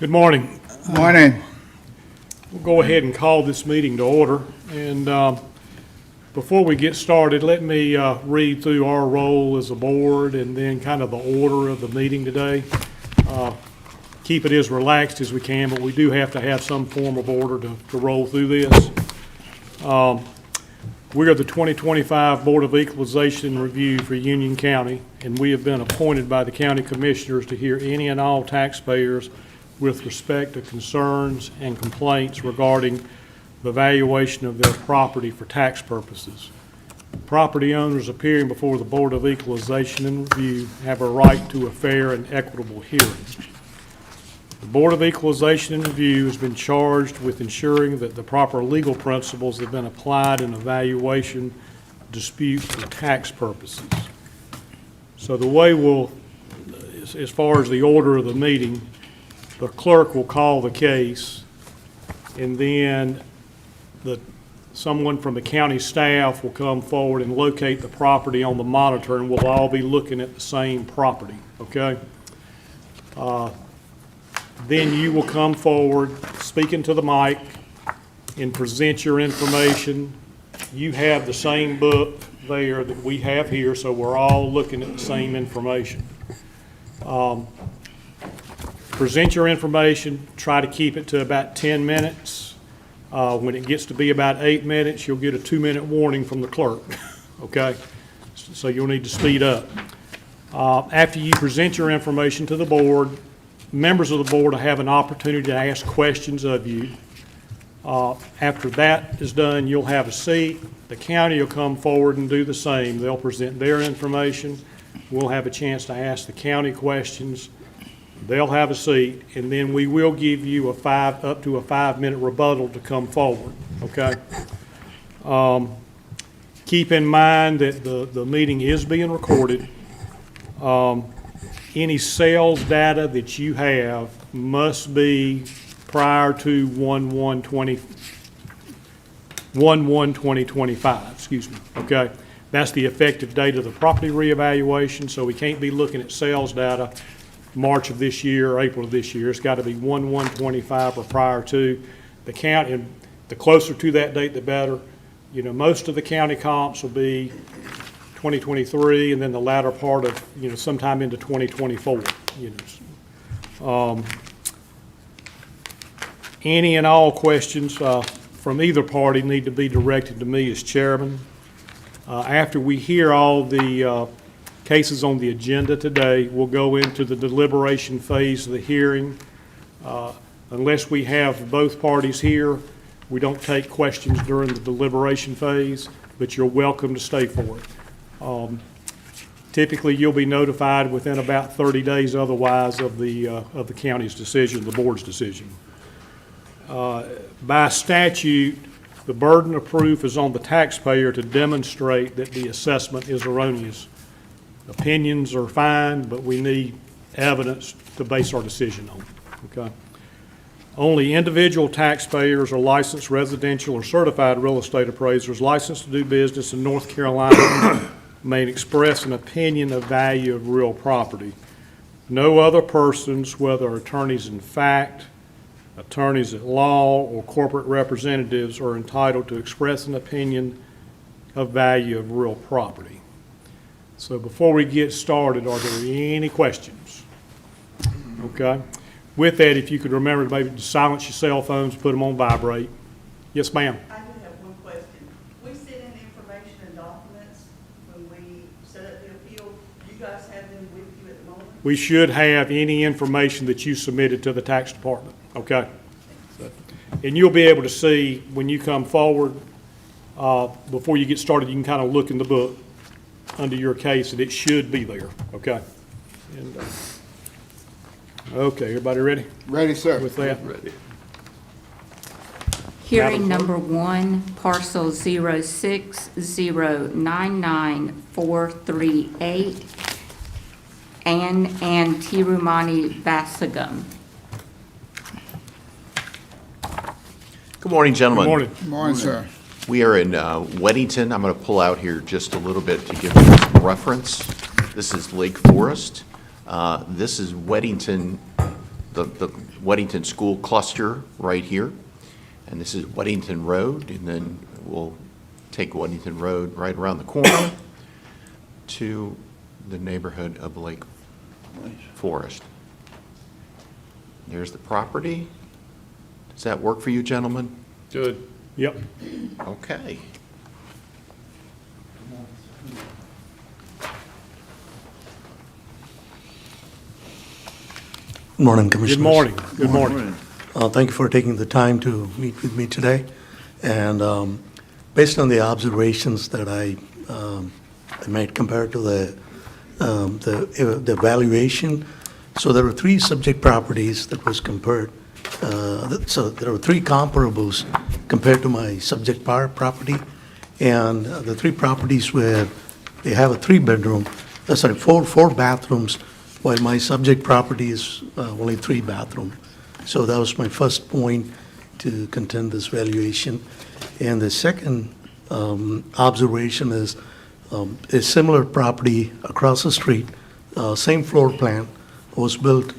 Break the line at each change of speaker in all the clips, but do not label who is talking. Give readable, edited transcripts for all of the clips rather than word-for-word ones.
Good morning.
Morning.
We'll go ahead and call this meeting to order. And before we get started, let me read through our role as a board and then kind of the order of the meeting today. Keep it as relaxed as we can, but we do have to have some form of order to roll through this. We are the 2025 Board of Equalization and Review for Union County, and we have been appointed by the county commissioners to hear any and all taxpayers with respect to concerns and complaints regarding the valuation of their property for tax purposes. Property owners appearing before the Board of Equalization and Review have a right to a fair and equitable hearing. The Board of Equalization and Review has been charged with ensuring that the proper legal principles have been applied in evaluation disputes for tax purposes. So the way as far as the order of the meeting, the clerk will call the case, and then someone from the county staff will come forward and locate the property on the monitor, and we'll all be looking at the same property, okay? Then you will come forward, speak into the mic, and present your information. You have the same book there that we have here, so we're all looking at the same information. Present your information, try to keep it to about 10 minutes. When it gets to be about 8 minutes, you'll get a 2-minute warning from the clerk, okay? So you'll need to speed up. After you present your information to the board, members of the board will have an opportunity to ask questions of you. After that is done, you'll have a seat. The county will come forward and do the same. They'll present their information. We'll have a chance to ask the county questions. They'll have a seat, and then we will give you up to a 5-minute rebuttal to come forward, okay? Keep in mind that the meeting is being recorded. Any sales data that you have must be prior to 1/1/2025, excuse me, okay? That's the effective date of the property reevaluation, so we can't be looking at sales data March of this year or April of this year. It's got to be 1/1/25 or prior to. The county, and the closer to that date, the better. You know, most of the county comps will be 2023, and then the latter part of, sometime into 2024, Any and all questions from either party need to be directed to me as chairman. After we hear all the cases on the agenda today, we'll go into the deliberation phase of the hearing. Unless we have both parties here, we don't take questions during the deliberation phase, but you're welcome to stay for it. Typically, you'll be notified within about 30 days otherwise of the county's decision, the board's decision. By statute, the burden of proof is on the taxpayer to demonstrate that the assessment is erroneous. Opinions are fine, but we need evidence to base our decision on, okay? Only individual taxpayers or licensed residential or certified real estate appraisers licensed to do business in North Carolina may express an opinion of value of real property. No other persons, whether attorneys in fact, attorneys at law, or corporate representatives, are entitled to express an opinion of value of real property. So before we get started, are there any questions? Okay. With that, if you could remember to maybe silence your cell phones, put them on vibrate. Yes, ma'am.
I do have one question. We send in information and documents when we set up the appeal. Do you guys have them with you at the moment?
We should have any information that you submitted to the tax department, okay? And you'll be able to see when you come forward, before you get started, you can kind of look in the book under your case, and it should be there, okay? And, okay, everybody ready
Ready, sir.
with that?
Ready.
Hearing number 1, parcel 060994438, Ann Tirumani Basagum.
Good morning, gentlemen.
Good morning.
Good morning, sir.
We are in Weddington. I'm going to pull out here just a little bit to give you some reference. This is Lake Forest. This is Weddington, the Weddington School Cluster right here. And this is Weddington Road, and then we'll take Weddington Road right around the corner to the neighborhood of Lake Forest. There's the property. Does that work for you, gentlemen?
Good.
Yep.
Okay.
Good morning, Commissioners.
Good morning. Good morning.
Thank you for taking the time to meet with me today. And based on the observations that I made compared to the evaluation, so there were three subject properties that was compared. So there were three comparables compared to my subject property. And the three properties where they have a three-bedroom, four bathrooms, while my subject property is only three bathroom. So that was my first point to contend this valuation. And the second observation is a similar property across the street, same floor plan, was built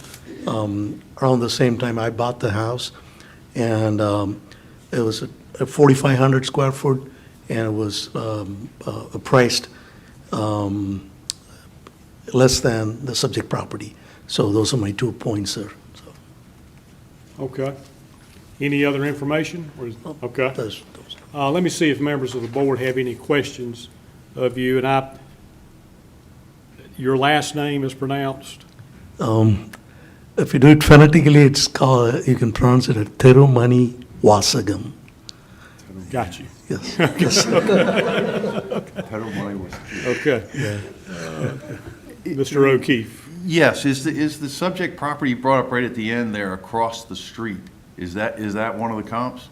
around the same time I bought the house. And it was a 4,500 square foot, and it was priced less than the subject property. So those are my 2 points, sir. So
Okay. Any other information? Okay.
those.
Let me see if members of the board have any questions of you. And your last name is pronounced?
If you do it phonetically, it's called, you can pronounce it Thirumani Wasagam.
Got you.
Yes, yes.
Okay. Mr. O'Keefe.
Yes, is the subject property you brought up right at the end there across the street? Is that one of the comps?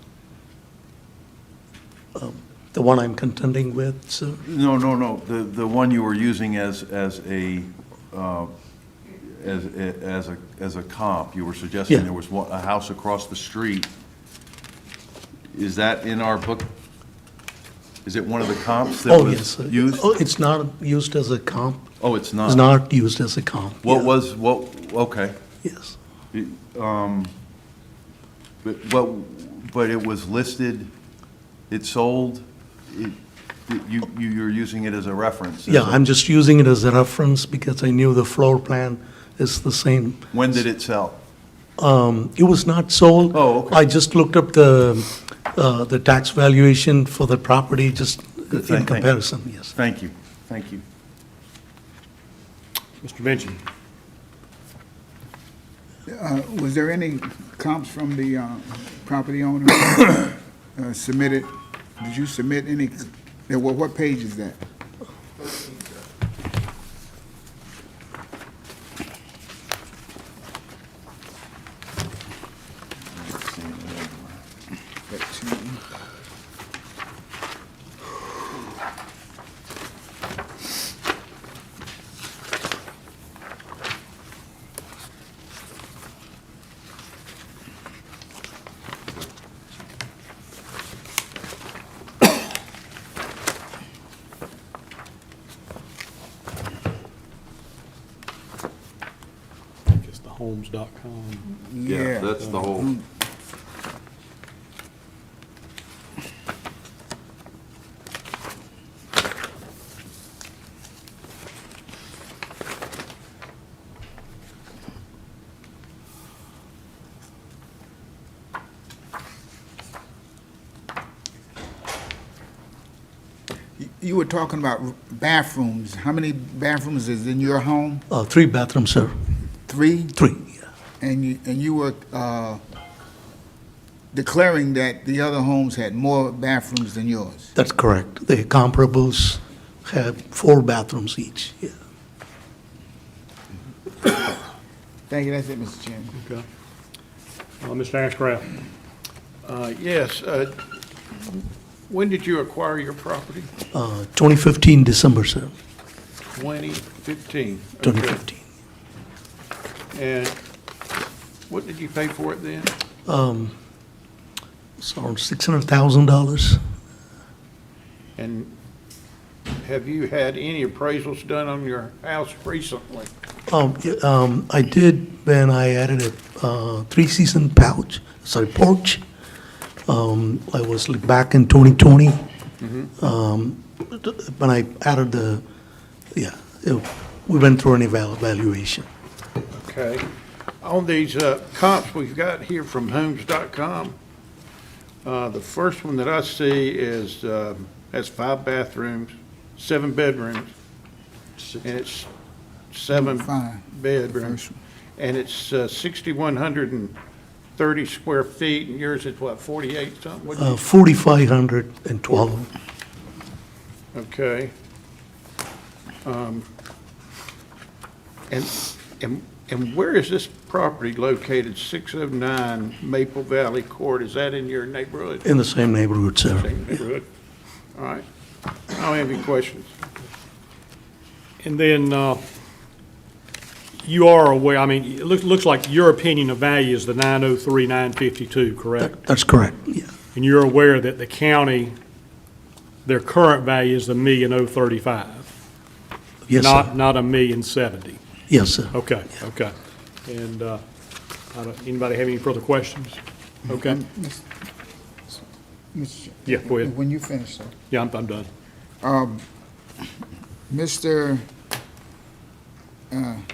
The one I'm contending with, sir.
No, the one you were using as a comp. You were suggesting
Yeah.
there was a house across the street. Is that in our book? Is it one of the comps that
Oh, yes,
was
sir.
used?
Oh, it's not used as a comp.
Oh, it's not?
It's not used as a comp. Yeah,
Okay.
Yes.
But it was listed, it sold, you're using it as a reference?
Yeah, I'm just using it as a reference because I knew the floor plan is the same.
When did it sell?
It was not sold.
Oh, okay.
I just looked up the tax valuation for the property, just in
Thank-
comparison, yes.
Thank you.
Mr. Minchin.
Was there any comps from the property owner submitted? Did you submit any, what page is that?
I think it's the homes.com.
Yeah.
That's the whole,
You were talking about bathrooms. How many bathrooms is in your home?
Three bathrooms, sir.
Three?
Three, yeah.
And you were declaring that the other homes had more bathrooms than yours?
That's correct. The comparables have four bathrooms each, yeah.
Thank you, that's it, Mr. Chairman.
Okay. Mr. Ashcraft.
Yes. When did you acquire your property?
2015 December, sir.
2015. Okay.
2015.
And what did you pay for it then?
It's around $600,000.
And have you had any appraisals done on your house recently?
I did when I added a three-season porch. I was like back in 2020. When I added we went through an evaluation.
Okay. On these comps we've got here from homes.com, the first one that I see is, has 5 bathrooms, 7 bedrooms, and it's 7
Fine.
bedrooms. And it's 6,130 square feet, and yours is what, 48 something? What'd you-
4,512.
Okay. And where is this property located, 609 Maple Valley Court? Is that in your neighborhood?
In the same neighborhood, sir.
Same neighborhood? All right. I don't have any questions.
And then, you are aware, I mean, it looks like your opinion of value is the 903, 952, correct?
That's correct, yeah.
And you're aware that the county, their current value is $1,035,035,
Yes,
not
sir.
$1,070,000.
Yes, sir.
Okay, okay. And anybody have any further questions? Okay,
Mr.
yeah, go ahead.
When you finish, sir.
Yeah, I'm done.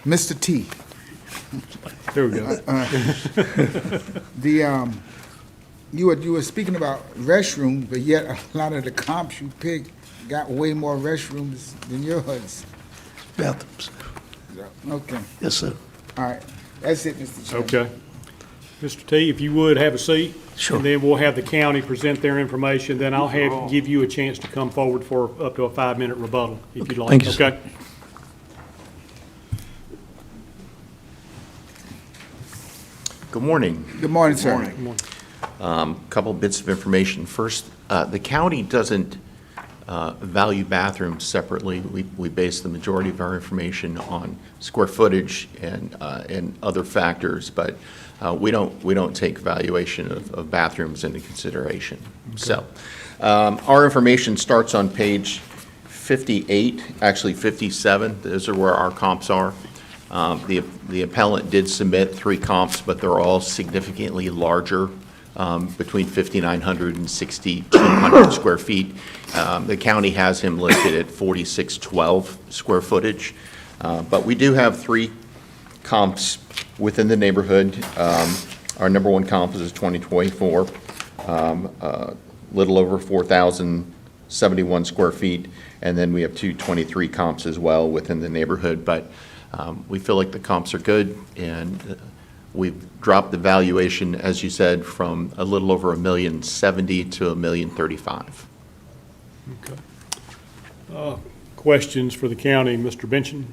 Mr. T,
There we go.
you were speaking about restrooms, but yet a lot of the comps you picked got way more restrooms than yours.
Bathrooms.
Okay,
Yes, sir.
all right. That's it, Mr. Chairman.
Okay. Mr. T, if you would, have a seat.
Sure.
And then we'll have the county present their information, then I'll give you a chance to come forward for up to a 5-minute rebuttal, if you'd like.
Thank you, sir.
Okay?
Good morning.
Good morning, sir.
Couple bits of information. First, the county doesn't value bathrooms separately. We base the majority of our information on square footage and other factors, but we don't take valuation of bathrooms into consideration. So, our information starts on page 58, actually 57. Those are where our comps are. The appellant did submit 3 comps, but they're all significantly larger, between 5,900 and 6,200 square feet. The county has him listed at 4,612 square footage. But we do have 3 comps within the neighborhood. Our number 1 comp is 2024, little over 4,071 square feet. And then we have 223 comps as well within the neighborhood. But we feel like the comps are good, and we've dropped the valuation, as you said, from a little over $1,070,000 to $1,035,000.
Okay. Questions for the county, Mr. Benson?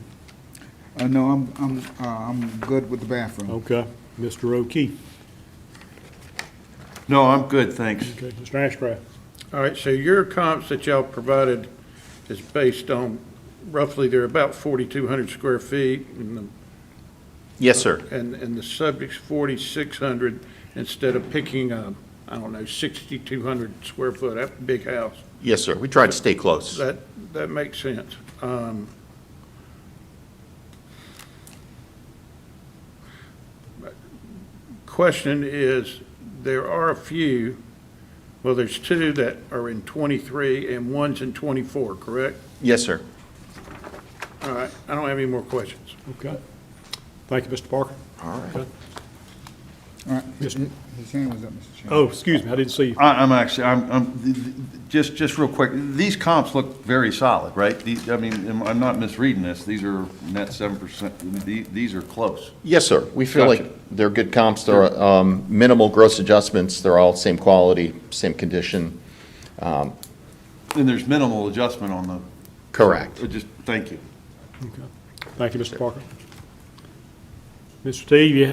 No, I'm good with the bathroom.
Okay. Mr. O'Keefe?
No, I'm good, thanks.
Okay. Mr. Ashcraft?
All right, so your comps that y'all provided is based on roughly, they're about 4,200 square feet, and
Yes, sir.
the subject's 4,600, instead of picking a, I don't know, 6,200 square foot, that's a big house.
Yes, sir. We tried to stay close.
That makes sense. Question is, there are a few, well, there's 2 that are in 23 and one's in 24, correct?
Yes, sir.
All right, I don't have any more questions.
Okay. Thank you, Mr. Parker.
All right.
Okay.
All right, his hand was up, Mr. Chairman.
Oh, excuse me, I didn't see you.
Just real quick, these comps look very solid, right? I mean, I'm not misreading this, these are net 7%, these are close.
Yes, sir. We feel
Gotcha.
like they're good comps. They're minimal gross adjustments. They're all same quality, same condition.
And there's minimal adjustment on the.
Correct.
Just, thank you.
Okay. Thank you, Mr. Parker. Mr. T, you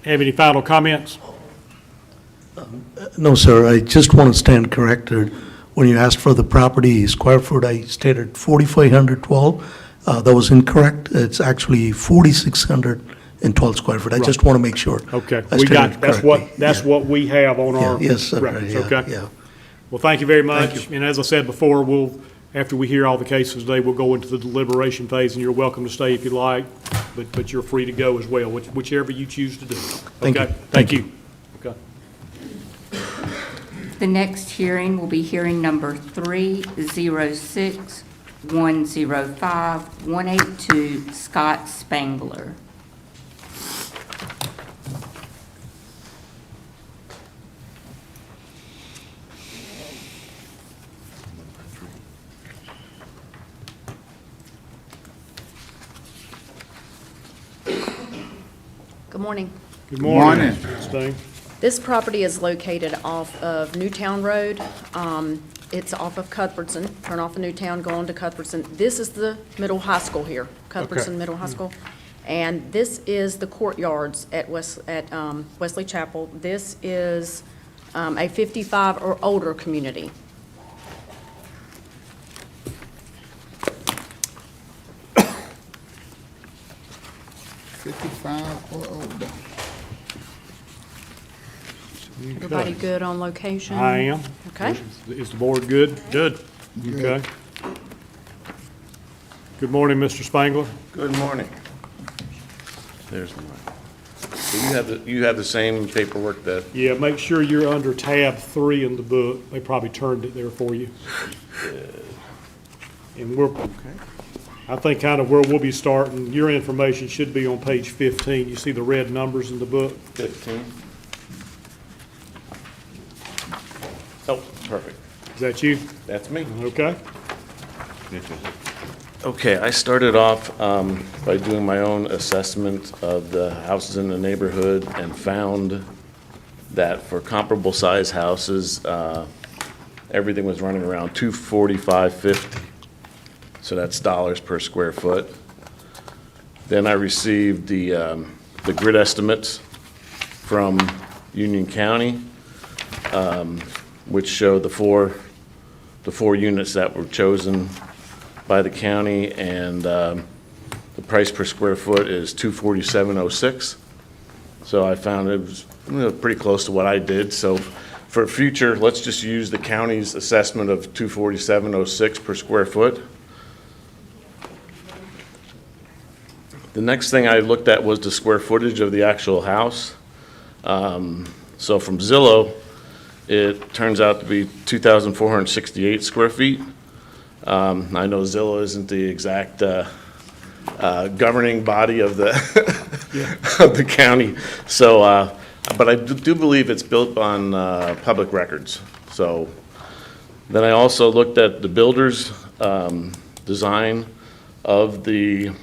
have any final comments?
No, sir, I just want to stand corrected. When you asked for the property square foot, I stated 4,512. That was incorrect. It's actually 4,612 square foot. I just want to make sure.
Okay,
I
we
stated
got,
it
that's
correctly.
what we have on our
Yeah, yes, sir,
records,
yeah,
okay?
yeah.
Well, thank you very much. And as I said before, we'll after we hear all the cases today, we'll go into the deliberation phase, and you're welcome to stay if you like, but you're free to go as well, whichever you choose to do.
Thank you.
Okay? Thank you. Okay.
The next hearing will be hearing number 306-105-182, Scott Spangler.
Good morning.
Good morning.
Morning.
Ms. Steen.
This property is located off of Newtown Road. It's off of Cuthbertson, turn off of Newtown, go on to Cuthbertson. This is the middle high school here, Cuthbertson Middle High School. And this is the courtyards at Wesley Chapel. This is a 55 or older community.
Fifty-five or older.
Everybody good on location?
I am.
Okay.
Is the board good? Good. Okay. Good morning, Mr. Spangler.
Good morning. There's the mic. So you have the same paperwork that,
Yeah, make sure you're under tab 3 in the book. They probably turned it there for you. And I think kind of where we'll be starting, your information should be on page 15. You see the red numbers in the book?
15? Oh, perfect.
Is that you?
That's me.
Okay.
Okay, I started off by doing my own assessment of the houses in the neighborhood and found that for comparable size houses, everything was running around $245.50. So that's dollars per square foot. Then I received the grid estimates from Union County, which showed the four units that were chosen by the county, and the price per square foot is $247.06. So I found it was pretty close to what I did. So for future, let's just use the county's assessment of $247.06 per square foot. The next thing I looked at was the square footage of the actual house. So from Zillow, it turns out to be 2,468 square feet. I know Zillow isn't the exact governing body of the of the county, so but I do believe it's built on public records. So then I also looked at the builder's design of the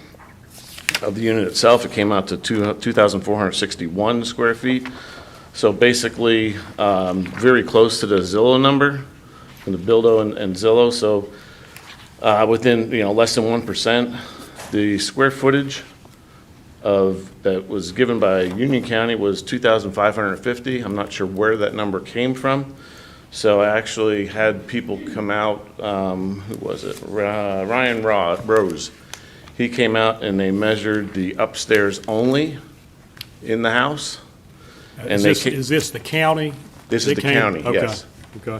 unit itself. It came out to 2,461 square feet. So basically, very close to the Zillow number, and the Buildo and Zillow. So within less than 1%, the square footage that was given by Union County was 2,550. I'm not sure where that number came from. So I actually had people come out. Who was it? Ryan Rose. He came out and they measured the upstairs only in the house. And
Is this the county?
This is the county,
Okay.
yes.
Okay.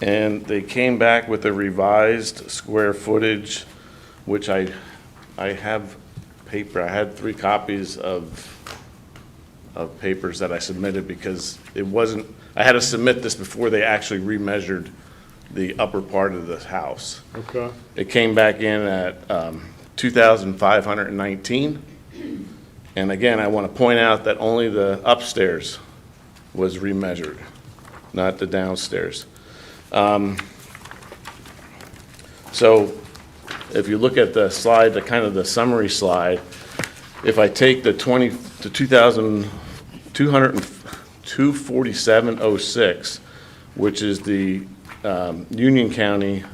And they came back with a revised square footage, which I have paper. I had 3 copies of papers that I submitted because it wasn't, I had to submit this before they actually remeasured the upper part of the house.
Okay.
It came back in at 2,519. And again, I want to point out that only the upstairs was remeasured, not the downstairs. So if you look at the slide, the kind of the summary slide, if I take the 247.06, which is the Union County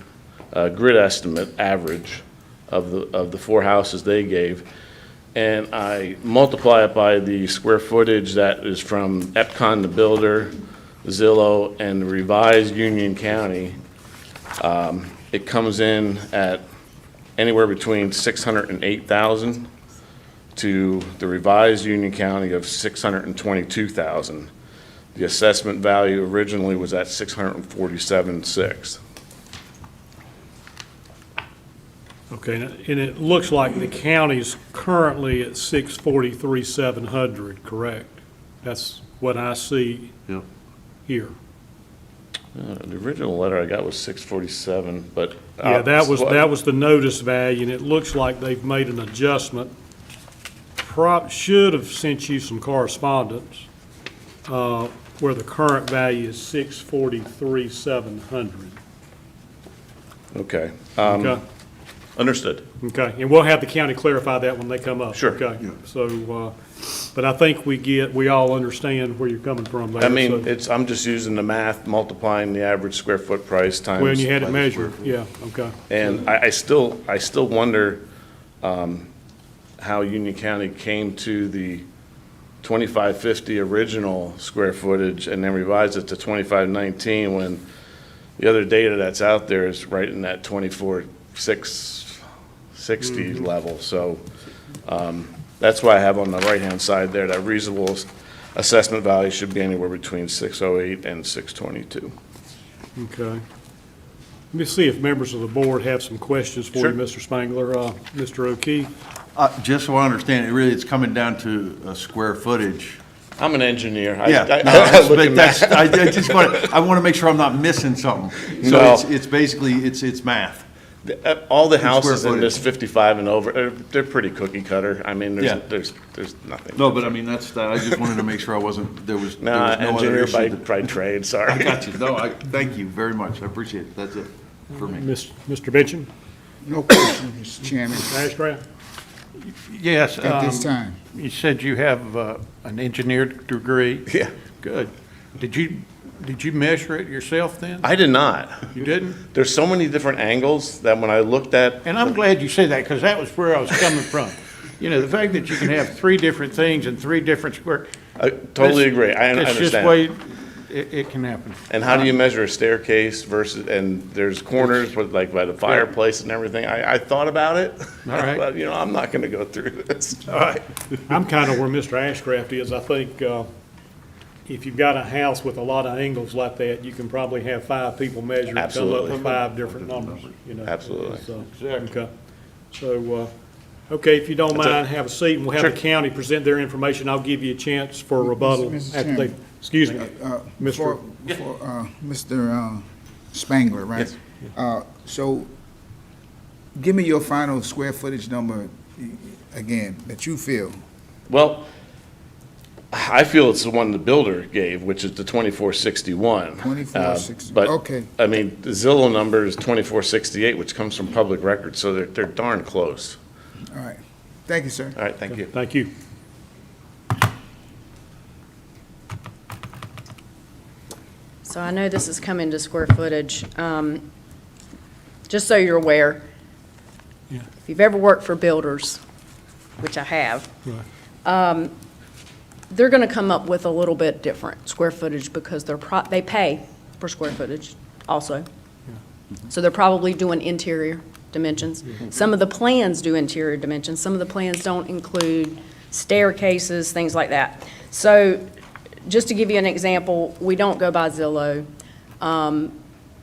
grid estimate average of the 4 houses they gave, and I multiply it by the square footage that is from Epcon, the builder, Zillow, and the revised Union County, it comes in at anywhere between 608,000 to the revised Union County of 622,000. The assessment value originally was at 647.6.
Okay, and it looks like the county's currently at 643,700, correct? That's what I see
Yep.
here.
The original letter I got was 647, but.
Yeah, that was the notice value, and it looks like they've made an adjustment. Should have sent you some correspondence, where the current value is 643,700.
Okay.
Okay,
Understood.
okay, and we'll have the county clarify that when they come up.
Sure.
Okay, so, but I think we all understand where you're coming from there.
I mean,
so-
I'm just using the math, multiplying the average square foot price times.
When you had it measured, yeah, okay.
And I still wonder how Union County came to the 2550 original square footage and then revised it to 2519 when the other data that's out there is right in that 24,660 level. So that's why I have on the right-hand side there, that reasonable assessment value should be anywhere between 608 and 622.
Okay. Let me see if members of the board have some questions for you,
Sure.
Mr. Spangler. Mr. O'Keefe?
Just so I understand, it's coming down to square footage.
I'm an engineer.
Yeah,
I look at math.
I just want to make sure I'm not missing something. So
No.
it's basically, it's math.
All the
Square
houses in
footage.
this 55 and over, they're pretty cookie cutter. I mean,
Yeah.
there's nothing.
No, but I mean, I just wanted to make sure I wasn't, there was no other
Engineer
issue.
by trade, sorry.
I got you. No, thank you very much. I appreciate it. That's it for me.
Mr. Benson?
No question, Mr. Chairman,
Ashcraft?
Yes.
at this time.
You said you have an engineering degree?
Yeah.
Good. Did you measure it yourself then?
I did not.
You didn't?
There's so many different angles that when I looked at,
And I'm glad you said that, because that was where I was coming from. You know, the fact that you can have three different things in three different square.
I totally agree. I
It's just
understand.
way it can happen.
And how do you measure a staircase versus, and there's corners with like by the fireplace and everything. I thought about it.
All right.
But, I'm not going to go through this.
All right.
I'm kind of where Mr. Ashcraft is. I think if you've got a house with a lot of angles like that, you can probably have 5 people measure and come up
Absolutely.
with 5 different numbers,
Absolutely.
So, okay. So, okay, if you don't
That's it.
mind, have a seat, and we'll have the
Sure.
county present their information. I'll give you a chance for a rebuttal
Mr.
after they,
Chairman.
excuse me.
For Mr. Spangler, right? So give me your final square footage number again, that you feel.
Well, I feel it's the one the builder gave, which is the 2461.
2460,
But,
okay.
I mean, the Zillow number is 2468, which comes from public records, so they're darn close.
All right. Thank you, sir.
All right, thank you.
Thank you.
So I know this is coming to square footage. Just so you're aware,
Yeah.
if you've ever worked for builders, which I have,
Right.
they're going to come up with a little bit different square footage because they pay for square footage also. So they're probably doing interior dimensions. Some of the plans do interior dimensions. Some of the plans don't include staircases, things like that. So just to give you an example, we don't go by Zillow.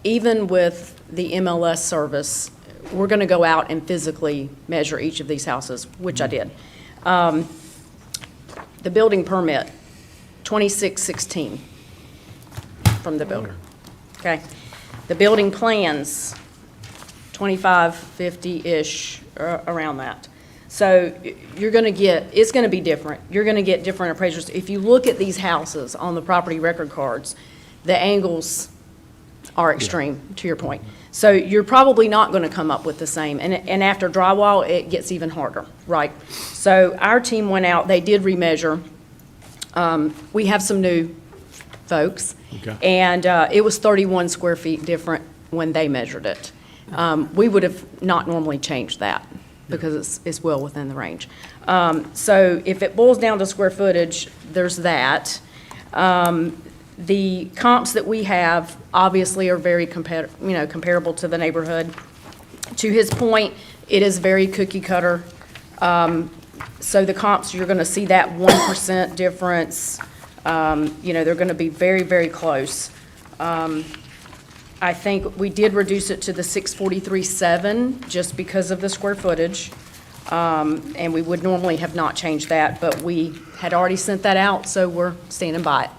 Even with the MLS service, we're going to go out and physically measure each of these houses, which I did. The building permit, 2616 from the builder, okay? The building plans, 2550-ish, around that. So you're going to get, it's going to be different. You're going to get different appraisers. If you look at these houses on the property record cards, the angles are extreme, to your point. So you're probably not going to come up with the same. And after drywall, it gets even harder, right? So our team went out, they did remeasure. We have some new folks.
Okay.
And it was 31 square feet different when they measured it. We would have not normally changed that because it's well within the range. So if it boils down to square footage, there's that. The comps that we have obviously are very comparable to the neighborhood. To his point, it is very cookie cutter. So the comps, you're going to see that 1% difference. They're going to be very, very close. I think we did reduce it to the 643.7 just because of the square footage. And we would normally have not changed that, but we had already sent that out, so we're standing by it.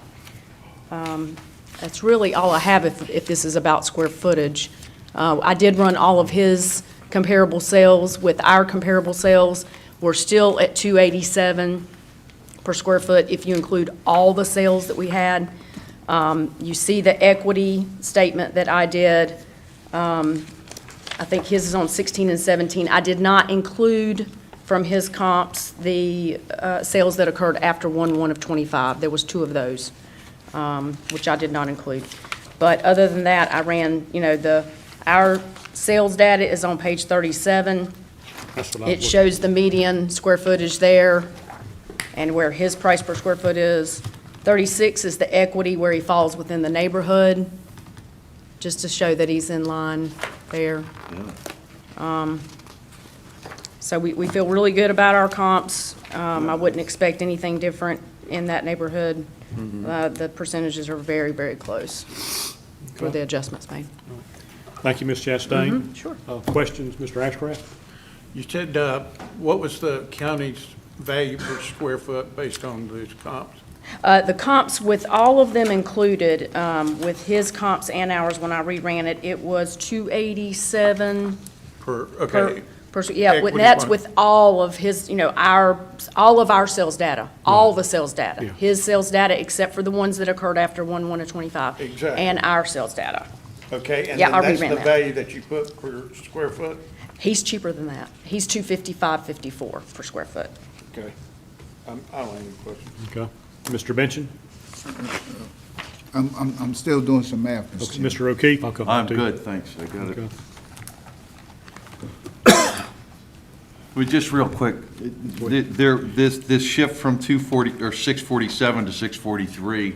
That's really all I have if this is about square footage. I did run all of his comparable sales with our comparable sales. We're still at 287 per square foot if you include all the sales that we had. You see the equity statement that I did. I think his is on 16 and 17. I did not include from his comps the sales that occurred after 1/1 of '25. There was 2 of those, which I did not include. But other than that, I ran, our sales data is on page 37.
That's what I was
It
looking-
shows the median square footage there and where his price per square foot is. 36 is the equity where he falls within the neighborhood, just to show that he's in line there. So we feel really good about our comps. I wouldn't expect anything different in that neighborhood. The percentages are very, very close for the adjustments made.
Thank you, Ms. Chastain.
Sure.
Questions, Mr. Ashcraft?
You said, what was the county's value per square foot based on those comps?
The comps with all of them included, with his comps and ours, when I reran it, it was 287
Per,
per,
okay,
yeah,
Equity
that's
one.
with all of his, all of our sales data, all the sales data.
Yeah.
His sales data, except for the ones that occurred after 1/1 of '25.
Exactly.
And our sales data.
okay, and
Yeah,
then
I
that's
reran
the
that.
value that you put per square foot?
He's cheaper than that. He's 255.54 per square foot.
Okay. I don't have any questions.
Okay. Mr. Benson?
I'm still doing some math, Mr.
Okay,
Chairman.
Mr. O'Keefe? I'll come back
I'm
to you.
good, thanks, I got it.
Okay.
Well, just real quick, this shift from 240, or 647 to 643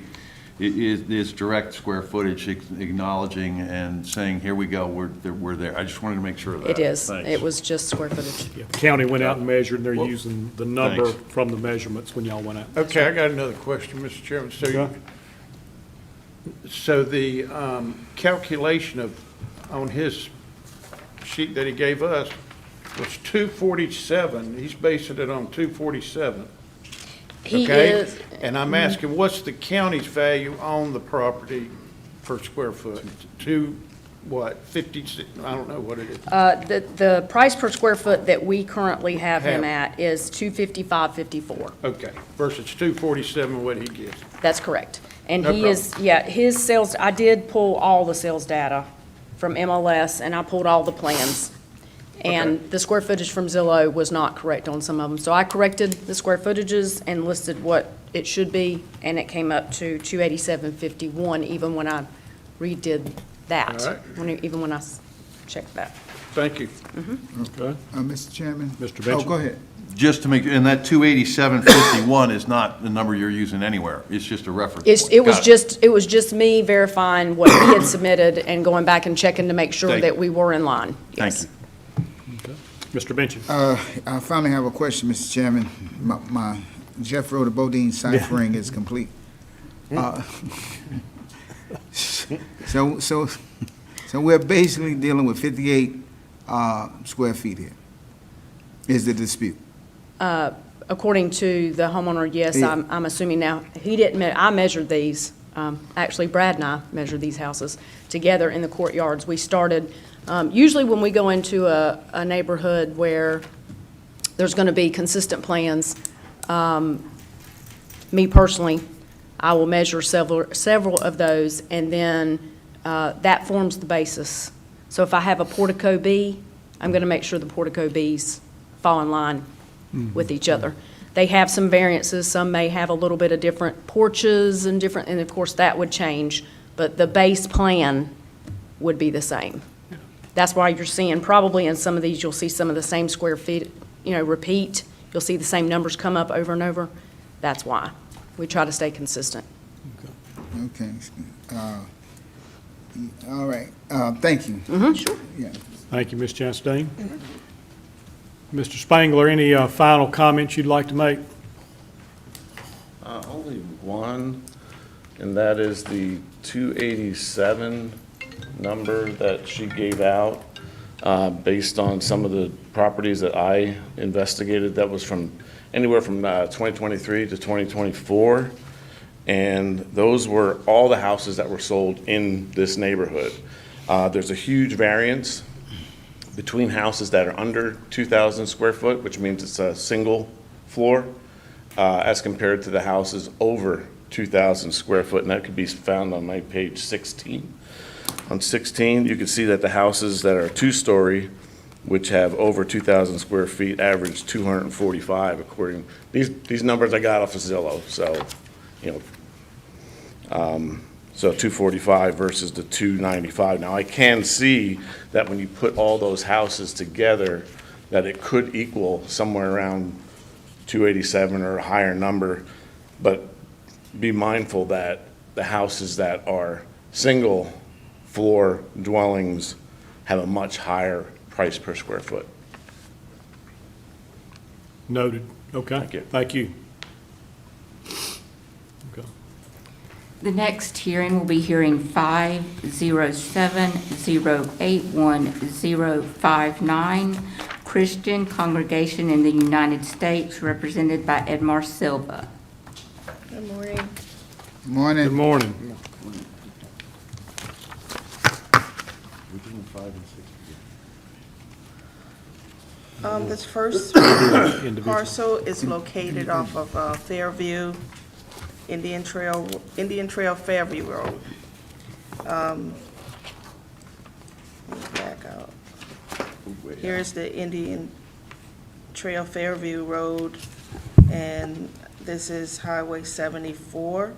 is direct square footage acknowledging and saying, here we go, we're there. I just wanted to make sure of that.
It is.
Thanks.
It was just square footage.
Yeah, the county went out and measured, and they're using the number
Thanks.
from the measurements when y'all went out.
Okay, I got another question, Mr. Chairman.
Okay.
So the calculation on his sheet that he gave us was 247. He's basing it on 247.
He
Okay?
is,
And I'm asking, what's the county's value on the property per square foot? What, 56, I don't know what it is.
the price per square foot that we currently have him
Have.
at is 255.54.
Okay, versus 247, what he gives.
That's correct. And
No
he is, his sales, I did pull all the sales data from MLS, and I pulled all the plans. And the square footage from Zillow was not correct on some of them. So I corrected the square footages and listed what it should be, and it came up to 287.51, even when I redid that.
All right.
Even when I checked that.
Thank you.
Okay.
Mr. Chairman?
Mr.
Oh,
Benson?
go ahead.
Just to make, and that 287.51 is not the number you're using anywhere, it's just a reference point.
It was
Got
it was just me verifying what he had submitted and going back and checking to make sure
Thank
that
you.
we were in line.
Thank
Yes.
you.
Mr. Benson?
I finally have a question, Mr. Chairman. My Jeff Road Bodine ciphering is complete. So we're basically dealing with 58 square feet here, is the dispute.
According to the homeowner, yes,
Yeah.
I'm assuming now, he didn't, I measured these. Actually, Brad and I measured these houses together in the courtyards. We started, usually when we go into a neighborhood where there's going to be consistent plans, me personally, I will measure several of those, and then that forms the basis. So if I have a portico B, I'm going to make sure the portico Bs fall in line with each other. They have some variances. Some may have a little bit of different porches and different, and of course, that would change, but the base plan would be the same. That's why you're seeing, probably in some of these, you'll see some of the same square feet, repeat. You'll see the same numbers come up over and over. That's why. We try to stay consistent.
Okay. All right, thank you.
Sure.
Yeah.
Thank you, Ms. Chastain. Mr. Spangler, any final comments you'd like to make?
Only one, and that is the 287 number that she gave out based on some of the properties that I investigated. That was from anywhere from 2023 to 2024. And those were all the houses that were sold in this neighborhood. There's a huge variance between houses that are under 2,000 square foot, which means it's a single floor, as compared to the houses over 2,000 square foot, and that could be found on my page 16. On 16, you can see that the houses that are two-story, which have over 2,000 square feet, average 245 according, these numbers I got off of Zillow, so, you know, so 245 versus the 295. Now, I can see that when you put all those houses together, that it could equal somewhere around 287 or a higher number, but be mindful that the houses that are single floor dwellings have a much higher price per square foot.
Noted. Okay.
Thank you.
Thank you. Okay.
The next hearing will be hearing 507-081-059, Christian Congregation in the United States, represented by Edmar Silva.
Good morning.
Morning.
Good morning.
This first parcel is located off of Fairview, Indian Trail Fairview Road. Let me back out. Here's the Indian Trail Fairview Road, and this is Highway 74.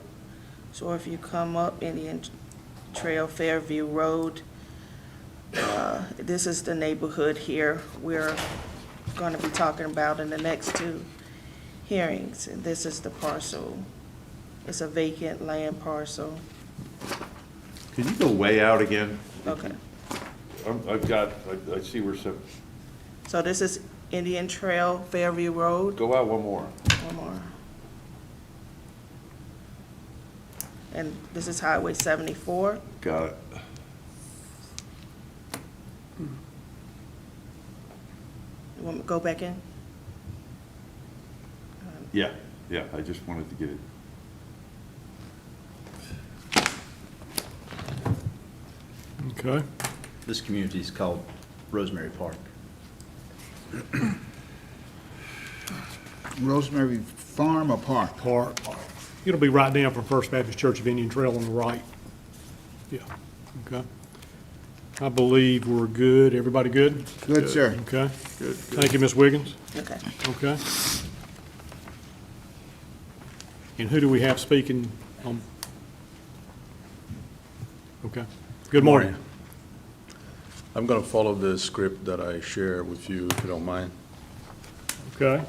So if you come up Indian Trail Fairview Road, this is the neighborhood here we're going to be talking about in the next two hearings. And this is the parcel. It's a vacant land parcel.
Can you go way out again?
Okay.
I see where some,
So this is Indian Trail Fairview Road.
go out one more.
One more. And this is Highway 74.
Got it.
You want me to go back in?
Yeah, I just wanted to get it.
Okay.
This community is called Rosemary Park.
Rosemary Farm or Park?
Park. It'll be right down from First Baptist Church of Indian Trail on the right. Yeah, okay. I believe we're good. Everybody good?
Good, sir.
Okay. Good. Thank you, Ms. Wiggins.
Okay.
Okay. And who do we have speaking on? Okay. Good morning.
I'm going to follow the script that I share with you, if you don't mind.
Okay.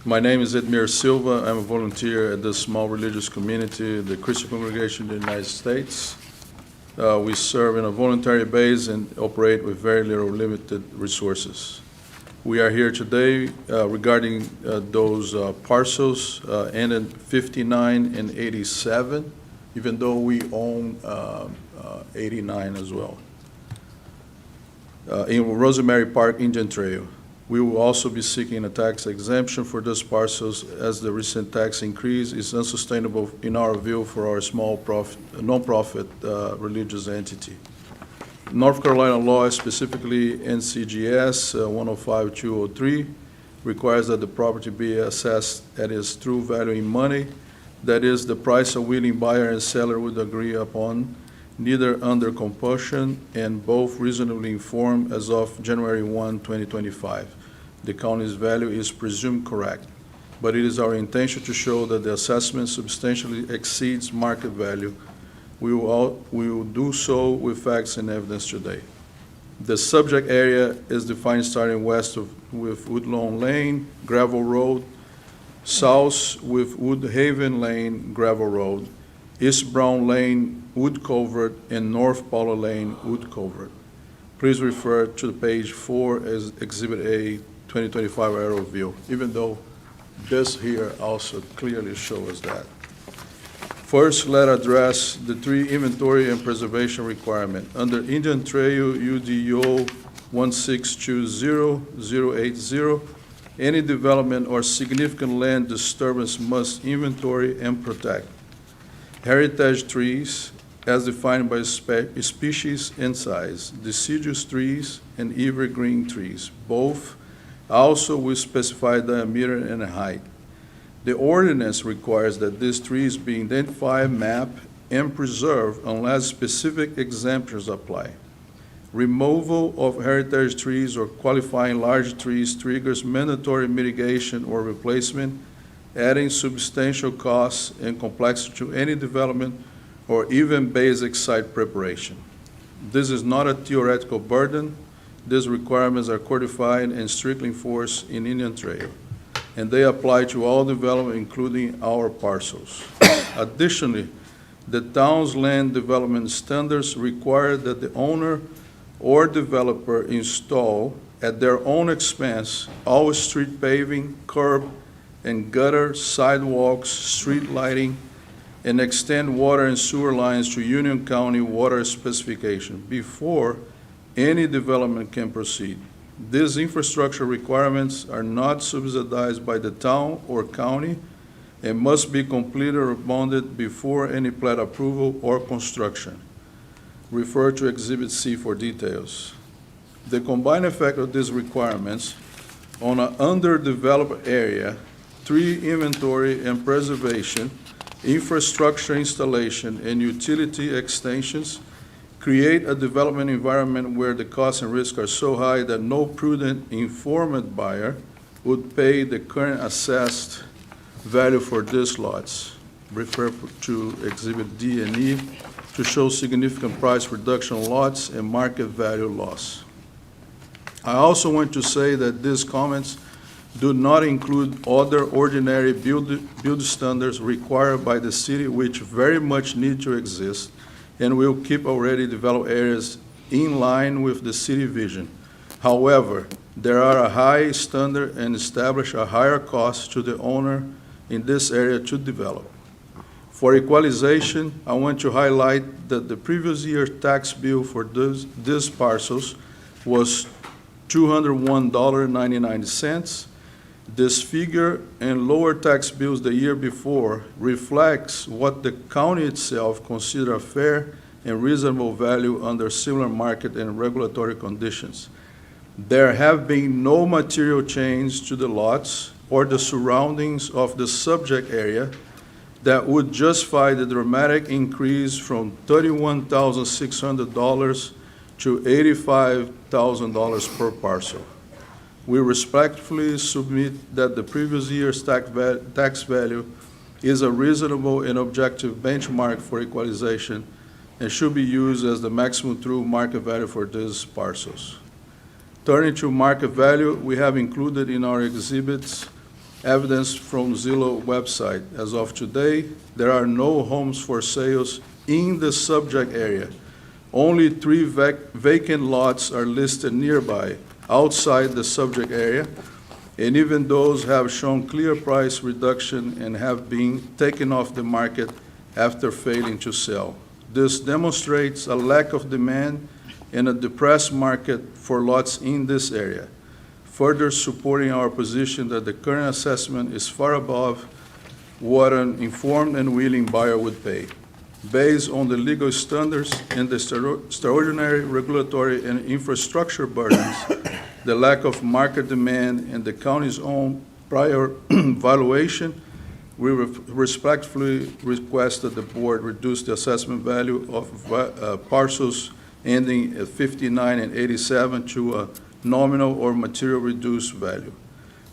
My name is Edmir Silva. I'm a volunteer at this small religious community, the Christian Congregation in the United States. We serve in a voluntary base and operate with very little limited resources. We are here today regarding those parcels ending 59 and 87, even though we own 89 as well. In Rosemary Park, Indian Trail. We will also be seeking a tax exemption for those parcels as the recent tax increase is unsustainable in our view for our small nonprofit religious entity. North Carolina law, specifically NCGS 105-203, requires that the property be assessed at its true value in money, that is, the price a willing buyer and seller would agree upon, neither under compulsion, and both reasonably informed as of January 1, 2025. The county's value is presumed correct, but it is our intention to show that the assessment substantially exceeds market value. We will do so with facts and evidence today. The subject area is defined starting west with Woodlawn Lane, gravel road, south with Woodhaven Lane, gravel road, East Brown Lane, wood culvert, and North Paula Lane, wood culvert. Please refer to page 4 as Exhibit A, 2025 aerial view, even though this here also clearly shows that. First, let address the tree inventory and preservation requirement. Under Indian Trail UDO 1620080, any development or significant land disturbance must inventory and protect heritage trees as defined by species and size, deciduous trees and evergreen trees. Both also will specify diameter and height. The ordinance requires that these trees be identified, mapped, and preserved unless specific exemptions apply. Removal of heritage trees or qualifying large trees triggers mandatory mitigation or replacement, adding substantial costs and complexity to any development or even basic site preparation. This is not a theoretical burden. These requirements are codified and strictly enforced in Indian Trail, and they apply to all development, including our parcels. Additionally, the town's land development standards require that the owner or developer install at their own expense all street paving, curb and gutter, sidewalks, street lighting, and extend water and sewer lines to Union County water specification before any development can proceed. These infrastructure requirements are not subsidized by the town or county and must be completed or bonded before any plat approval or construction. Refer to Exhibit C for details. The combined effect of these requirements on an underdeveloped area, tree inventory and preservation, infrastructure installation, and utility extensions create a development environment where the costs and risks are so high that no prudent, informed buyer would pay the current assessed value for these lots. Refer to Exhibit D and E to show significant price reduction on lots and market value loss. I also want to say that these comments do not include other ordinary build standards required by the city, which very much need to exist and will keep already developed areas in line with the city vision. However, there are a high standard and establish a higher cost to the owner in this area to develop. For equalization, I want to highlight that the previous year's tax bill for these parcels was $201.99. This figure and lower tax bills the year before reflects what the county itself considers a fair and reasonable value under similar market and regulatory conditions. There have been no material change to the lots or the surroundings of the subject area that would justify the dramatic increase from $31,600 to $85,000 per parcel. We respectfully submit that the previous year's tax value is a reasonable and objective benchmark for equalization and should be used as the maximum true market value for these parcels. Turning to market value, we have included in our exhibits evidence from Zillow website. As of today, there are no homes for sales in the subject area. Only 3 vacant lots are listed nearby, outside the subject area, and even those have shown clear price reduction and have been taken off the market after failing to sell. This demonstrates a lack of demand and a depressed market for lots in this area, further supporting our position that the current assessment is far above what an informed and willing buyer would pay. Based on the legal standards and the extraordinary regulatory and infrastructure burdens, the lack of market demand, and the county's own prior valuation, we respectfully request that the board reduce the assessment value of parcels ending at 59 and 87 to a nominal or material reduced value,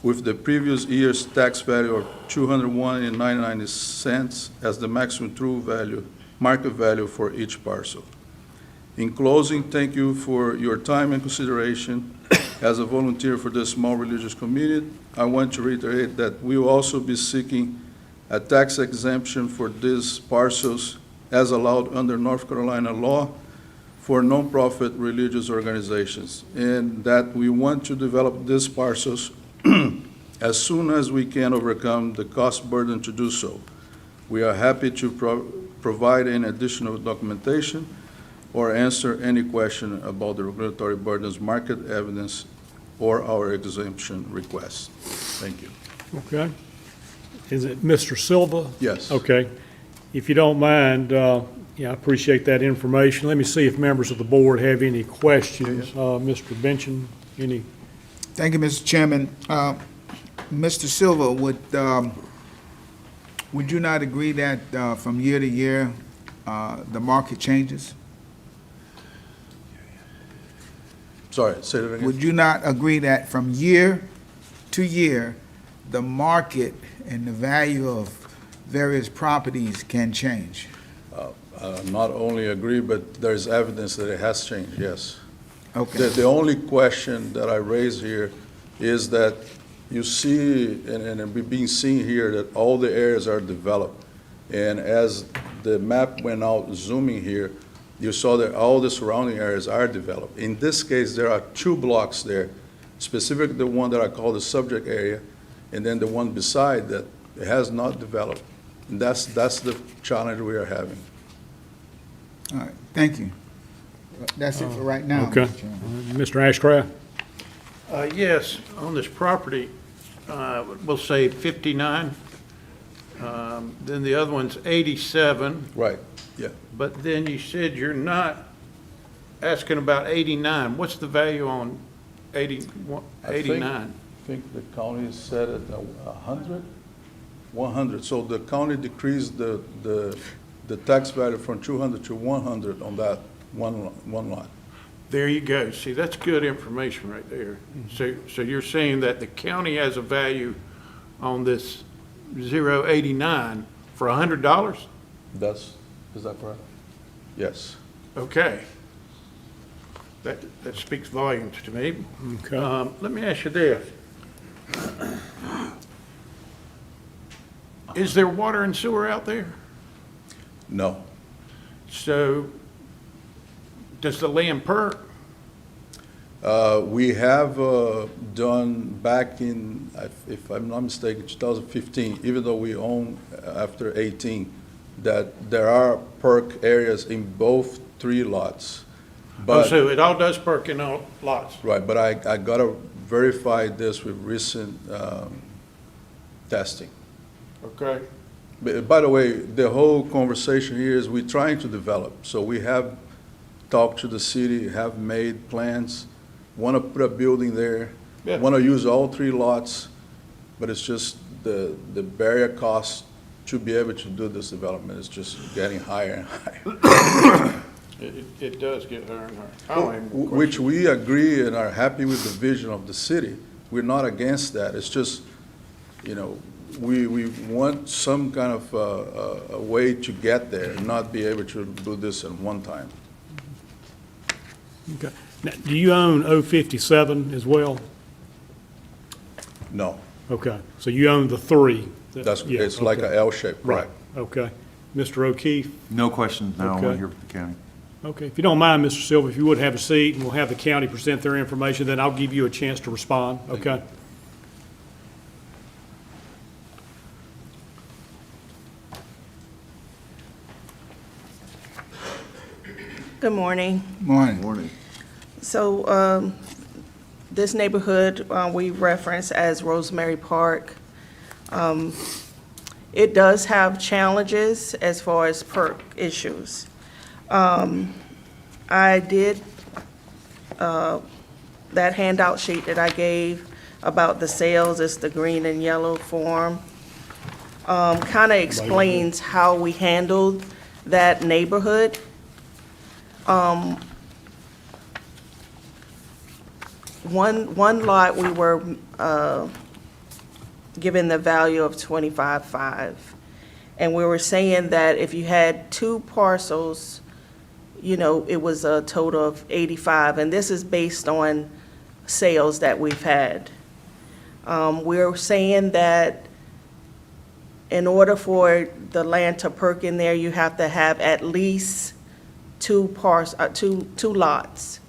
with the previous year's tax value of $201.99 as the maximum true value, market value for each parcel. In closing, thank you for your time and consideration. As a volunteer for this small religious community, I want to reiterate that we will also be seeking a tax exemption for these parcels as allowed under North Carolina law for nonprofit religious organizations, and that we want to develop these parcels as soon as we can overcome the cost burden to do so. We are happy to provide any additional documentation or answer any question about the regulatory burdens, market evidence, or our exemption request. Thank you.
Okay. Is it Mr. Silva?
Yes.
Okay. If you don't mind, I appreciate that information. Let me see if members of the board have any questions. Mr. Benchen, any?
Thank you, Mr. Chairman. Mr. Silva, would you not agree that from year to year, the market changes?
Sorry, say that again.
Would you not agree that from year to year, the market and the value of various properties can change?
Not only agree, but there's evidence that it has changed, yes.
Okay.
The only question that I raise here is that you see, and we've been seeing here, that all the areas are developed. And as the map went out zooming here, you saw that all the surrounding areas are developed. In this case, there are 2 blocks there, specifically the one that I call the subject area, and then the one beside that it has not developed. And that's the challenge we are having.
All right, thank you. That's it for right now.
Okay.
Mr. Chairman.
Mr. Ashcraft?
Yes, on this property, we'll say 59. Then the other one's 87,
Right, yeah.
but then you said you're not asking about 89. What's the value on 89?
I think the county said it 100? 100. So the county decreased the tax value from 200 to 100 on that one lot.
There you go. See, that's good information right there. So you're saying that the county has a value on this 089 for $100?
Is that correct? Yes.
Okay. That speaks volumes to me.
Okay.
Let me ask you this. Is there water and sewer out there?
No.
So does the land perk?
We have done back in, if I'm not mistaken, 2015, even though we own after 18, that there are perk areas in both 3 lots. But,
So it all does perk in all lots?
right, but I gotta verify this with recent testing.
Okay.
By the way, the whole conversation here is we're trying to develop. So we have talked to the city, have made plans, want to put a building there,
Yeah.
want to use all 3 lots, but it's just the barrier cost to be able to do this development is just getting higher and higher.
It does get higher and higher. I don't have more
Which we agree and are happy with the vision of the city. We're not against that. It's just, we want some kind of a way to get there and not be able to do this in one time.
Okay. Now, do you own 057 as well?
No,
Okay, so you own the 3? Yeah,
it's like
okay.
a L shape,
Right,
right?
okay. Mr. O'Keefe?
No questions now, I want
Okay.
to hear from the county.
Okay, if you don't mind, Mr. Silva, if you would have a seat, and we'll have the county present their information, then I'll give you a chance to respond, okay?
Good morning.
Morning.
So this neighborhood we reference as Rosemary Park. It does have challenges as far as perk issues. I did, that handout sheet that I gave about the sales, it's the green and yellow form, kind of explains how we handled that neighborhood. One lot, we were given the value of 25.5. And we were saying that if you had 2 parcels, it was a total of 85. And this is based on sales that we've had. We're saying that in order for the land to perk in there, you have to have at least 2 lots.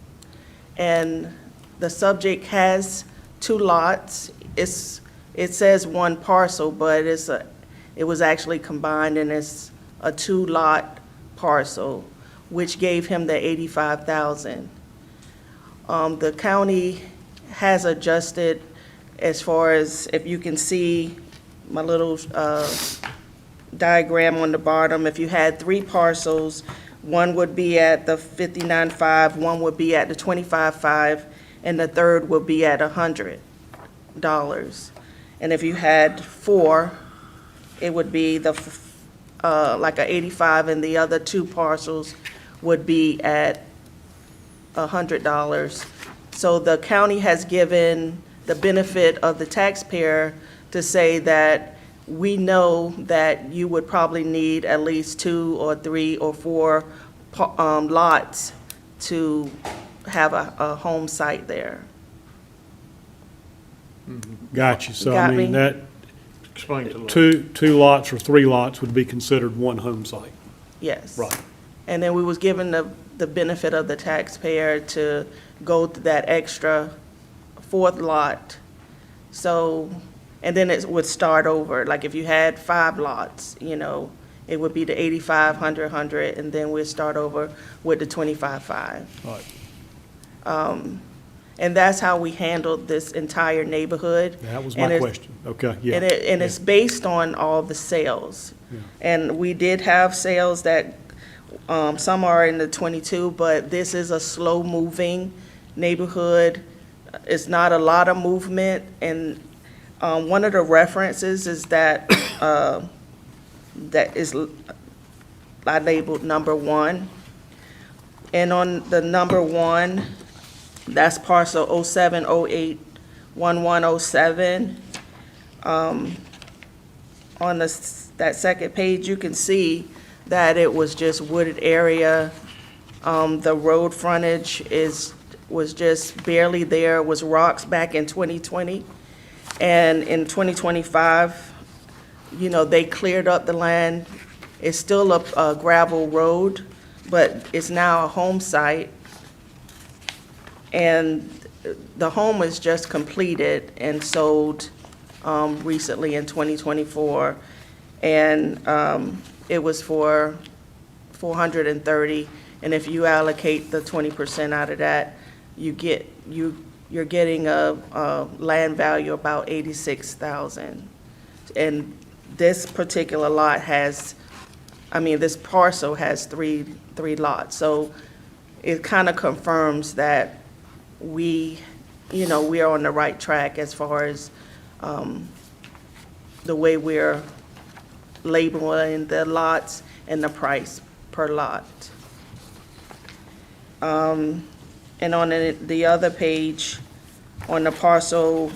And the subject has 2 lots. It says 1 parcel, but it's It was actually combined and it's a 2-lot parcel, which gave him the 85,000. The county has adjusted as far as, if you can see my little diagram on the bottom, if you had 3 parcels, one would be at the 59.5, one would be at the 25.5, and the third would be at $100. And if you had 4, it would be like a 85, and the other 2 parcels would be at $100. So the county has given the benefit of the taxpayer to say that we know that you would probably need at least 2 or 3 or 4 lots to have a home site there.
Got you. So,
Got
I mean,
me.
that,
Explain to the.
two lots or 3 lots would be considered one home site.
Yes.
Right.
And then we was given the benefit of the taxpayer to go to that extra 4th lot. So, and then it would start over. Like if you had 5 lots, you know, it would be the 85, 100, and then we'd start over with the 25.5.
Right.
And that's how we handled this entire neighborhood.
That was
And
my
it's-
question. Okay, yeah.
And it's based on all the sales. And we did have sales that, some are in the 22, but this is a slow-moving neighborhood. It's not a lot of movement, and one of the references is that, that is, I labeled number 1. And on the number 1, that's parcel 07081107. On that second page, you can see that it was just wooded area. The road frontage was just barely there, was rocks back in 2020. And in 2025, you know, they cleared up the land. It's still a gravel road, but it's now a home site. And the home is just completed and sold recently in 2024. And it was for $430. And if you allocate the 20% out of that, you're getting a land value about $86,000. And this particular lot has, this parcel has three lots. So it kind of confirms that we are on the right track as far as the way we're labeling the lots and the price per lot. And on the other page, on the parcel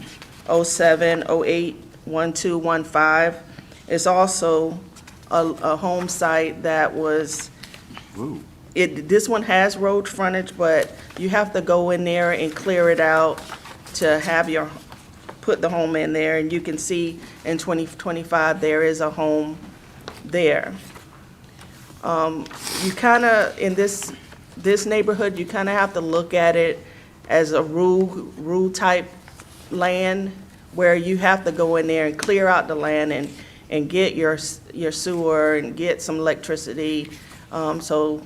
07081215, it's also a home site that was, this one has road frontage, but you have to go in there and clear it out to have put the home in there, and you can see in 2025, there is a home there. You kind of, in this neighborhood, you kind of have to look at it as a rural type land, where you have to go in there and clear out the land and get your sewer and get some electricity. So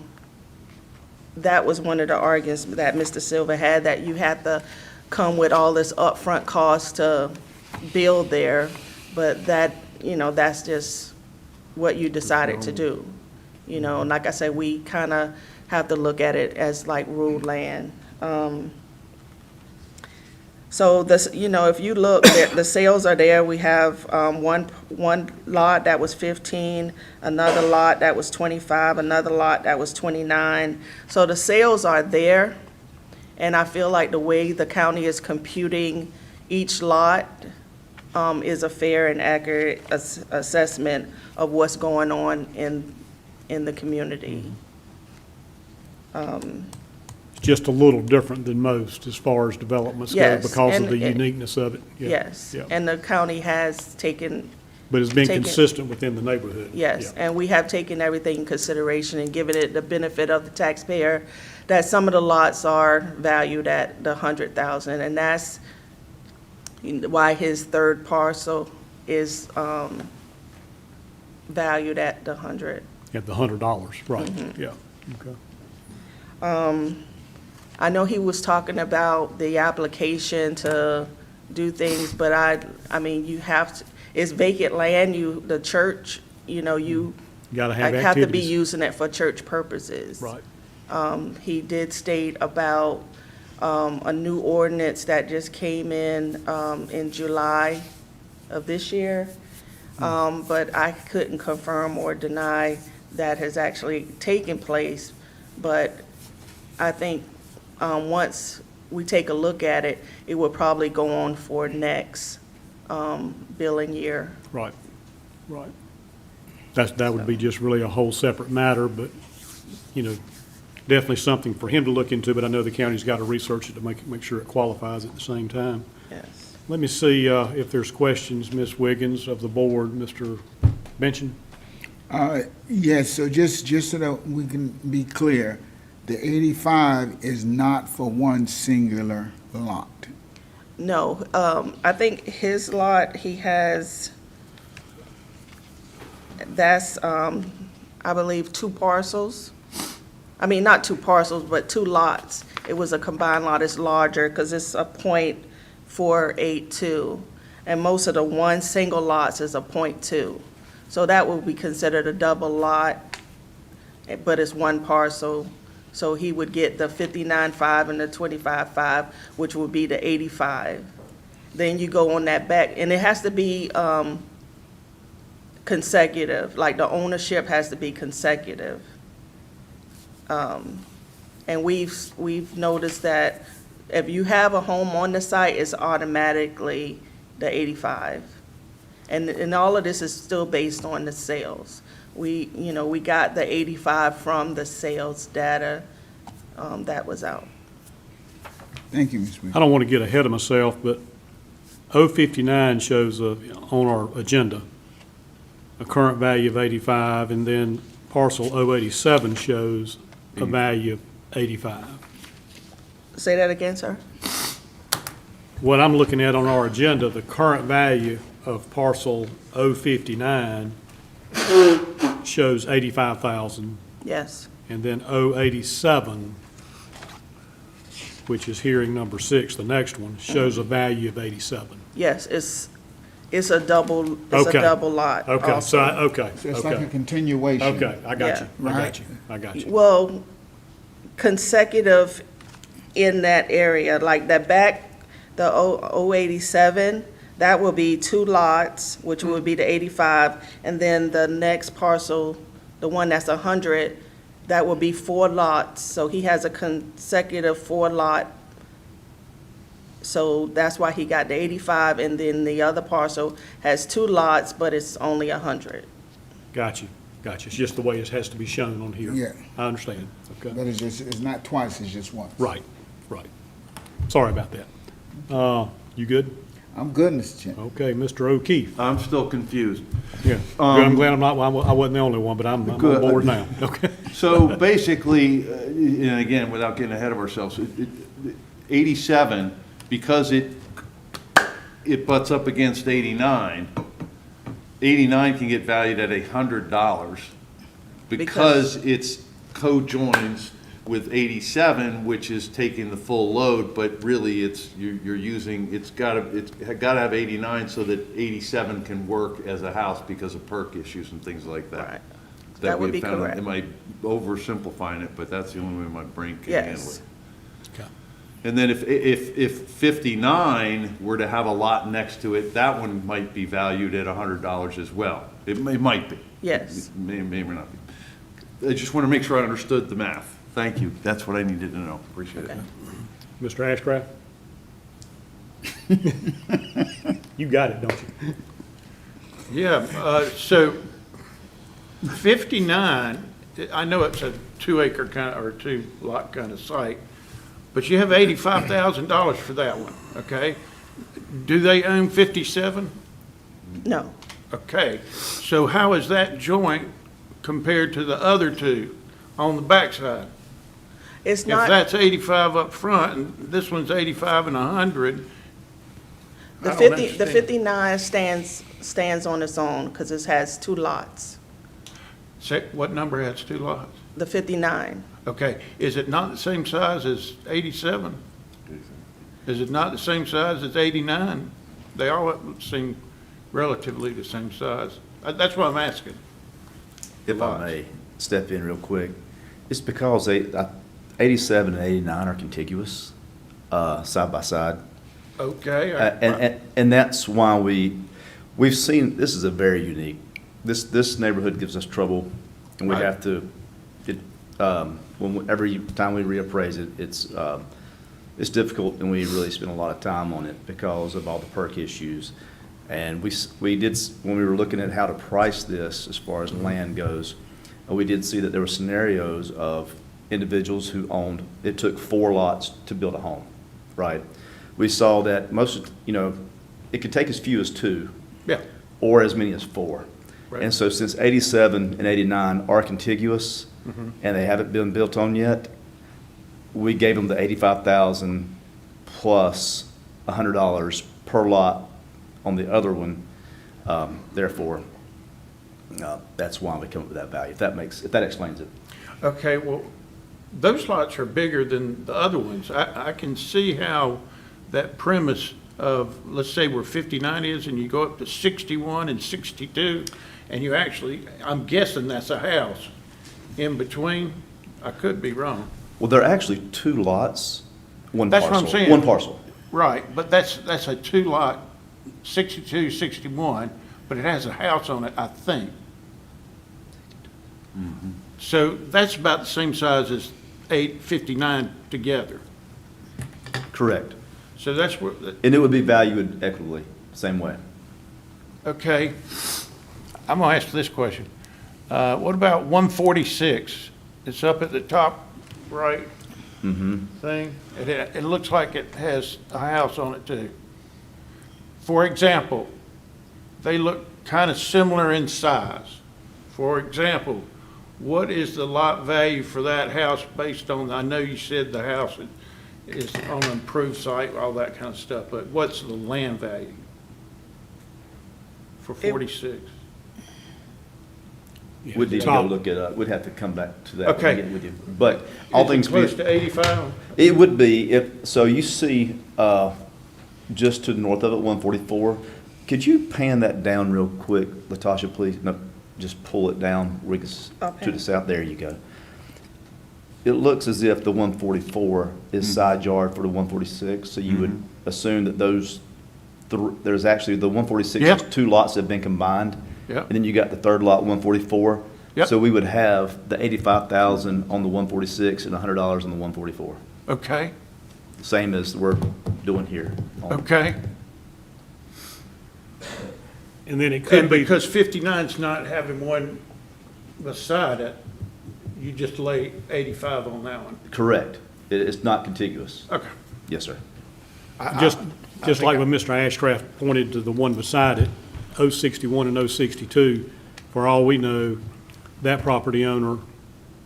that was one of the arguments that Mr. Silva had, that you had to come with all this upfront cost to build there, but that's just what you decided to do. And like I said, we kind of have to look at it as like rural land. So this, if you look, the sales are there. We have one lot that was 15, another lot that was 25, another lot that was 29. So the sales are there, and I feel like the way the county is computing each lot is a fair and accurate assessment of what's going on in the community.
Just a little different than most as far as developments go
Yes,
because of
and
the uniqueness of it. Yeah,
Yes,
yeah.
and the county has taken,
But it's been
taken-
consistent within the neighborhood.
yes,
Yeah.
and we have taken everything in consideration and given it the benefit of the taxpayer, that some of the lots are valued at the 100,000, and that's why his third parcel is valued at the 100.
At the $100, right, yeah, okay.
I know he was talking about the application to do things, but I mean, you have to, it's vacant land, the church, you
Gotta have
have to be
activities.
using it for church purposes.
Right,
He did state about a new ordinance that just came in July of this year. But I couldn't confirm or deny that has actually taken place. But I think once we take a look at it, it will probably go on for next billing year.
right, right. That would be just really a whole separate matter, but, definitely something for him to look into, but I know the county's got to research it to make sure it qualifies at the same time.
Yes.
Let me see if there's questions, Ms. Wiggins of the board, Mr. Benson?
Yes, so just so that we can be clear, the 85 is not for one singular lot.
No, I think his lot, he has, that's, I believe, 2 parcels. I mean, not 2 parcels, but 2 lots. It was a combined lot, it's larger, because it's a .482. And most of the one single lots is a .2. So that would be considered a double lot, but it's 1 parcel. So he would get the 59.5 and the 25.5, which would be the 85. Then you go on that back, and it has to be consecutive, like the ownership has to be consecutive. And we've noticed that if you have a home on the site, it's automatically the 85. And all of this is still based on the sales. We got the 85 from the sales data that was out.
Thank you, Ms. Wiggins.
I don't want to get ahead of myself, but 059 shows on our agenda a current value of 85, and then parcel 087 shows a value of 85.
Say that again, sir?
What I'm looking at on our agenda, the current value of parcel 059 shows 85,000,
Yes.
and then 087, which is hearing number 6, the next one, shows a value of 87.
Yes, it's a double
Okay.
lot.
Okay,
also.
okay,
So it's like a
okay.
continuation.
Okay, I got you, I
Yeah.
got you, I got you.
Well, consecutive in that area, like the back, the 087, that will be 2 lots, which would be the 85, and then the next parcel, the one that's 100, that will be 4 lots, so he has a consecutive 4 lot. So that's why he got the 85, and then the other parcel has 2 lots, but it's only 100.
Got you. It's just the way it has to be shown on here.
Yeah.
I understand, okay.
But it's not twice, it's just once.
Right. Sorry about that. You good?
I'm good, Mr. Chairman.
Okay, Mr. O'Keefe.
I'm still confused.
Yeah. I'm glad I wasn't the only one, but I'm on
Good.
board now. Okay.
So basically, and again, without getting ahead of ourselves, 87, because it butts up against 89, 89 can get valued at $100 because it's co-joins with 87, which is taking the full load, but really you're using, it's gotta have 89 so that 87 can work as a house because of perk issues and things like that.
Right. That would
we
be
found.
correct.
Am I oversimplifying it? But that's the only way my brain can handle
Yes.
it.
Okay.
And then if 59 were to have a lot next to it, that one might be valued at $100 as well. It might be.
Yes.
It may or not be. I just want to make sure I understood the math. Thank you. That's what I needed to know. Appreciate it.
Okay.
Mr. Ashcraft? You got it, don't you?
Yeah, so 59, I know it's a 2-acre kind of, or 2-lot kind of site, but you have $85,000 for that one, okay? Do they own 57?
No.
Okay, so how is that joint compared to the other 2 on the backside?
It's
If
not,
that's 85 up front, and this one's 85 and 100,
The
don't
50, the
understand.
59 stands on its own because it has two lots.
Say, what number has two lots?
The 59.
Okay, is it not the same size as 87? Is it not the same size as 89? They all seem relatively the same size. That's what I'm asking.
If I may step in real quick, it's because 87 and 89 are contiguous, side by side.
Okay.
And that's why we've seen, this is a very unique, this neighborhood gives us trouble, and we
Right.
have to, every time we reappraise it, it's difficult, and we really spend a lot of time on it because of all the perk issues. And we did, when we were looking at how to price this as far as land goes, we did see that there were scenarios of individuals who owned, it took 4 lots to build a home, right? We saw that it could take as few as 2
Yeah,
or as many as 4.
Right.
And so since 87 and 89 are contiguous and they haven't been built on yet, we gave them the $85,000 plus $100 per lot on the other one. Therefore, that's why we come up with that value, if that explains it.
okay, well, those lots are bigger than the other ones. I can see how that premise of, let's say where 59 is, and you go up to 61 and 62, and you actually, I'm guessing that's a house in between. I could be wrong.
Well, there are actually 2 lots, one
That's
parcel.
what I'm saying.
One parcel.
Right, but that's a 2-lot, 62, 61, but it has a house on it, I think. So that's about the same size as 859 together.
Correct.
So that's where,
And it would be valued equitably, same way.
okay. I'm gonna ask this question. What about 146? It's up at the top right thing. It looks like it has a house on it too. For example, they look kind of similar in size. For example, what is the lot value for that house based on, I know you said the house is on an improved site, all that kind of stuff, but what's the land value for 46?
We'd need to go look it up. We'd have to come back to that.
Okay.
and get with you. But all
Is it
things
close
being,
to 85?
it would be, so you see, just to the north of it, 144. Could you pan that down real quick, Latasha, please? No, just pull it down where it's
Okay.
to the south. There you go. It looks as if the 144 is side yard for the 146, so you would assume that there's actually the 146,
Yep.
there's 2 lots that have been combined.
Yep.
And then you got the third lot, 144.
Yep.
So we would have the 85,000 on the 146 and $100 on the 144.
Okay,
Same as we're doing here.
okay.
And then it could
And
be,
because 59's not having one beside it, you just lay 85 on that one.
Correct. It's not contiguous.
Okay.
Yes, sir.
just
think
like when Mr. Ashcraft pointed to the one beside it, 061 and 062, for all we know, that property owner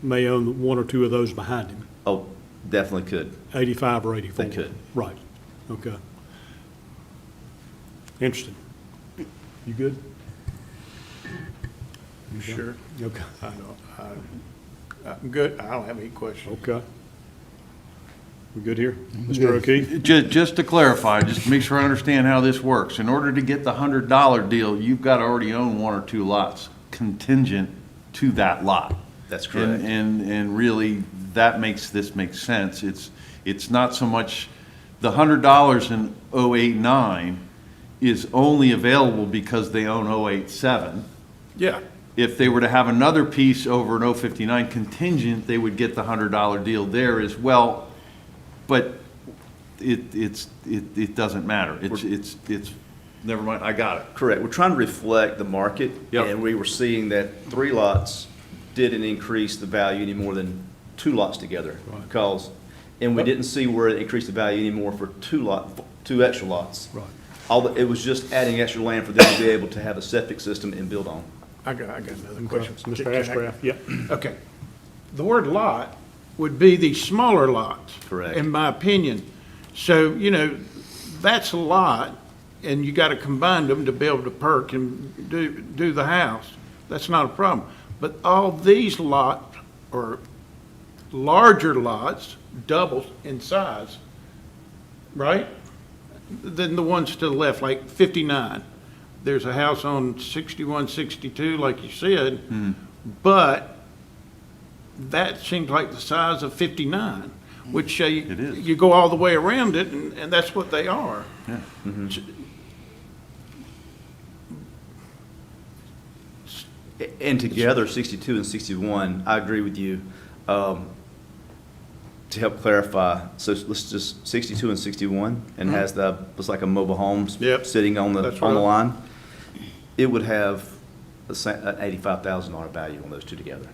may own 1 or 2 of those behind him,
Oh, definitely could.
85 or 84.
They could.
Right, okay. Interesting. You good?
You sure?
Okay,
I'm good. I don't have any questions.
okay. We good here? Mr. O'Keefe?
Just to clarify, just to make sure I understand how this works, in order to get the $100 deal, you've got to already own 1 or 2 lots contingent to that lot.
That's correct.
And really, that makes this make sense. It's not so much, the $100 in 089 is only available because they own 087.
Yeah,
If they were to have another piece over an 059 contingent, they would get the $100 deal there as well. But it doesn't matter. It's, never mind, I got it.
Correct. We're trying to reflect the market.
Yep.
And we were seeing that 3 lots didn't increase the value any more than 2 lots together. Because, and we didn't see where it increased the value anymore for 2 extra lots.
Right.
It was just adding extra land for them to be able to have a septic system and build on.
I got another
Okay.
question.
Mr.
Can I-
Ashcraft, yep.
Okay. The word lot would be the smaller lots.
Correct.
In my opinion. So, that's a lot, and you gotta combine them to be able to perk and do the house, that's not a problem. But all these lots are larger lots, double in size, right? Than the ones to the left, like 59. There's a house on 61, 62, like you said, but that seems like the size of 59, which
It is.
you go all the way around it, and that's what they are.
And together, 62 and 61, I agree with you. To help clarify, so let's just 62 and 61, and has looks like a mobile homes
Yep.
sitting on the
That's
on the
right.
line. It would have an $85,000 value on those two together,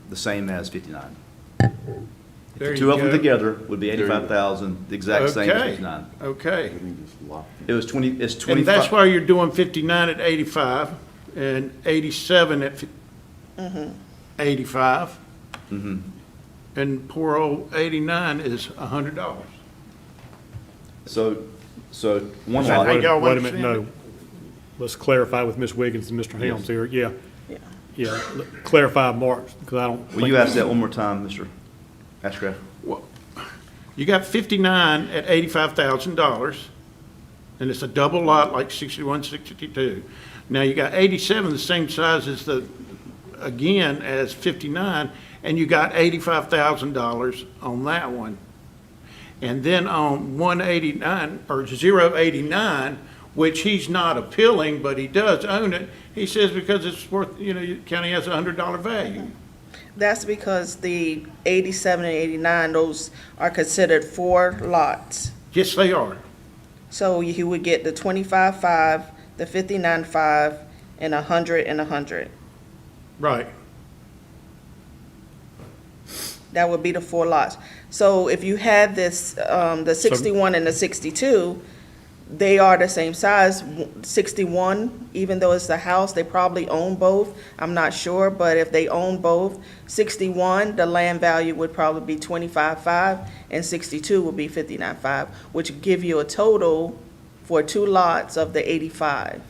the same as 59.
There
The two
you
of them
go.
together would be 85,000, the exact same as
Okay.
59.
Okay.
It was 20. It's
And
25.
that's why you're doing 59 at 85 and 87 at 85. And poor old 89 is $100.
So one
Is that
lot.
how y'all
Wait a minute,
understand
no. Let's clarify with Ms. Wiggins and Mr. Helms here. Yeah,
Yeah.
yeah. Clarify, Mark, because I don't.
Will you ask that one more time, Mr. Ashcraft?
You got 59 at $85,000, and it's a double lot like 61, 62. Now you got 87, the same size as again, as 59, and you got $85,000 on that one. And then on 189, or 089, which he's not appealing, but he does own it, he says because it's worth, the county has a $100 value.
That's because the 87 and 89, those are considered 4 lots.
Yes, they are.
So you would get the 25.5, the 59.5, and 100 and 100.
Right.
That would be the 4 lots. So if you had this, the 61 and the 62, they are the same size. 61, even though it's the house, they probably own both. I'm not sure, but if they own both, 61, the land value would probably be 25.5, and 62 would be 59.5, which would give you a total for 2 lots of the 85.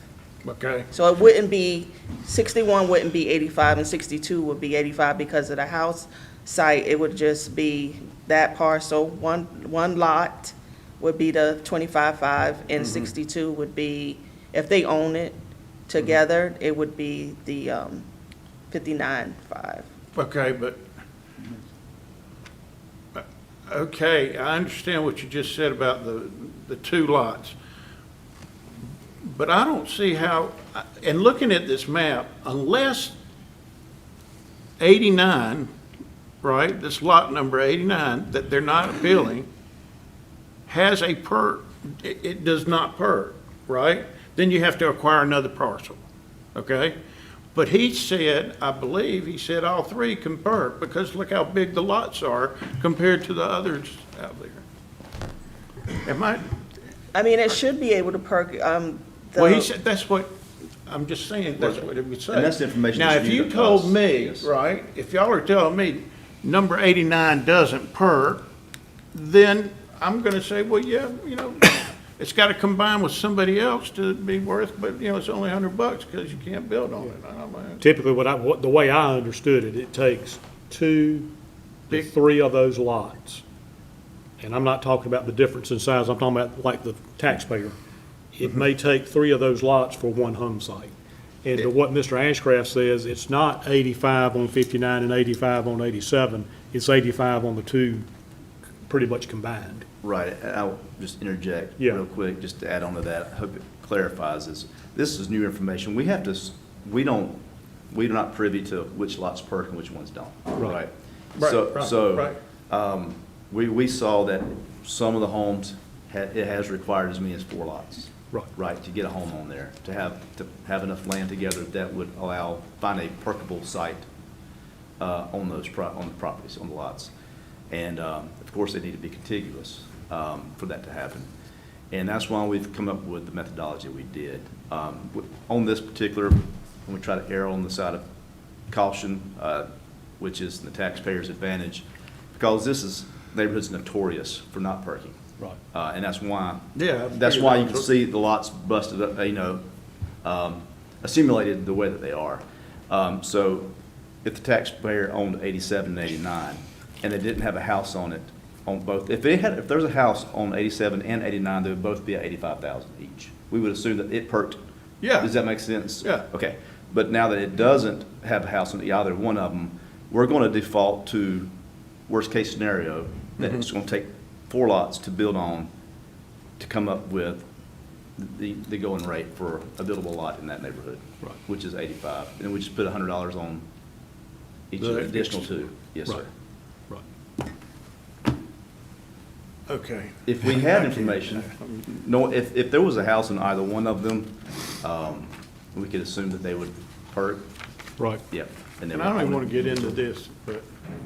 Okay.
So it wouldn't be, 61 wouldn't be 85, and 62 would be 85 because of the house site. It would just be that parcel, one lot would be the 25.5, and 62 would be, if they own it together, it would be the 59.5.
Okay, but, okay, I understand what you just said about the 2 lots. But I don't see how, and looking at this map, unless 89, right, this lot number 89, that they're not appealing, has a perk, it does not perk, right? Then you have to acquire another parcel, okay? But he said, I believe, he said all 3 can perk, because look how big the lots are compared to the others out there. Am
I mean, it should be able to perk,
well, he said, that's what, I'm just saying, that's what it would say.
And that's the information
Now,
that's
if
new
you
to
told
us,
me,
yes.
right, if y'all are telling me number 89 doesn't perk, then I'm gonna say, well, yeah, it's gotta combine with somebody else to be worth, but, it's only $100 because you can't build on it. I don't know.
Typically, the way I understood it, it takes 2 to 3 of those lots. And I'm not talking about the difference in size, I'm talking about like the taxpayer. It may take 3 of those lots for one home site. And to what Mr. Ashcraft says, it's not 85 on 59 and 85 on 87, it's 85 on the 2 pretty much combined.
Right, and I'll just interject
Yeah.
real quick, just to add on to that. I hope it clarifies this. This is new information. We're not privy to which lots perk and which ones don't, right?
Right.
We saw that some of the homes, it has required as many as 4 lots.
Right.
Right, to get a home on there, to have enough land together that would find a perkable site on the properties, on the lots. And, of course, they need to be contiguous for that to happen. And that's why we've come up with the methodology we did. On this particular, we try to err on the side of caution, which is the taxpayer's advantage, because this neighborhood's notorious for not perking.
Right.
And that's why.
Yeah, I
That's
figured
why
that
you can
was-
see the lots busted up, assimilated the way that they are. So if the taxpayer owned 87 and 89, and they didn't have a house on it, on both, if there's a house on 87 and 89, they would both be at 85,000 each. We would assume that it perked.
Yeah.
Does that make sense?
Yeah.
Okay. But now that it doesn't have a house on either one of them, we're going to default to worst-case scenario, that it's going to take 4 lots to build on to come up with the going rate for a buildable lot in that neighborhood,
Right.
which is 85. And we just put $100 on each of
The
the additional 2. Yes, sir.
Right.
Okay.
If we had information, no, if there was a house in either one of them, we could assume that they would perk.
Right.
Yep.
And I don't even want to get into this, but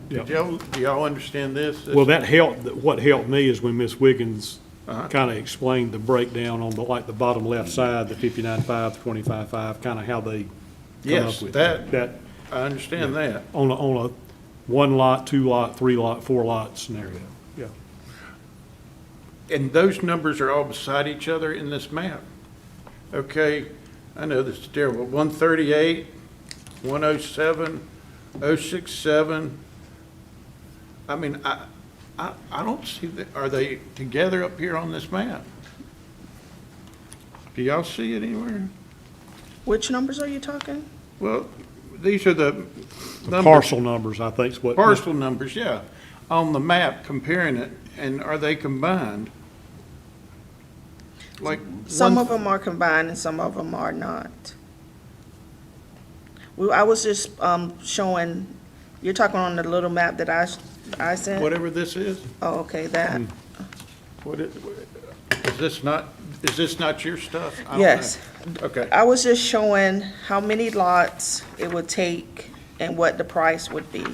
Yeah.
do y'all understand this?
Well, that helped, what helped me is when Ms. Wiggins
Uh-huh.
kind of explained the breakdown on the, like, the bottom left side, the 59.5, the 25.5, kind of how they come
Yes,
up with
that,
that
I understand that.
on a 1 lot, 2 lot, 3 lot, 4 lot scenario. Yeah.
And those numbers are all beside each other in this map. Okay, I know this is terrible. 138, 107, 067. I mean, I don't see that, are they together up here on this map? Do y'all see it anywhere?
Which numbers are you talking?
Well, these are the
The
numbers.
parcel numbers, I think is what.
Parcel numbers, yeah, on the map, comparing it, and are they combined? Like.
Some
one-
of them are combined and some of them are not. I was just showing, you're talking on the little map that I sent?
Whatever this is,
Oh, okay, that,
is this not your stuff? I don't know.
yes.
Okay,
I was just showing how many lots it would take and what the price would be.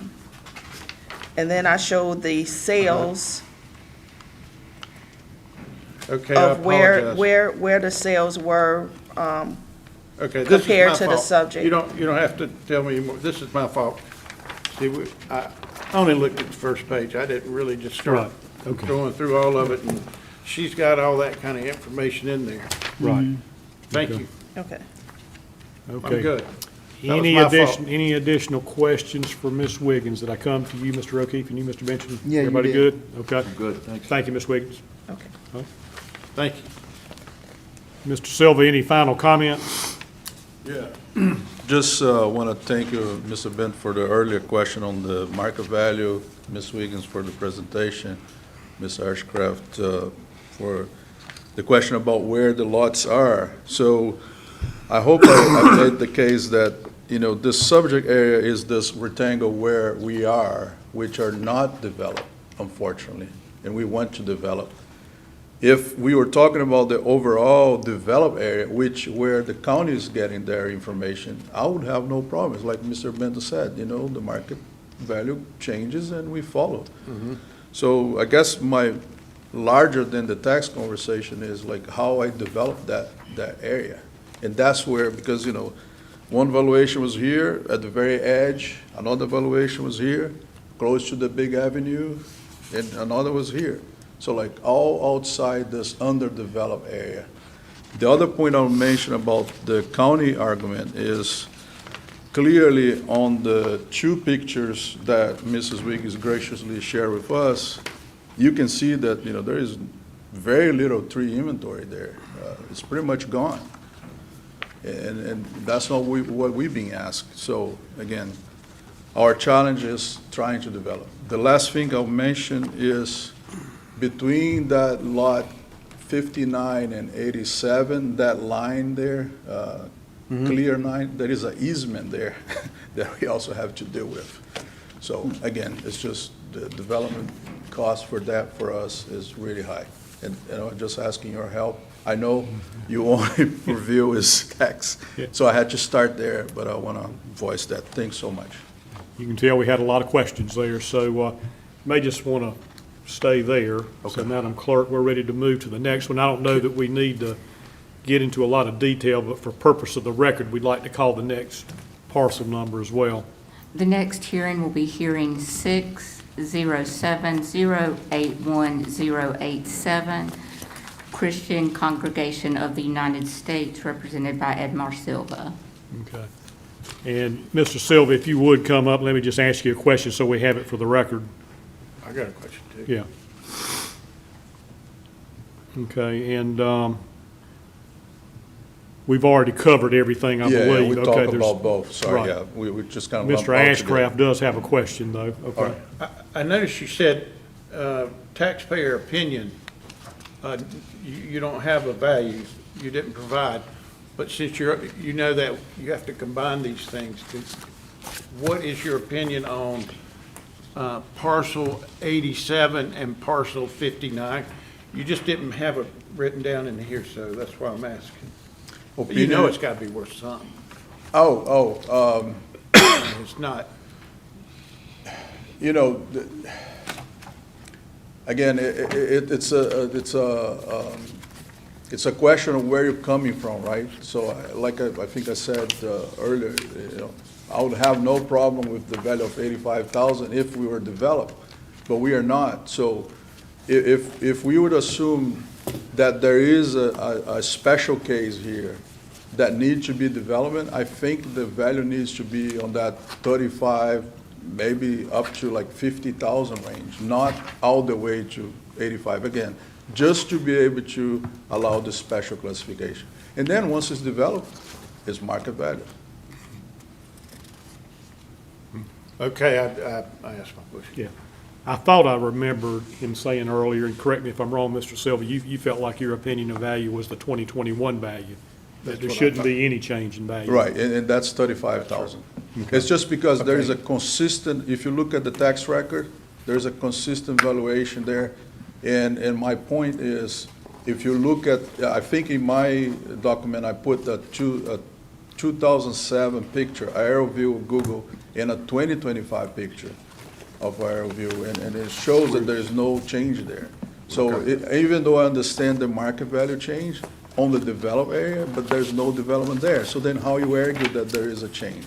And then I showed the sales
okay, I
of where,
apologize.
where the sales were,
Okay, this is
compared
my
to the
fault.
subject.
You don't have to tell me anymore, this is my fault. See, I only looked at the first page, I didn't really just start
Right, okay.
going through all of it, and she's got all that kind of information in there.
Right.
Thank
Okay.
you,
okay.
I'm
Okay.
good. That was
Any
my fault.
any additional questions for Ms. Wiggins? Did I come to you, Mr. O'Keefe, and you, Mr. Benson?
Yeah, you
Everybody
did.
good? Okay.
Good, thanks.
Thank you, Ms. Wiggins.
Okay.
Thank you.
Mr. Silva, any final comments?
Yeah. Just want to thank you, Mr. Bent, for the earlier question on the market value, Ms. Wiggins for the presentation, Ms. Ashcraft for the question about where the lots are. So I hope I made the case that, this subject area is this rectangle where we are, which are not developed, unfortunately, and we want to develop. If we were talking about the overall developed area, where the county is getting their information, I would have no problems. Like Mr. Bento said, the market value changes and we follow. So I guess my larger than the tax conversation is like how I develop that area. And that's where, because, one valuation was here at the very edge, another valuation was here, close to the big avenue, and another was here. So like all outside this underdeveloped area. The other point I'll mention about the county argument is clearly on the 2 pictures that Mrs. Wiggins graciously shared with us, you can see that, there is very little tree inventory there. It's pretty much gone. And that's not what we've been asked. So again, our challenge is trying to develop. The last thing I'll mention is between that lot 59 and 87, that line there, clear line, there is an easement there that we also have to deal with. So again, it's just the development cost for that for us is really high. And I'm just asking your help. I know you only review is tax, so I had to start there, but I want to voice that. Thanks so much.
You can tell we had a lot of questions there, so may just want to stay there. So Madam Clerk, we're ready to move to the next one. I don't know that we need to get into a lot of detail, but for purpose of the record, we'd like to call the next parcel number as well.
The next hearing will be hearing 6, 081087 Christian Congregation of the United States, represented by Edmar Silva.
Okay. And Mr. Silva, if you would come up, let me just ask you a question so we have it for the record.
I got a question too.
Yeah. Okay, and we've already covered everything, I
Yeah,
believe.
we
Okay,
talked
there's-
about both, sorry,
Right.
yeah, we just kind of lumped
Mr.
all together.
Ashcraft does have a question, though.
All
Okay.
right.
I noticed you said taxpayer opinion, you don't have a value, you didn't provide, but since you know that you have to combine these things, what is your opinion on parcel 87 and parcel 59? You just didn't have it written down in here, so that's why I'm asking. You know it's got to be worth something. It's not.
You know, again, it's a question of where you're coming from, right? So like I think I said earlier, you know, I would have no problem with the value of 85,000 if we were developed, but we are not. So if we would assume that there is a special case here that needs to be development, I think the value needs to be on that 35, maybe up to like 50,000 range, not all the way to 85. Again, just to be able to allow the special classification. And then once it's developed, it's market value.
Okay, I asked my question.
Yeah. I thought I remembered him saying earlier, and correct me if I'm wrong, Mr. Silva, you felt like your opinion of value was the 2021 value, that there
what I
shouldn't
thought.
be any change in value.
Right, and that's 35,000. It's just because there is a consistent, if you look at the tax record, there's a consistent valuation there. And my point is, if you look at, I think in my document, I put a 2007 picture, aerial view of Google, and a 2025 picture of aerial view, and it shows that there's no change there. So even though I understand the market value change on the developed area, but there's no development there. So then how you argue that there is a change?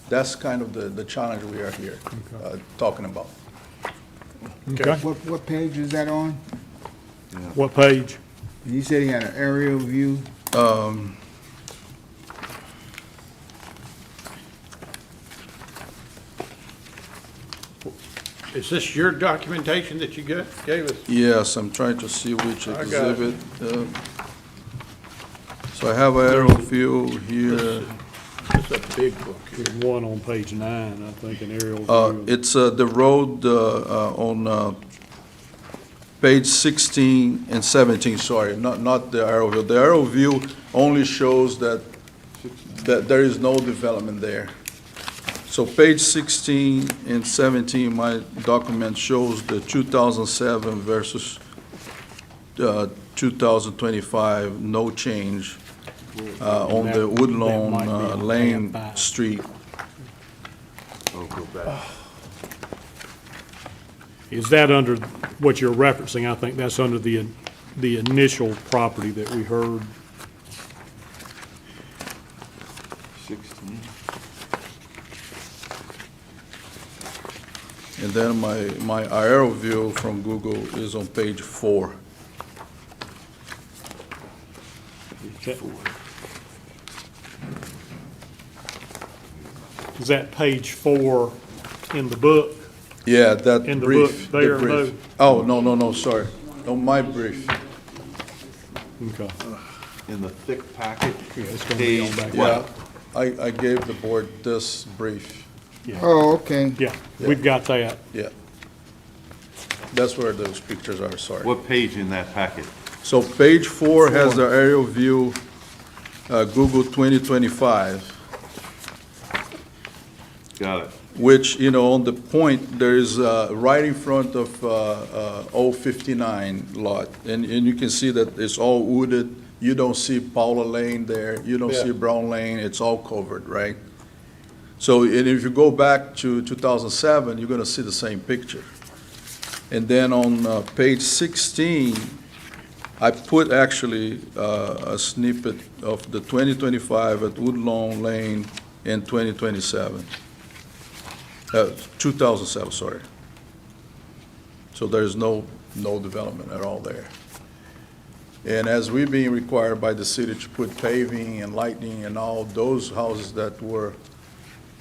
That's kind of the challenge we are here talking about.
Okay.
What page is that on?
What page?
You said he had an aerial view.
Is this your documentation that you gave us?
Yes, I'm trying to see which
I got it.
exhibit. So I have aerial view here.
It's a big book.
There's one on page 9, I think, an aerial view.
It's the road on page 16 and 17, sorry, not the aerial view. The aerial view only shows that there is no development there. So page 16 and 17, my document shows the 2007 versus 2025, no change on the
That
Woodlawn
might be on
Lane
tab 5.
Street.
Oh, go back.
Is that under what you're referencing? I think that's under the initial property that we heard.
16.
And then my aerial view from Google is on page 4.
Is that page 4 in the book?
Yeah, that
In the
brief.
book there,
the brief. Oh, no, sorry. On my brief.
Okay.
In the thick packet,
Yeah, it's gonna be on
page
back.
Yeah, I gave the board this brief.
Oh, okay.
Yeah, we've got that.
Yeah. That's where those pictures are, sorry.
What page in that packet?
So page 4 has the aerial view, Google 2025,
Got it.
which, on the point, there is right in front of 059 lot. And you can see that it's all wooded. You don't see Paula Lane there. You don't see Brown Lane. It's all covered, right? So, and if you go back to 2007, you're going to see the same picture. And then on page 16, I put actually a snippet of the 2025 at Woodlawn Lane and 2027. 2007, sorry. So there's no development at all there. And as we're being required by the city to put paving and lighting and all those houses that were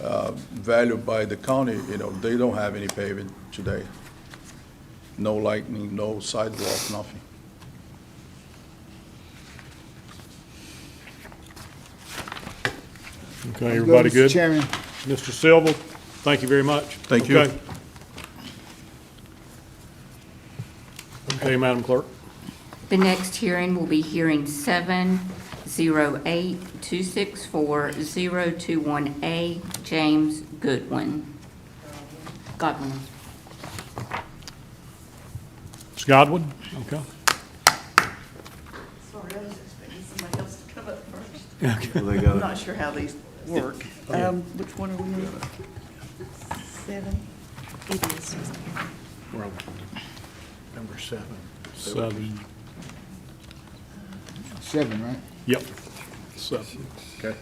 valued by the county, they don't have any paving today. No lighting, no sidewalk, nothing.
Okay, everybody
Mr.
good?
Chairman,
Mr. Silva, thank you very much.
Thank you.
Okay. Okay, Madam Clerk.
The next hearing will be hearing 708-264-021A, James Godwin.
Ms. Godwin? Okay.
Sorry, I was expecting somebody else to come up first.
Okay.
I'm not sure how these work. Which one are we in? 7? It is.
We're on number 7.
7.
7, right?
Yep. 7.
Okay.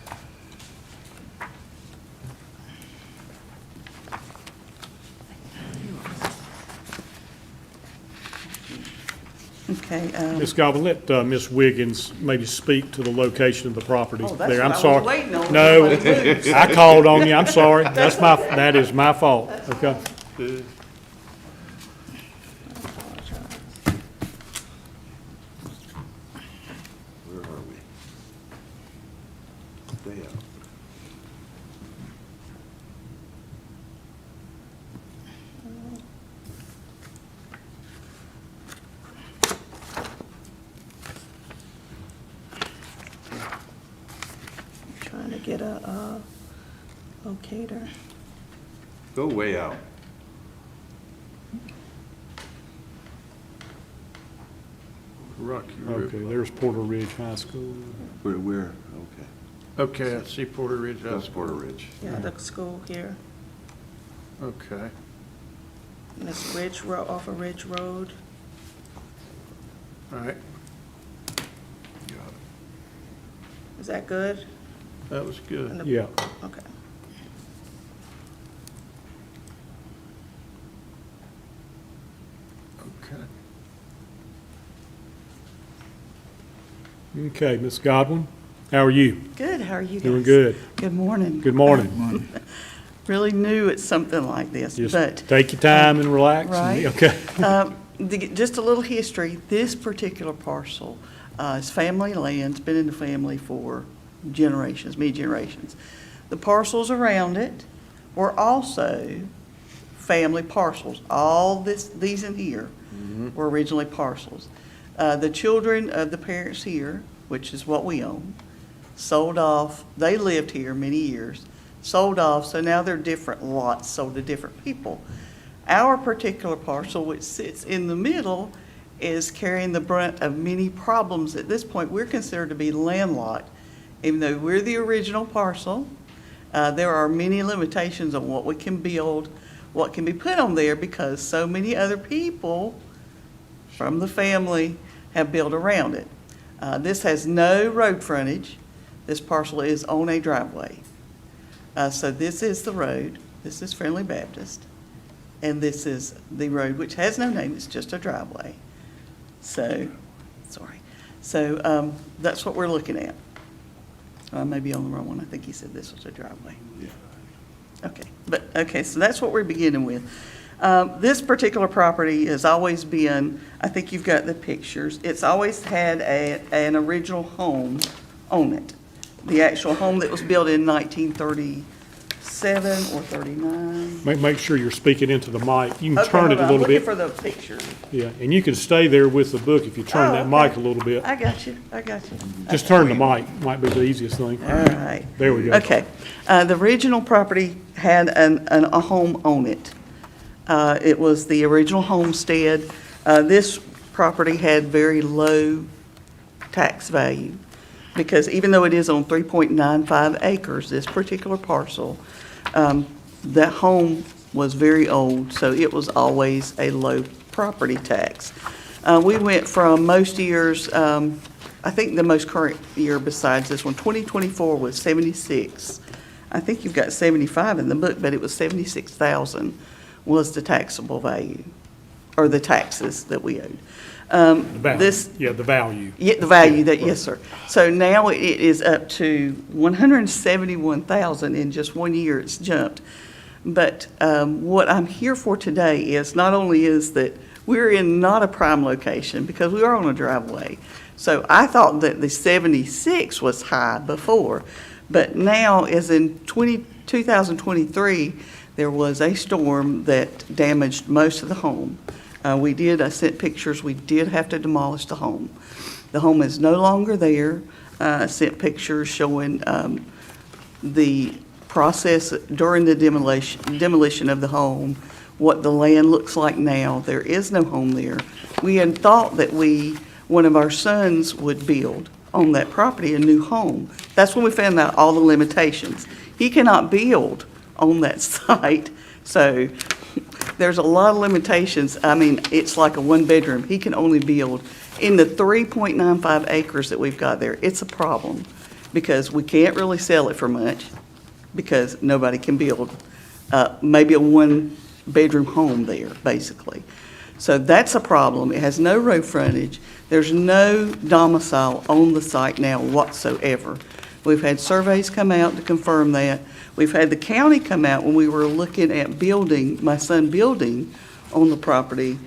Okay.
Ms. Godwin, let Ms. Wiggins maybe speak to the location of the property
Oh, that's
there. I'm
what I was
sorry.
waiting on.
No,
Nobody moves.
I called on you. I'm sorry. That is my fault. Okay.
Where are we? Way out.
Trying to get a locator.
Go way out.
Rocky River.
Okay, there's Porter Ridge High School.
Where? Okay.
Okay, I see Porter Ridge High
That's
School.
Porter Ridge.
Yeah, the school here.
Okay.
And it's Ridge Road, off of Ridge Road.
All right.
Is that good?
That was good.
And the-
Yeah.
Okay.
Okay.
Okay, Ms. Godwin, how are you?
Good, how are you guys?
Doing good.
Good morning.
Good morning.
Really new at something like this,
Just
but
take your time and relax.
right.
Okay.
just a little history. This particular parcel is family land. It's been in the family for generations, many generations. The parcels around it were also family parcels. All these in here were originally parcels. The children of the parents here, which is what we own, sold off. They lived here many years, sold off, so now they're different lots sold to different people. Our particular parcel, which sits in the middle, is carrying the brunt of many problems. At this point, we're considered to be landlocked. Even though we're the original parcel, there are many limitations on what we can build, what can be put on there, because so many other people from the family have built around it. This has no road frontage. This parcel is on a driveway. So this is the road. This is Friendly Baptist. And this is the road, which has no name. It's just a driveway. So, sorry. So that's what we're looking at. I may be on the wrong one. I think he said this was a driveway.
Yeah.
Okay, so that's what we're beginning with. This particular property has always been, I think you've got the pictures, it's always had an original home on it. The actual home that was built in 1937 or 39.
Make sure you're speaking into the mic. You can
Okay,
turn it
hold
a
on.
little
I'm
bit.
looking for the picture.
Yeah, and you can stay there with the book if you turn
Oh,
that
okay.
mic a little bit.
I got you.
Just turn the mic, might be the easiest thing.
All right.
There we go.
Okay. The original property had a home on it. It was the original homestead. This property had very low tax value because even though it is on 3.95 acres, this particular parcel, that home was very old, so it was always a low property tax. We went from most years, I think the most current year besides this one, 2024 was 76. I think you've got 75 in the book, but it was 76,000 was the taxable value, or the taxes that we owed.
The value.
This,
Yeah, the value.
yeah, the value that, yes, sir. So now it is up to 171,000 in just 1 year, it's jumped. But what I'm here for today is not only is that we're in not a prime location because we are on a driveway. So I thought that the 76 was high before, but now as in 2023, there was a storm that damaged most of the home. I sent pictures, we did have to demolish the home. The home is no longer there. I sent pictures showing the process during the demolition of the home, what the land looks like now. There is no home there. We had thought that one of our sons would build on that property a new home. That's when we found out all the limitations. He cannot build on that site, so there's a lot of limitations. I mean, it's like a one-bedroom. He can only build in the 3.95 acres that we've got there. It's a problem because we can't really sell it for much because nobody can build maybe a one-bedroom home there, basically. So that's a problem. It has no road frontage. There's no domicile on the site now whatsoever. We've had surveys come out to confirm that. We've had the county come out when we were looking at building, my son building on the property,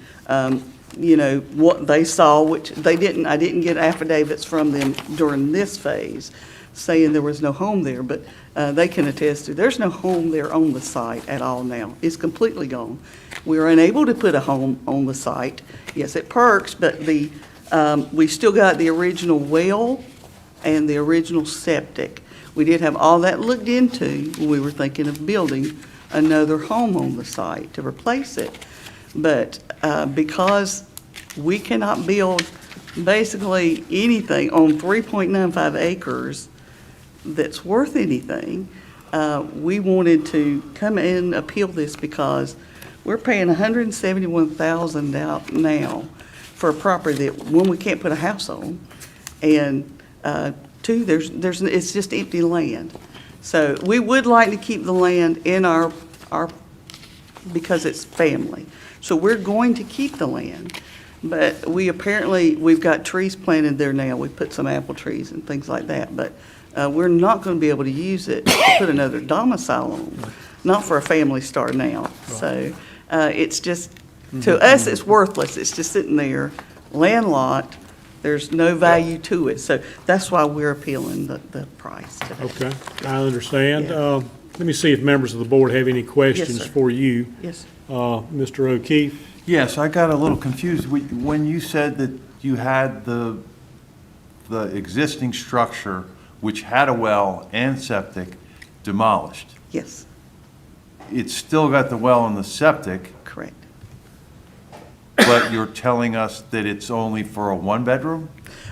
you know, what they saw, which I didn't get affidavits from them during this phase saying there was no home there, but they can attest to, there's no home there on the site at all now. It's completely gone. We were unable to put a home on the site. Yes, it perks, but we still got the original well and the original septic. We did have all that looked into when we were thinking of building another home on the site to replace it. But because we cannot build basically anything on 3.95 acres that's worth anything, we wanted to come in and appeal this because we're paying $171,000 out now for a property that, one, we can't put a house on, and two, it's just empty land. So we would like to keep the land in our because it's family. So we're going to keep the land, but we've got trees planted there now. We put some apple trees and things like that, but we're not going to be able to use it to put another domicile on, not for a family star now. So it's just, to us, it's worthless. It's just sitting there, landlocked. There's no value to it. So that's why we're appealing the price today.
Okay, I understand.
Yeah.
Let me see if members of the board have any questions
sir.
for you.
Yes.
Mr. O'Keefe?
Yes, I got a little confused. When you said that you had the existing structure, which had a well and septic, demolished,
Yes,
it's still got the well and the septic,
correct.
but you're telling us that it's only for a one-bedroom?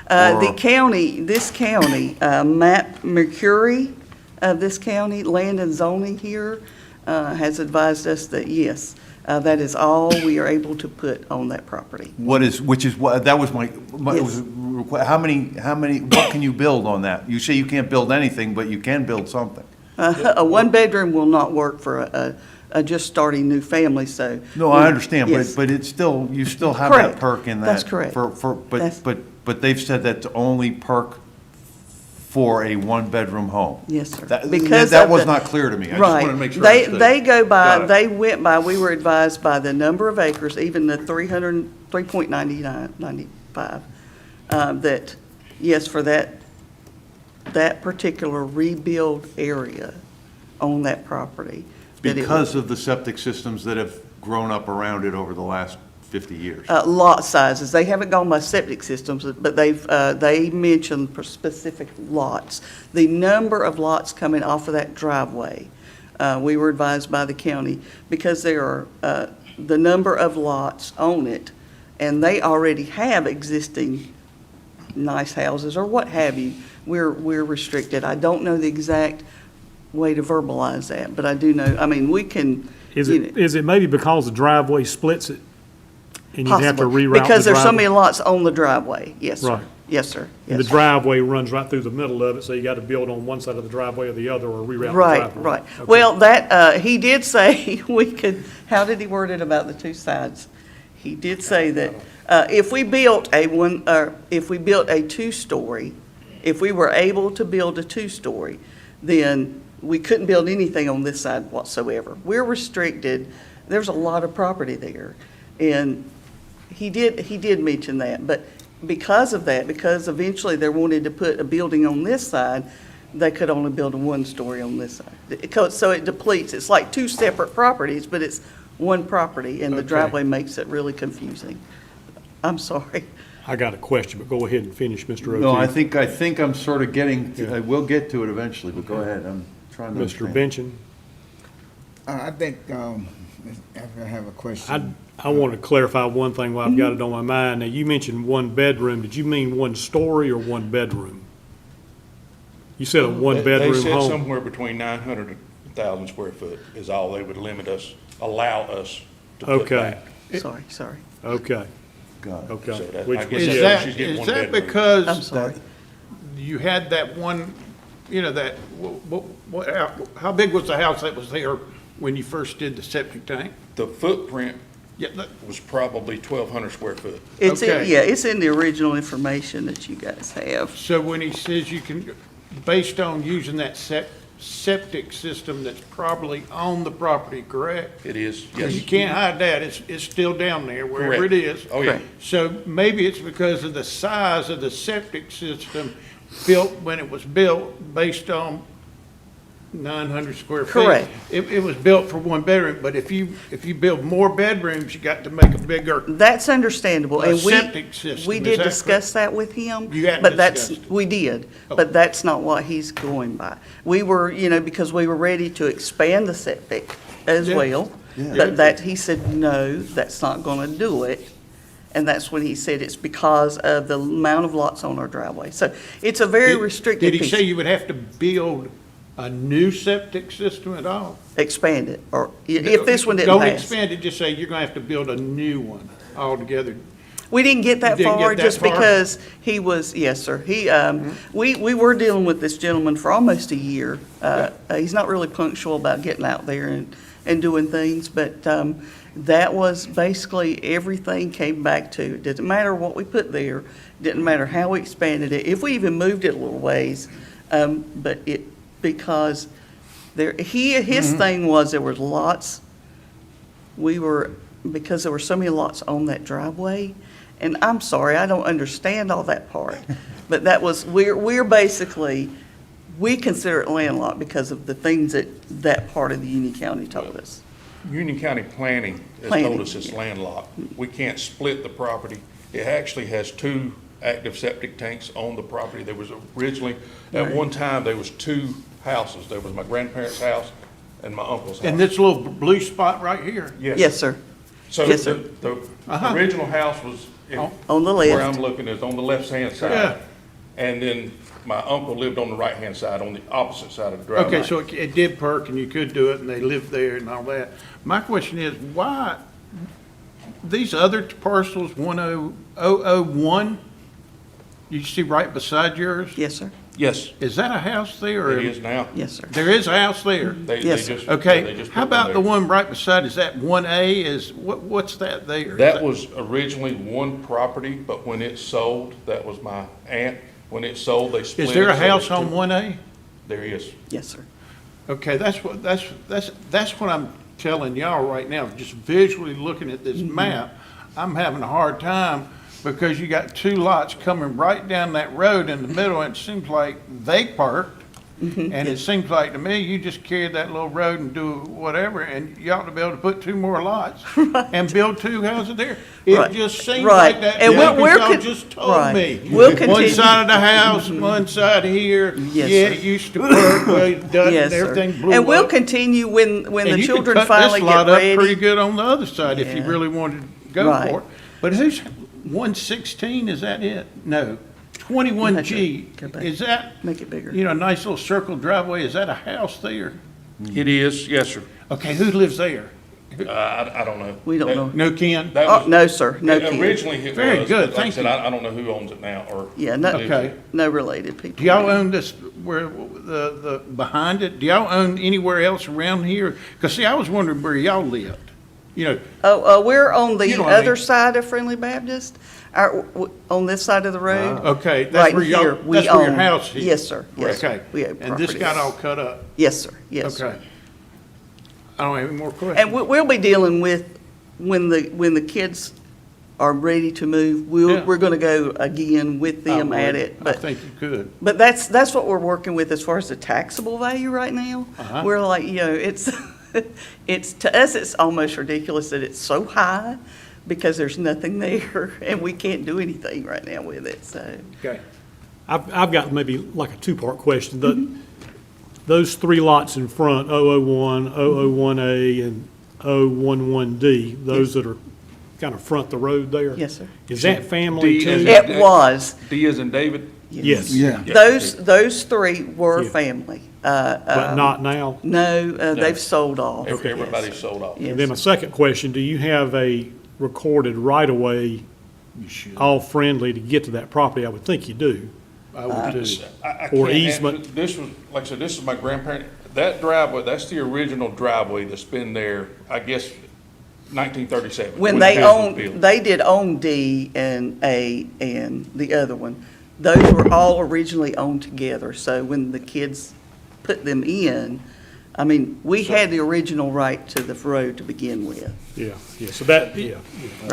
The county, this county, Matt Mercury of this county, land and zoning here, has advised us that, yes, that is all we are able to put on that property.
That was my,
Yes.
how many, what can you build on that? You say you can't build anything, but you can build something.
A one-bedroom will not work for a just starting new family, so.
No, I understand,
Yes.
but it's still, you still have that
Correct.
perk in that.
That's correct. That's-
But they've said that's only perk for a one-bedroom home.
Yes, sir.
That
Because
that
of
was
the-
not clear to me. I just
Right.
wanted to make sure I understood.
They go by,
Got it.
they went by, we were advised by the number of acres, even the 3.95, that, yes, for that particular rebuild area on that property. that it
Because of the septic systems that have grown up around it over the last 50 years.
lot sizes. They haven't gone by septic systems, but they mentioned specific lots. The number of lots coming off of that driveway, we were advised by the county, because there are, the number of lots on it, and they already have existing nice houses or what have you, we're restricted. I don't know the exact way to verbalize that, but I do know, I mean, we can.
Is
you know,
it maybe because the driveway splits it? And you have to
possibly,
reroute the
because there's so many
driveway?
lots on the driveway. Yes, sir.
Right.
Yes, sir.
And the
Yes, sir.
driveway runs right through the middle of it, so you got to build on one side of the driveway or the other, or reroute the
Right,
driveway.
right.
Okay.
Well, that, he did say we could, how did he word it about the two sides? he did say that, if we built a two-story, if we were able to build a two-story, then we couldn't build anything on this side whatsoever. We're restricted, there's a lot of property there. And he did mention that, but because of that, because eventually they wanted to put a building on this side, they could only build a one-story on this side. So it depletes, it's like two separate properties, but it's one property, and the
Okay.
driveway makes it really confusing. I'm sorry.
I got a question, but go ahead and finish, Mr. O'Keefe.
No, I think I'm sort of getting, we'll get to it eventually, but go ahead, I'm trying to
Mr.
understand.
Benchen,
I think, I have a question.
I want to clarify one thing while I've got it on my mind. Now, you mentioned one bedroom. Did you mean one story or one bedroom? You said a one-bedroom
They said
home.
somewhere between 900 and 1,000 square foot is all they would allow us to put
Okay,
back.
Sorry.
okay,
Got it.
okay.
So that-
Which
I
was-
guess
Is
yeah.
that,
she's getting
is
one
that
bedroom.
I'm
because
sorry.
you had that one, that, how big was the house that was there when you first did the septic tank?
The footprint
Yeah, look,
was probably 1,200 square foot.
Okay.
It's in the original information that you guys have.
so when he says you can, based on using that septic system that's probably on the property, correct?
It is,
Because
yes.
you can't hide that, it's still down there, wherever it
Correct.
is.
Oh, yeah.
Correct.
So maybe it's because of the size of the septic system built, when it was built, based on 900 square feet.
Correct.
It was built for one bedroom, but if you build more bedrooms, you got to make a bigger,
That's understandable,
A
and
septic system,
we
is
did
that
discuss that with him.
You hadn't
but that's
discussed it.
We did,
Oh.
but that's not what he's going by. We were, because we were ready to expand the septic as
Yeah.
well.
Yeah.
But that, he said, no, that's not gonna do it. And that's when he said it's because of the amount of lots on our driveway. So it's a very restricted
Did he
piece.
say you would have to build a new septic system at all?
Expand it, or if this one didn't
Don't
pass.
expand it, just say you're gonna have to build a new one altogether.
We didn't get that
You didn't
far
get that
just
far?
because he was, yes, sir. We were dealing with this gentleman for almost a year. He's not really punctual about getting out there and doing things, but that was basically everything came back to. It didn't matter what we put there, didn't matter how we expanded it, if we even moved it a little ways, but because his thing was there was lots, because there were so many lots on that driveway, and I'm sorry, I don't understand all that part, but that was, we're basically, we consider it landlocked because of the things that part of the Union County told us.
Union County Planning has
Planning,
told us it's
yeah.
landlocked. We can't split the property. It actually has two active septic tanks on the property. There was originally, at one time, there was two houses. There was my grandparents' house and my uncle's house.
And this little blue spot right here?
Yes, sir.
So
yes, sir.
the
Uh-huh.
original house was,
On the
where
left.
I'm looking is on the left-hand
Yeah.
side. And then my uncle lived on the right-hand side, on the opposite side of the driveway.
Okay, so it did perk and you could do it and they lived there and all that. My question is, why, these other parcels, 10001, you see right beside yours?
Yes, sir.
Yes,
Is that a house there? or
it is now.
Yes, sir.
There is a house there?
They
Yes,
just- they
Okay,
just
how
put them
about the
there.
one right beside, is that 1A, what's that there?
That was originally one property, but when it sold, that was my aunt, when it sold, they split it.
Is there a
so there's
house on
two-
1A?
There is.
Yes, sir.
Okay, that's what I'm telling y'all right now, just visually looking at this map, I'm having a hard time because you got two lots coming right down that road in the middle, and it seems like they parked. And it seems like to me, you just carry that little road and do whatever, and you ought to be able to put two more lots and build two houses there. It
Right.
just seems
Right.
like that,
And
like
we're
y'all
con-
just told
right.
me.
We'll
One
continue.
side of the house, one side here,
Yes,
yeah,
sir.
it used to work, well, it doesn't,
Yes,
and
sir.
everything blew up.
And we'll continue when
And
the
you could
children
cut
finally
this lot
get
up Pretty
ready.
good on the other side if you
Yeah.
really wanted to go
Right.
for it. But who's, 116, is that it? No. 21G,
Go back.
is that,
Make it bigger.
you know, a nice little circle driveway, is that a house there?
It is, yes, sir.
Okay, who lives there?
I don't know.
We don't
That-
know.
No Ken?
That
Oh,
was,
no, sir, no kids.
originally it was.
Very good,
but like I
thank
said,
you.
I don't know who owns it now, or.
Yeah, no,
lives
Okay.
there.
no related people.
Do y'all own this, where, behind it? Do y'all own anywhere else around here? Because see, I was wondering where y'all lived. You know,
We're on
You
the
know what I
other
mean.
side of Friendly Baptist, on this side of the road.
okay,
Right
that's where y'all,
here, we
that's where your
own-
house is.
Yes, sir. Yes, sir.
Okay,
We have
and this
property
got
there.
all cut up?
Yes, sir. Yes, sir.
Okay. I don't have any more questions.
And we'll be dealing with, when the kids are ready to move,
Yeah.
we're gonna go again with them at it.
I
But
think you could.
But that's what we're working with as far as the taxable value right now.
Uh-huh.
We're like, it's, to us, it's almost ridiculous that it's so high because there's nothing there and we can't do anything right now with it, so.
Okay.
I've got maybe like a two-part question. Those three lots in front, 001, 001A, and 011D, those that are kind of front the road there?
Yes, sir.
Is that family
D as
too?
in-
It was.
D as in David?
Yes.
Yeah.
Those three were
Yeah.
family.
But not now?
No, they've sold off.
Everybody's sold off.
Yes.
And then my second question, do you have a recorded right-of-way, all friendly to get to that property? I would think you do.
I would too.
I
Or
can't
easement.
answer- This was, like I said, this is my grandparent, that driveway, that's the original driveway that's been there, I guess, 1937.
When
the
they
business was
owned,
built.
they did own D and A and the other one. Those were all originally owned together, so when the kids put them in, I mean, we had the original right to the road to begin with.
Yeah, so that, yeah.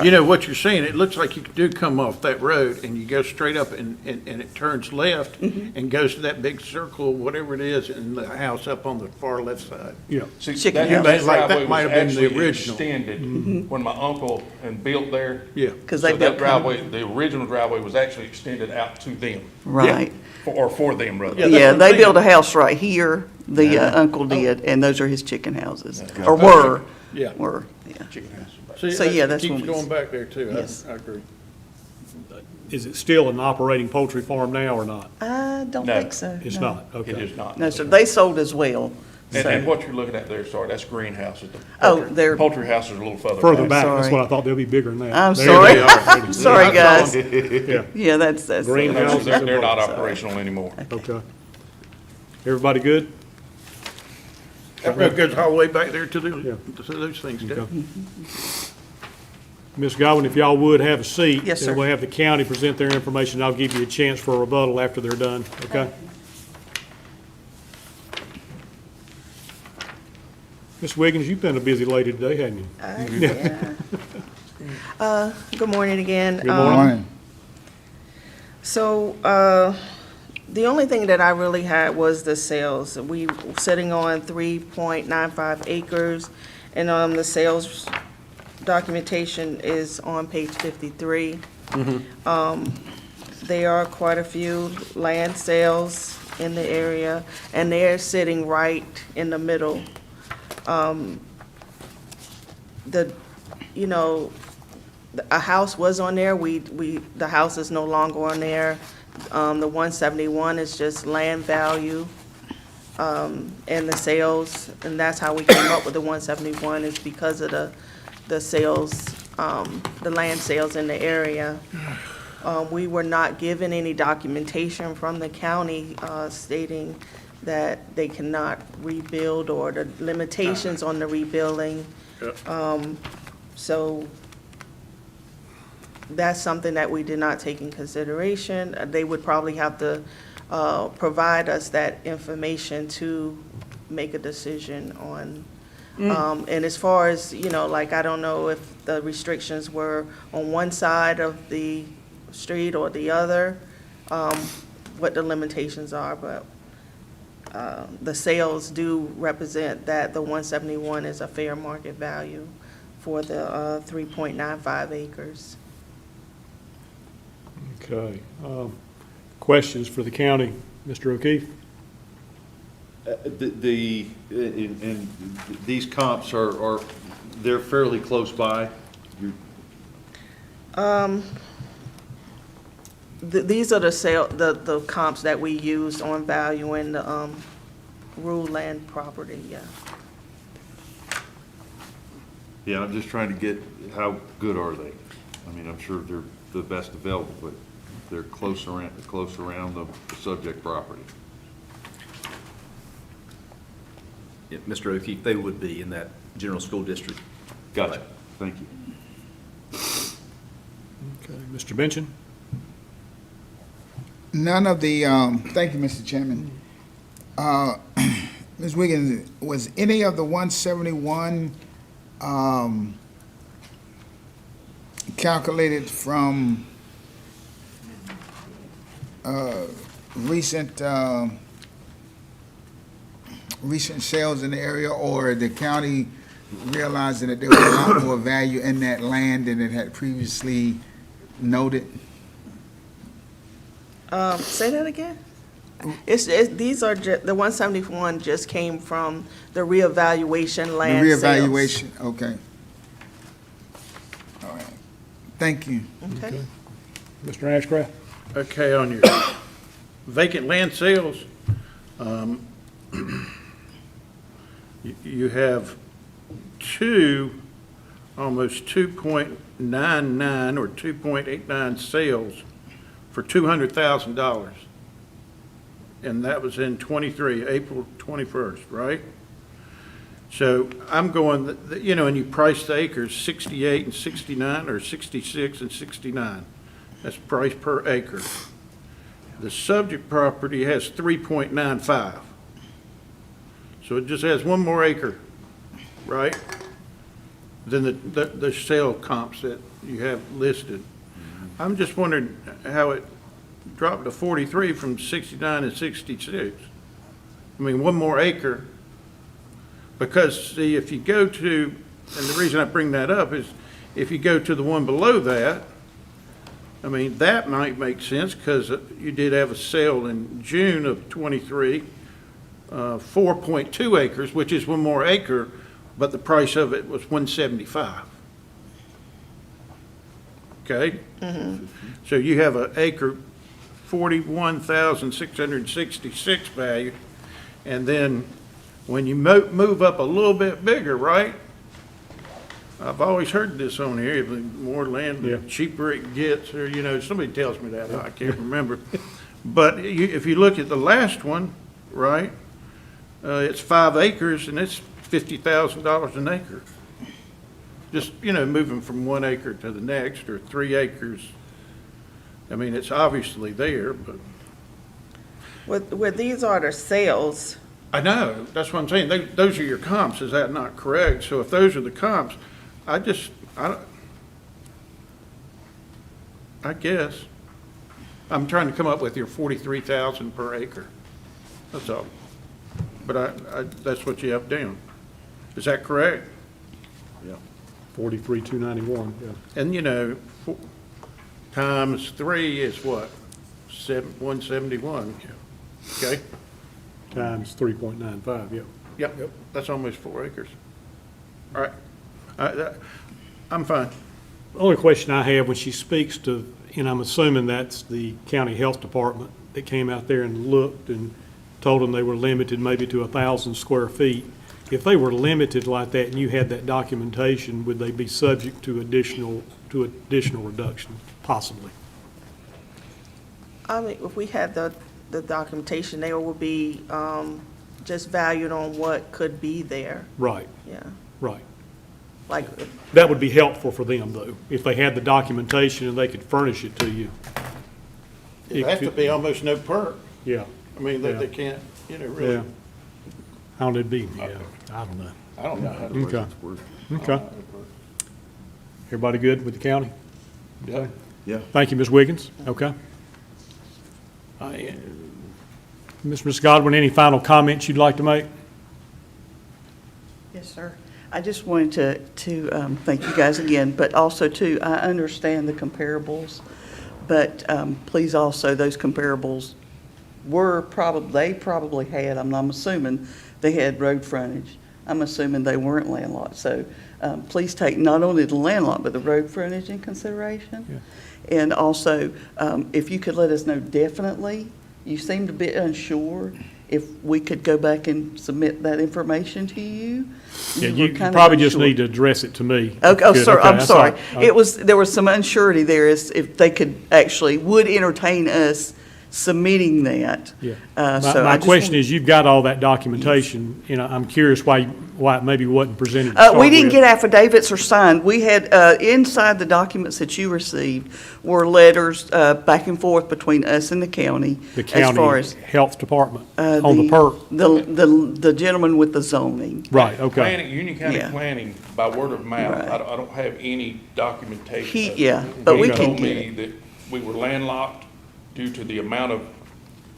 You know, what you're saying, it looks like you do come off that road and you go straight up and it turns left and goes to that big circle, whatever it is, and the house up on the far left side.
Yeah.
See,
Chicken
that
house.
Like, that
driveway
might
was
have been the
actually
original.
extended when my uncle and built there.
Yeah.
'Cause they
So
built
that driveway, the original driveway was actually extended out to them.
Right.
Or for them, rather.
Yeah, that's
Yeah,
what I'm
they
saying.
built a house right here, the uncle did, and those are his chicken houses, or were.
Yeah.
Were, yeah.
See,
So, yeah, that's
Keeps
when we-
going back there too.
Yes.
I agree.
Is it still an operating poultry farm now or not?
I don't
No,
think so.
It's
no.
not, okay.
It is not.
No, sir, they sold as well.
And what you're looking at there, sorry, that's greenhouses. The
Oh,
poultry-
they're-
Poultry houses are a little further.
Further
back.
back, that's
sorry.
what I thought, they'll be bigger than that.
I'm
There
sorry.
they are.
Sorry, guys.
Yeah,
Yeah, that's.
Greenhouse.
They're not
Sorry.
operational anymore.
okay. Everybody good?
That road goes all the way back there to
Yeah.
those things.
Okay.
down.
Ms. Godwin, if y'all would have a seat.
Yes, sir.
And we'll have the county present their information. I'll give you a chance for a rebuttal after they're done, okay? Ms. Wiggins, you've been a busy lady today, haven't you?
Yeah. Good morning again.
Good morning.
So, the only thing that I really had was the sales. We sitting on 3.95 acres, and the sales documentation is on page 53. There are quite a few land sales in the area, and they're sitting right in the middle. A house was on there, the house is no longer on there. The 171 is just land value, and the sales, and that's how we came up with the 171, is because of the sales, the land sales in the area. We were not given any documentation from the county, stating that they cannot rebuild, or the limitations on the rebuilding. So that's something that we did not take in consideration. They would probably have to provide us that information to make a decision on. And as far as, like, I don't know if the restrictions were on one side of the street or the other, what the limitations are, but the sales do represent that the 171 is a fair market value for the 3.95 acres.
Okay. Questions for the county? Mr. O'Keefe?
And these comps are, they're fairly close by?
These are the comps that we used on valuing the rural land property, yeah.
Yeah, I'm just trying to get, how good are they? I mean, I'm sure they're the best available, but they're close around the subject property.
Yeah, Mr. O'Keefe, they would be in that general school district
Gotcha. Thank you.
Okay, Mr. Benson?
None of the, thank you, Mr. Chairman. Ms. Wiggins, was any of the 171 calculated from recent sales in the area, or the county realizing that there was a lot more value in that land than it had previously noted?
Say that again? These are the 171 just came from the reevaluation
The
land sales.
reevaluation, okay. All right, thank you.
Okay.
Mr. Ashcraft?
Okay, on your vacant land sales, you have almost 2.99 or 2.89 sales for $200,000. And that was in April 21st, right? So I'm going, and you price the acres 68 and 69, or 66 and 69. That's price per acre. The subject property has 3.95. So it just has one more acre, right? Than the sale comps that you have listed. I'm just wondering how it dropped to 43 from 69 and 66. I mean, one more acre. Because, see, if you go to, and the reason I bring that up is, if you go to the one below that, I mean, that might make sense, because you did have a sale in June of '23, 4.2 acres, which is one more acre, but the price of it was $175. Okay? So you have an acre, 41,666 value, and then when you move up a little bit bigger, right? I've always heard this on here, the more land, the cheaper it gets, or, somebody tells me that, I can't remember. But if you look at the last one, right, it's 5 acres, and it's $50,000 an acre. Just, moving from 1 acre to the next, or 3 acres. I mean, it's obviously there, but.
Where these are the sales,
I know, that's what I'm saying, those are your comps, is that not correct? So if those are the comps, I guess, I'm trying to come up with your 43,000 per acre, that's all. But that's what you have down, is that correct?
Yeah. 43,291, yeah.
And times 3 is what? 171, okay?
Times 3.95, yeah.
Yep, that's almost 4 acres. All right, I'm fine.
The only question I have when she speaks to, and I'm assuming that's the county health department that came out there and looked and told them they were limited maybe to 1,000 square feet. If they were limited like that and you had that documentation, would they be subject to additional reduction, possibly?
I mean, if we had the documentation, they would be just valued on what could be there,
Right,
yeah.
right.
Like,
That would be helpful for them, though, if they had the documentation and they could furnish it to you.
It has to be almost no perk.
Yeah,
I mean,
Yeah.
they can't, really.
yeah. How'd it be? Yeah, I don't know.
I don't know how to work
Okay.
this word.
Okay. Everybody good with the county?
Yeah.
Yeah.
Thank you, Ms. Wiggins. Okay. Ms. Godwin, any final comments you'd like to make?
Yes, sir. I just wanted to thank you guys again, but also too, I understand the comparables, but please also, those comparables they probably had, I'm assuming, they had road frontage. I'm assuming they weren't landlocked. So please take not only the landlocked, but the road frontage in consideration.
Yeah.
And also, if you could let us know definitely, you seemed a bit unsure, if we could go back and submit that information to you.
Yeah,
were
you
kind of
probably just
unsure.
need to address it to me.
Okay, oh,
Good,
sorry,
okay,
I'm
that's all
sorry.
right.
There was some unsurety there as if they would entertain us submitting that.
Yeah.
So I
My
just
question
want-
is, you've got all that documentation, I'm curious why it maybe wasn't presented to start
We didn't
with.
get affidavits or signed. We had, inside the documents that you received were letters back and forth between us and the county.
The
as far
county
as
health department on the perk.
The gentleman with the zoning.
Right, okay.
Planning, Union County
Yeah.
Planning, by word of mouth,
Right.
I don't have any documentation. of it.
Yeah, but we
He
can
told
get
me
it.
that we were landlocked due to the amount of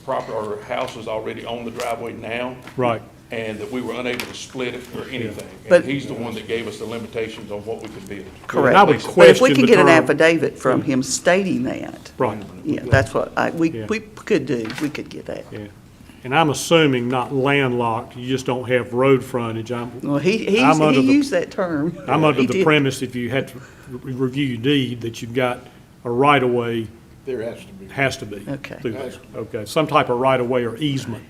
proper, or houses already on the driveway now.
Right.
And that we were unable to split it or anything.
But-
And he's the one that gave us the limitations on what we could build.
Correct.
I would
But if we
question
can
the
get an
term-
affidavit from him stating that,
Right,
yeah, that's what we
Yeah.
could do. We could get that.
yeah. And I'm assuming not landlocked, you just don't have road frontage.
Well, he
I'm under the-
used that term.
I'm under
He
the
did.
premise, if you had to review your deed, that you've got a right-of-way,
There has to be.
has to be.
Okay.
through there. Okay, some type of right-of-way or easement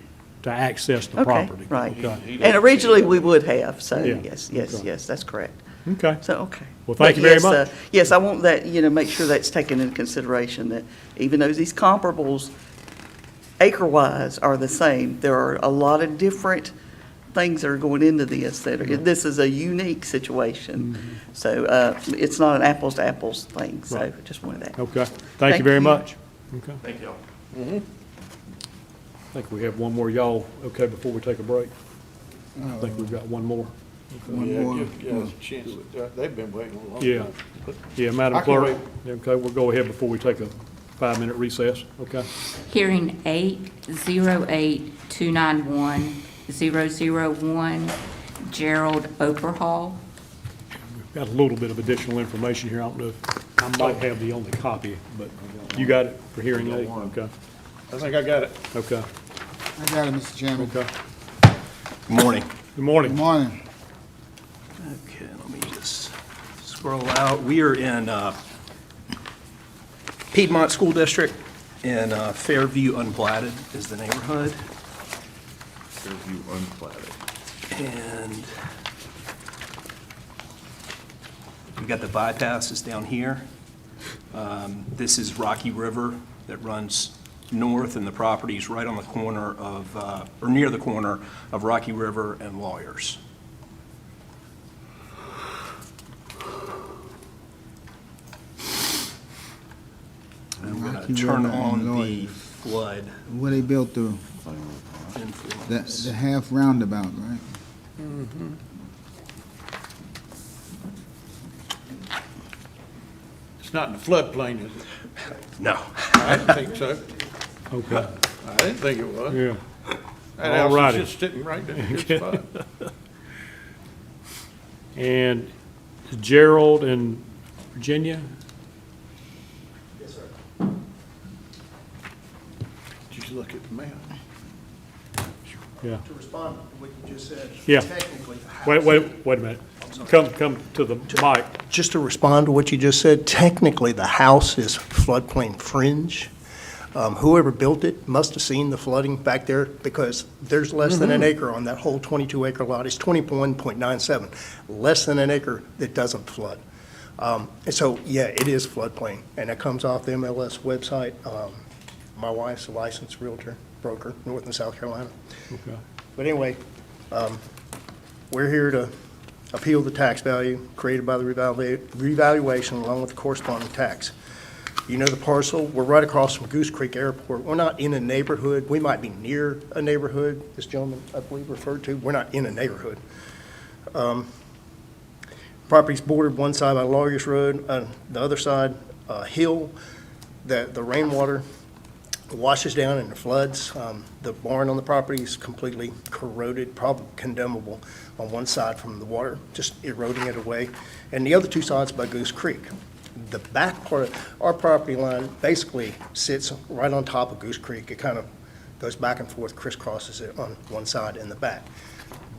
to access the
Okay,
property.
right.
Okay,
And originally, we would have, so,
Yeah.
yes, that's correct.
okay.
So, okay.
Well, thank
But
you very
yes,
much.
Yes, I want that, make sure that's taken into consideration, that even though these comparables acre-wise are the same, there are a lot of different things that are going into this, this is a unique situation. So, it's not an apples-to-apples thing, so
Right.
just wanted that.
Okay, thank you
Thank
very
you.
much. Okay,
Thank y'all.
I think we have one more, y'all, okay, before we take a break? I think we've got one more.
One
Yeah,
more.
give us a chance. They've been waiting a long
Yeah,
time.
yeah, Madam
I can
Clerk. Okay, we'll go ahead before we take a 5-minute recess, okay?
Hearing 808-291-001, Gerald Oberhall.
Got a little bit of additional information here. I don't know if, I might have the only copy, but you got it for hearing aid? Okay,
I think I got it.
okay,
I got it, Mr. Chairman.
okay.
Good morning.
Good morning.
Good morning.
Okay, let me just scroll out. We are in Piedmont School District, in Fairview Unplatted is the neighborhood.
Fairview unplatted.
And we've got the bypasses down here. This is Rocky River that runs north, and the property's right on the corner of, or near the corner of Rocky River and Lawyers. And I'm
Rocky
going to turn
River and
on the
Lawyers.
flood
Where they built the
influence.
half roundabout, right?
It's not in the floodplain, is it?
No.
I didn't think so.
Okay,
I didn't think it was.
yeah.
That house
Alrighty.
is just sitting right there in a good spot.
And Gerald and Virginia?
Yes, sir.
Just look at the map.
Yeah.
To respond to what you just said.
Yeah.
Technically, the house.
Wait a minute. Come to the mic.
Just to respond to what you just said, technically, the house is floodplain fringe. Whoever built it must have seen the flooding back there, because there's less than an acre on that whole 22-acre lot. It's 21.97, less than an acre that doesn't flood. And so, yeah, it is floodplain, and it comes off the MLS website. My wife's a licensed realtor, broker, North and South Carolina.
Okay.
But anyway, we're here to appeal the tax value created by the revaluation along with the corresponding tax. You know the parcel, we're right across from Goose Creek Airport. We're not in a neighborhood. We might be near a neighborhood, this gentleman, I believe, referred to. We're not in a neighborhood. Property's bordered one side by Lawyers Road, the other side, a hill that the rainwater washes down and it floods. The barn on the property is completely corroded, probably condemnable on one side from the water, just eroding it away. And the other two sides by Goose Creek. The back part of our property line basically sits right on top of Goose Creek. It kind of goes back and forth, crisscrosses it on one side and the back.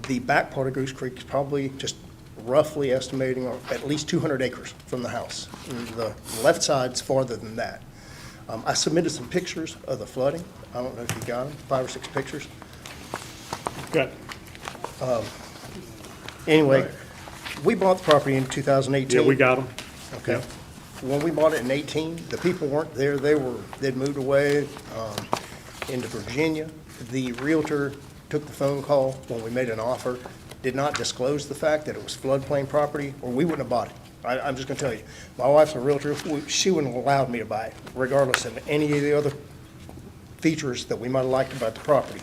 The back part of Goose Creek is probably just roughly estimating at least 200 acres from the house. And the left side's farther than that. I submitted some pictures of the flooding. I don't know if you got them, 5 or 6 pictures.
Got
Anyway, we bought the property in 2018.
Yeah, we got them.
Okay. when we bought it in 18, the people weren't there. They'd moved away into Virginia. The realtor took the phone call when we made an offer, did not disclose the fact that it was floodplain property, or we wouldn't have bought it. I'm just gonna tell you, my wife's a realtor, she wouldn't have allowed me to buy it, regardless of any of the other features that we might have liked about the property.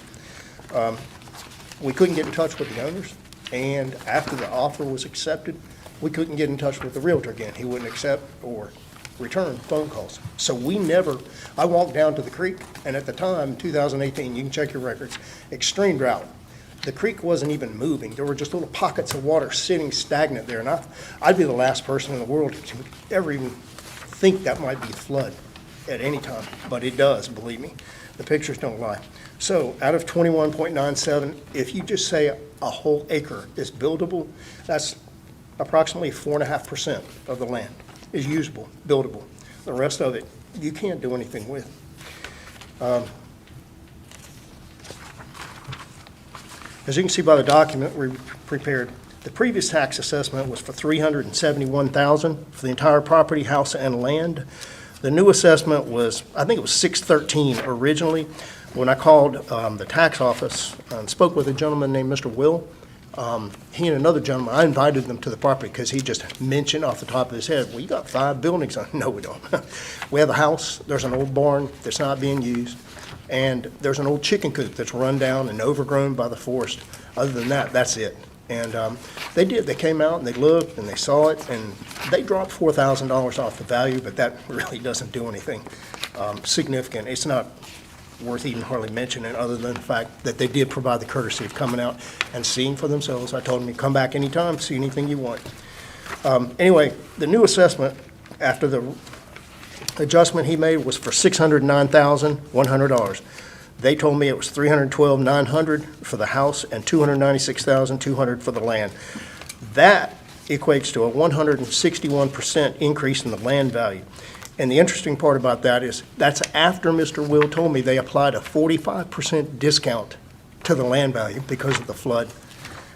We couldn't get in touch with the owners, and after the offer was accepted, we couldn't get in touch with the realtor again. He wouldn't accept or return phone calls. So I walked down to the creek, and at the time, 2018, you can check your records, extreme drought. The creek wasn't even moving. There were just little pockets of water sitting stagnant there. And I'd be the last person in the world to ever even think that might be flood at any time, but it does, believe me. The pictures don't lie. So out of 21.97, if you just say a whole acre is buildable, that's approximately 4.5% of the land is usable, buildable. The rest of it, you can't do anything with. As you can see by the document we prepared, the previous tax assessment was for $371,000 for the entire property, house, and land. The new assessment was, I think it was $613 originally. When I called the tax office and spoke with a gentleman named Mr. Will, he and another gentleman, I invited them to the property because he just mentioned off the top of his head, well, you got 5 buildings. No, we don't. We have a house, there's an old barn that's not being used, and there's an old chicken coop that's run down and overgrown by the forest. Other than that, that's it. And they did. They came out and they looked and they saw it, and they dropped $4,000 off the value, but that really doesn't do anything significant. It's not worth even hardly mentioning, other than the fact that they did provide the courtesy of coming out and seeing for themselves. I told them, come back anytime, see anything you want. Anyway, the new assessment, after the adjustment he made, was for $609,100. They told me it was $312,900 for the house and $296,200 for the land. That equates to a 161% increase in the land value. And the interesting part about that is that's after Mr. Will told me they applied a 45% discount to the land value because of the flood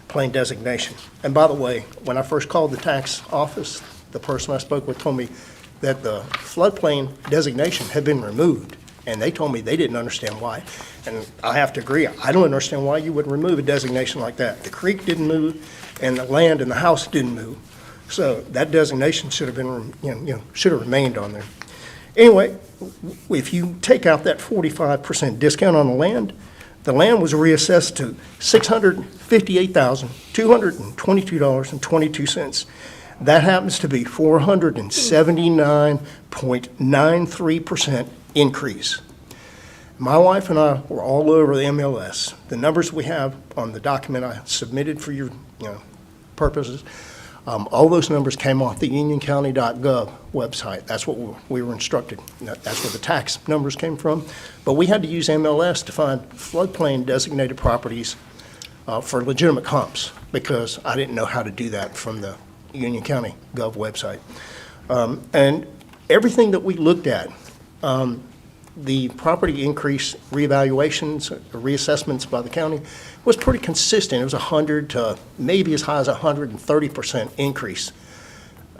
plain designation. And by the way, when I first called the tax office, the person I spoke with told me that the floodplain designation had been removed. And they told me they didn't understand why. And I have to agree, I don't understand why you would remove a designation like that. The creek didn't move, and the land and the house didn't move. So that designation should have been, should have remained on there. Anyway, if you take out that 45% discount on the land was reassessed to $658,222.22. That happens to be 479.93% increase. My wife and I were all over the MLS. The numbers we have on the document I submitted for your purposes, all those numbers came off the unioncounty.gov website. That's what we were instructed. That's where the tax numbers came from. But we had to use MLS to find floodplain designated properties for legitimate comps, because I didn't know how to do that from the Union County Gov website. And everything that we looked at, the property increase reevaluations, reassessments by the county was pretty consistent. It was 100 to maybe as high as 130% increase.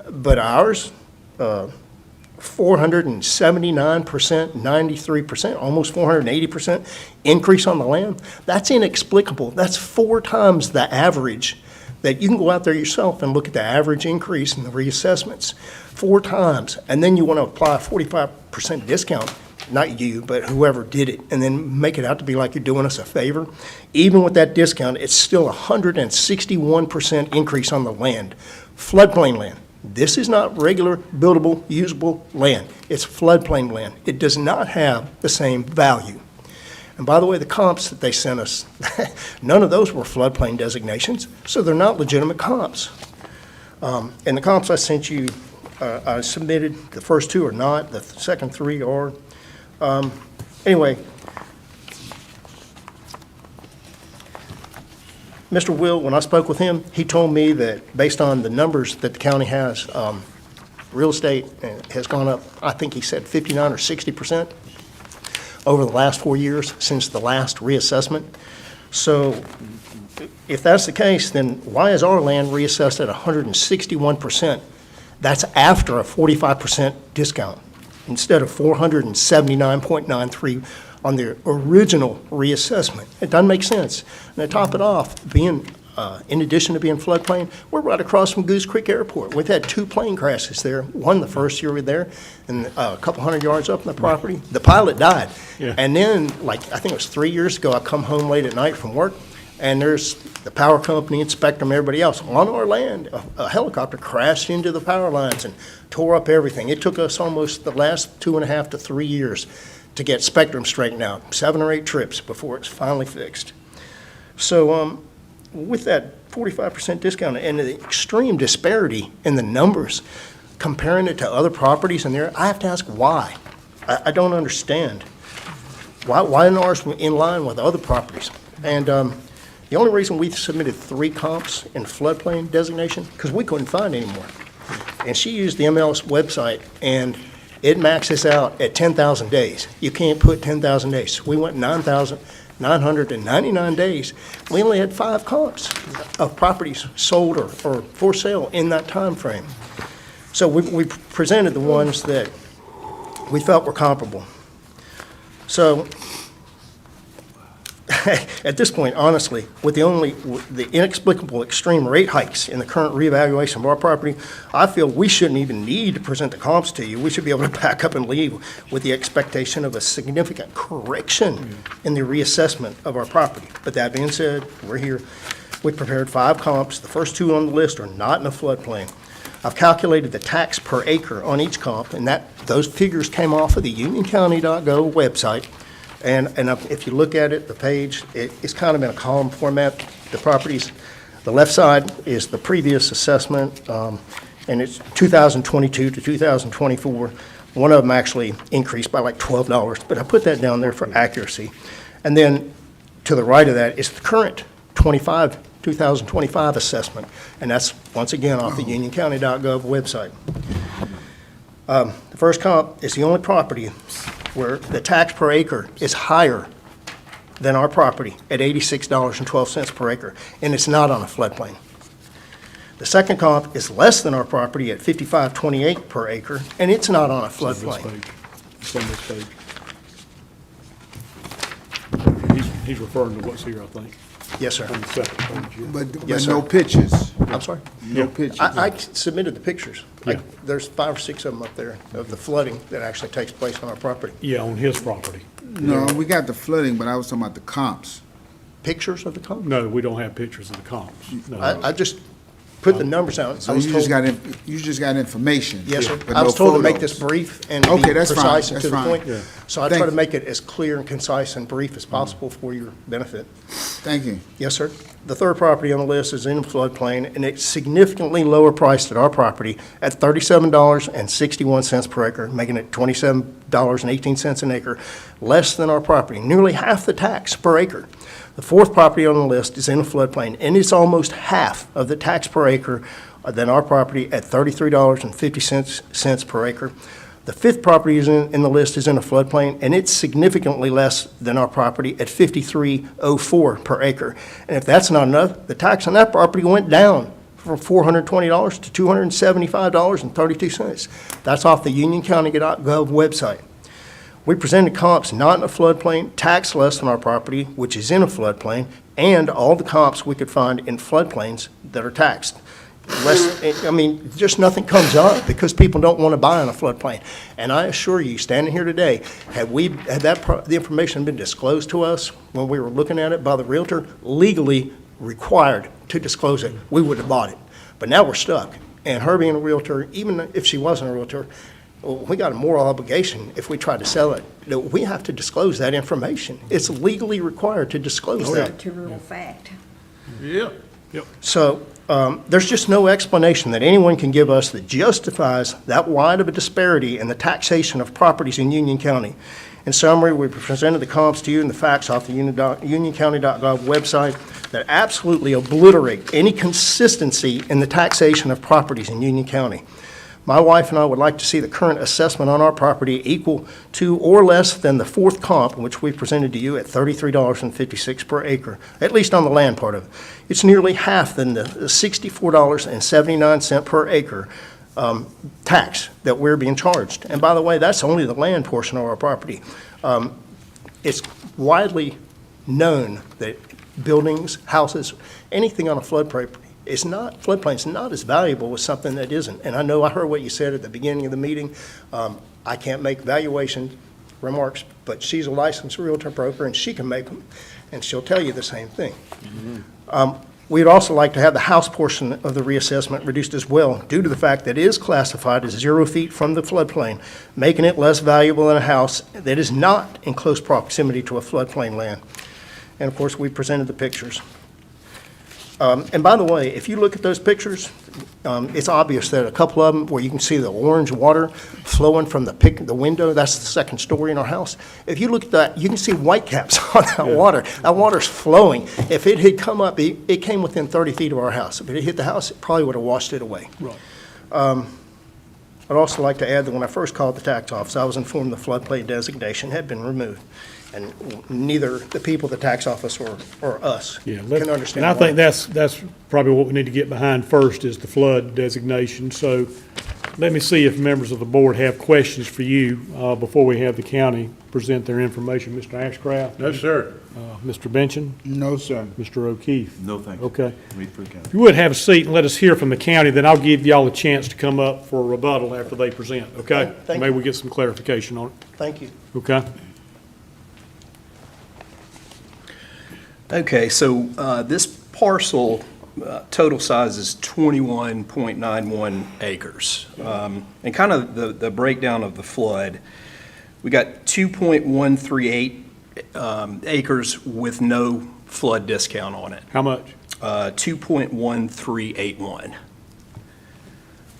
But ours, 479%, 93%, almost 480% increase on the land. That's inexplicable. That's 4 times the average. That you can go out there yourself and look at the average increase in the reassessments, 4 times, and then you want to apply a 45% discount, not you, but whoever did it, and then make it out to be like you're doing us a favor. Even with that discount, it's still 161% increase on the land, floodplain land. This is not regular, buildable, usable land. It's floodplain land. It does not have the same value. And by the way, the comps that they sent us, none of those were floodplain designations, so they're not legitimate comps. And the comps I sent you, I submitted, the first 2 are not, the second 3 are. Anyway, Mr. Will, when I spoke with him, he told me that based on the numbers that the county has, real estate has gone up, I think he said 59 or 60%. Over the last 4 years since the last reassessment. So if that's the case, then why is our land reassessed at 161%? That's after a 45% discount, instead of 479.93 on the original reassessment. It doesn't make sense. And to top it off, in addition to being floodplain, we're right across from Goose Creek Airport. We've had 2 plane crashes there, one the first year we were there, and a couple hundred yards up on the property. The pilot died.
Yeah.
And then, I think it was 3 years ago, I come home late at night from work, and there's the power company and Spectrum, everybody else, on our land. A helicopter crashed into the power lines and tore up everything. It took us almost the last 2.5 to 3 years to get Spectrum straightened out, 7 or 8 trips before it's finally fixed. So with that 45% discount and the extreme disparity in the numbers, comparing it to other properties in there, I have to ask why. I don't understand. Why isn't ours in line with other properties? And the only reason we submitted 3 comps in floodplain designation, because we couldn't find any more. And she used the MLS website, and it maxes out at 10,000 days. You can't put 10,000 days. We went 9,999 days. We only had 5 comps of properties sold or for sale in that time frame. So we presented the ones that we felt were comparable. So at this point, honestly, with the inexplicable extreme rate hikes in the current reevaluation of our property, I feel we shouldn't even need to present the comps to you. We should be able to back up and leave with the expectation of a significant correction in the reassessment of our property. But that being said, we're here. We prepared 5 comps. The first 2 on the list are not in a floodplain. I've calculated the tax per acre on each comp, and those figures came off of the unioncounty.gov website. And if you look at it, the page, it's kind of in a column format. The properties, the left side is the previous assessment, and it's 2022 to 2024. One of them actually increased by like $12, but I put that down there for accuracy. And then to the right of that is the current 2025 assessment, and that's, once again, off the unioncounty.gov website. The first comp is the only property where the tax per acre is higher than our property at $86.12 per acre, and it's not on a floodplain. The second comp is less than our property at $55.28 per acre, and it's not on a floodplain.
It's on this page. He's referring to what's here, I think,
Yes, sir.
on the second page. Yeah.
But
Yes,
no
sir.
pictures,
I'm sorry?
no pictures.
I submitted the pictures.
Yeah.
There's 5 or 6 of them up there of the flooding that actually takes place on our property.
Yeah, on his property.
No, we got the flooding, but I was talking about the comps.
Pictures of the comp?
No, we don't have pictures of the comps. No.
I just put the numbers out.
So
I was
you just
told-
you just got information?
Yes, sir.
but
I
no
was told to make
photos.
this brief and be
Okay, that's fine,
precise and
that's
to the
fine.
point.
Yeah.
So I
Thank
try to
you.
make it as clear and concise and brief as possible for your benefit.
Thank you.
Yes, sir. The third property on the list is in a floodplain, and it's significantly lower priced than our property at $37.61 per acre, making it $27.18 an acre, less than our property, nearly half the tax per acre. The fourth property on the list is in a floodplain, and it's almost half of the tax per acre than our property at $33.50 per acre. The fifth property in the list is in a floodplain, and it's significantly less than our property at $53.04 per acre. And if that's not enough, the tax on that property went down from $420 to $275.32. That's off the unioncounty.gov website. We presented comps not in a floodplain, tax less than our property, which is in a floodplain, and all the comps we could find in floodplains that are taxed. Just nothing comes up because people don't want to buy in a floodplain. And I assure you, standing here today, had the information been disclosed to us when we were looking at it by the realtor, legally required to disclose it, we would have bought it. But now we're stuck. And her being a realtor, even if she wasn't a realtor, we got a moral obligation if we try to sell it. That we have to disclose that information. It's legally required to disclose that.
Material fact.
Yeah.
So there's just no explanation that anyone can give us that justifies that wide of a disparity in the taxation of properties in Union County. In summary, we presented the comps to you and the facts off the unioncounty.gov website that absolutely obliterate any consistency in the taxation of properties in Union County. My wife and I would like to see the current assessment on our property equal to or less than the fourth comp, which we presented to you at $33.56 per acre, at least on the land part of it. It's nearly half than the $64.79 per acre tax that we're being charged. And by the way, that's only the land portion of our property. It's widely known that buildings, houses, anything on a floodplain is not as valuable as something that isn't. And I know I heard what you said at the beginning of the meeting. I can't make valuation remarks, but she's a licensed realtor broker, and she can make them, and she'll tell you the same thing. We'd also like to have the house portion of the reassessment reduced as well, due to the fact that it is classified as 0 feet from the floodplain, making it less valuable than a house that is not in close proximity to a floodplain land. And of course, we presented the pictures. And by the way, if you look at those pictures, it's obvious that a couple of them where you can see the orange water flowing from the window, that's the second story in our house. If you look at that, you can see whitecaps on that water. That water's flowing. If it had come up, it came within 30 feet of our house. If it had hit the house, it probably would have washed it away.
Right.
I'd also like to add that when I first called the tax office, I was informed the floodplain designation had been removed. And neither the people at the tax office or us
Yeah,
can understand
and I
why.
think that's probably what we need to get behind first is the flood designation. So let me see if members of the board have questions for you before we have the county present their information. Mr. Ashcraft?
No, sir.
Mr. Benchin?
No, sir.
Mr. O'Keefe?
No, thank you.
Okay.
Wait for the county.
If you would have a seat and let us hear from the county, then I'll give y'all a chance to come up for a rebuttal after they present, okay?
Thank
Maybe
you.
we get some clarification on it,
Thank you.
okay?
Okay, so this parcel, total size is 21.91 acres. And kind of the breakdown of the flood, we got 2.138 acres with no flood discount on it.
How much?
2.1381.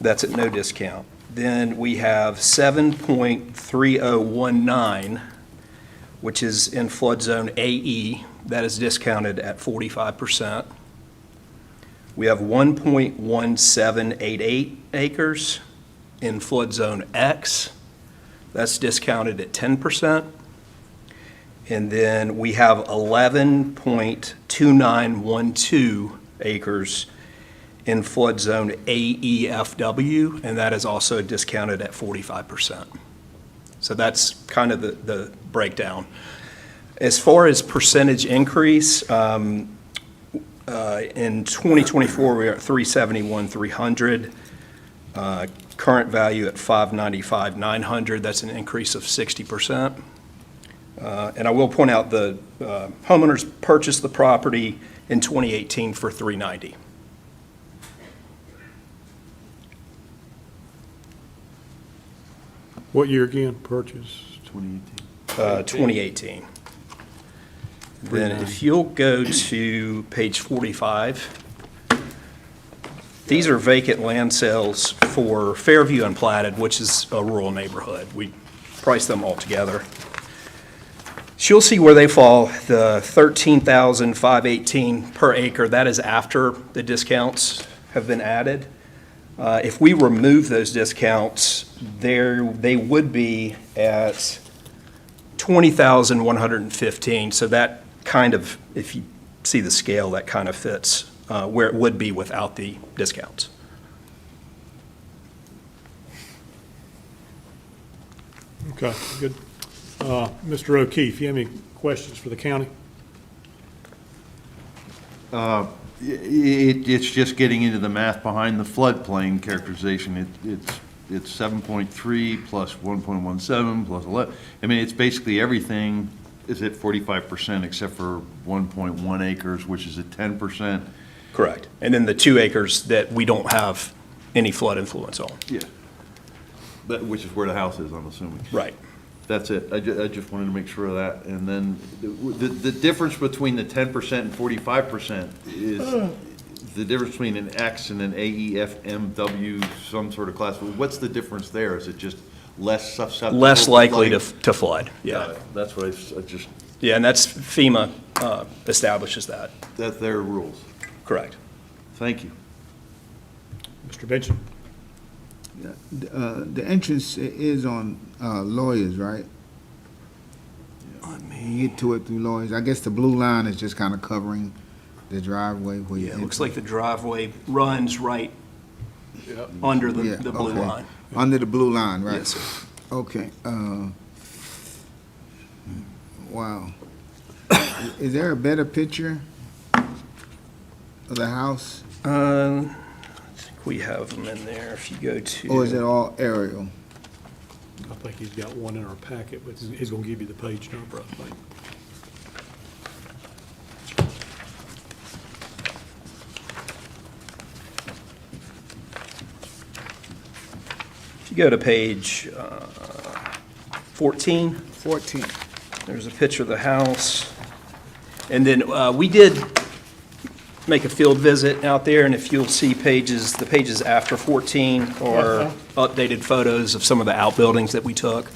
That's at no discount. Then we have 7.3019, which is in flood zone AE. That is discounted at 45%. We have 1.1788 acres in flood zone X. That's discounted at 10%. And then we have 11.2912 acres in flood zone AEFW, and that is also discounted at 45%. So that's kind of the breakdown. As far as percentage increase, in 2024, we are at 371,300. Current value at 595,900. That's an increase of 60%. And I will point out the homeowners purchased the property in 2018 for 390.
What year again, purchase?
2018.
2018. Then if you'll go to page 45, these are vacant land sales for Fairview and Platted, which is a rural neighborhood. We price them all together. So you'll see where they fall, the $13,518 per acre. That is after the discounts have been added. If we remove those discounts, they would be at $20,115. So that kind of, if you see the scale, that kind of fits where it would be without the discounts.
Okay, good. Mr. O'Keefe, you have any questions for the county?
It's just getting into the math behind the floodplain characterization. It's 7.3 plus 1.17 plus 11. I mean, it's basically everything is at 45% except for 1.1 acres, which is at 10%.
Correct. And then the 2 acres that we don't have any flood influence on.
Yeah. But, which is where the house is, I'm assuming.
Right.
That's it. I just wanted to make sure of that. And then the difference between the 10% and 45% is the difference between an X and an AEFMW, some sort of class. What's the difference there? Is it just less susceptible?
Less likely to flood, yeah.
That's what I just,
Yeah, and that's FEMA establishes that.
that's their rules.
Correct.
Thank you.
Mr. Benson?
The entrance is on Lawyers, right? You get to it through Lawyers. I guess the blue line is just kind of covering the driveway where you
Yeah, it looks like the driveway runs right under
Yeah,
the blue
okay.
line.
Under the blue line, right?
Yes, sir.
Okay, wow. Is there a better picture of the house,
I think we have them in there. If you go to.
or is it all aerial?
I think he's got one in our packet, but he's gonna give you the page number, I think.
If you go to page 14,
14.
there's a picture of the house. And then we did make a field visit out there, and if you'll see the pages after 14 are updated photos of some of the outbuildings that we took.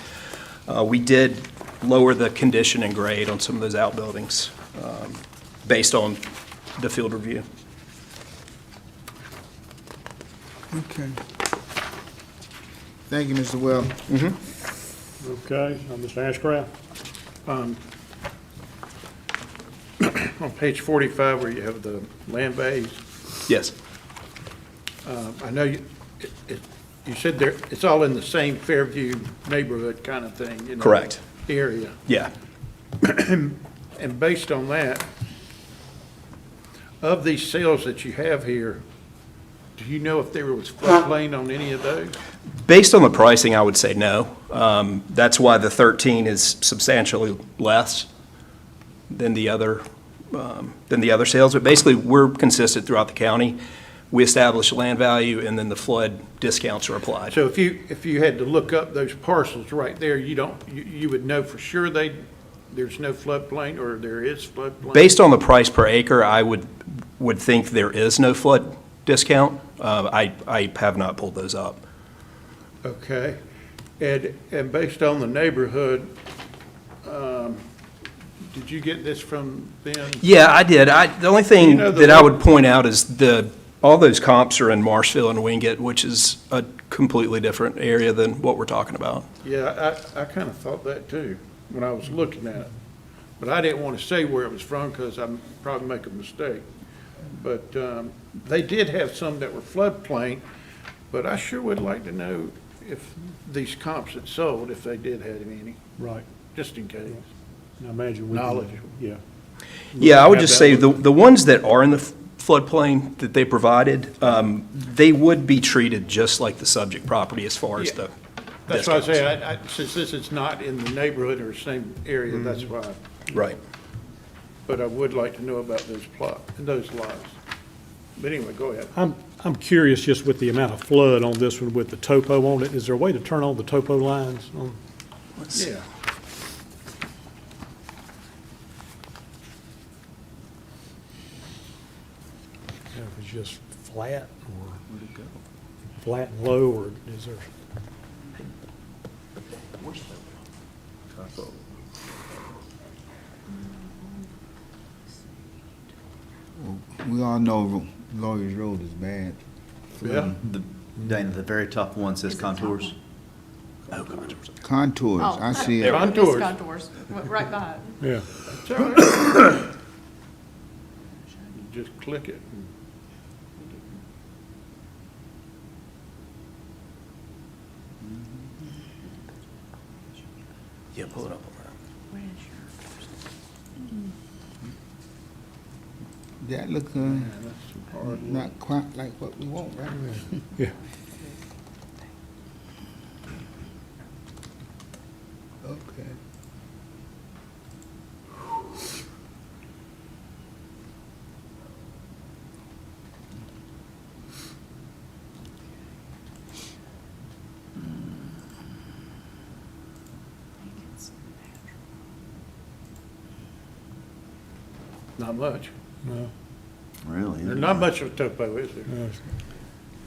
We did lower the condition and grade on some of those outbuildings based on the field review.
Okay. Thank you, Mr. Well.
Okay, Mr. Ashcraft?
On page 45, where you have the land values,
Yes.
I know you said there, it's all in the same Fairview neighborhood kind of thing, you know?
Correct.
Area.
Yeah.
And based on that, of these sales that you have here, do you know if there was floodplain on any of those?
Based on the pricing, I would say no. That's why the 13 is substantially less than the other sales. But basically, we're consistent throughout the county. We establish land value, and then the flood discounts are applied.
So if you had to look up those parcels right there, you would know for sure there's no floodplain, or there is floodplain?
Based on the price per acre, I would think there is no flood discount. I have not pulled those up.
Okay. And based on the neighborhood, did you get this from them?
Yeah, I did. The only thing
You know the
that I
lo-
would point out is all those comps are in Marshville and Wingate, which is a completely different area than what we're talking about.
Yeah, I kind of thought that too, when I was looking at it. But I didn't want to say where it was from, because I'd probably make a mistake. But they did have some that were floodplain, but I sure would like to know if these comps had sold, if they did have any,
Right.
just in case.
I imagine we can.
Knowledge.
Yeah.
Yeah, I would
Have
just
that
say
look.
the ones that are in the floodplain that they provided, they would be treated just like the subject property as far as
Yeah.
the
That's why I
discounts.
say, since this is not in the neighborhood or same area, that's why.
Right.
But I would like to know about those lots. But anyway, go ahead.
I'm curious, just with the amount of flood on this one with the topo on it, is there a way to turn on the topo lines?
Yeah.
If it's just flat, or flat and low, or is there?
We all know Lawyer's Road is bad.
Yeah.
Dana, the very top one says contours.
Contours, I see it.
Contours.
Contours, right by it.
Yeah.
It's all right. Just click it.
Yeah, pull it up on
That look, not quite like what we want, right?
Yeah.
Okay.
Not much.
No,
Really?
There's not much of a topo, is there?
no,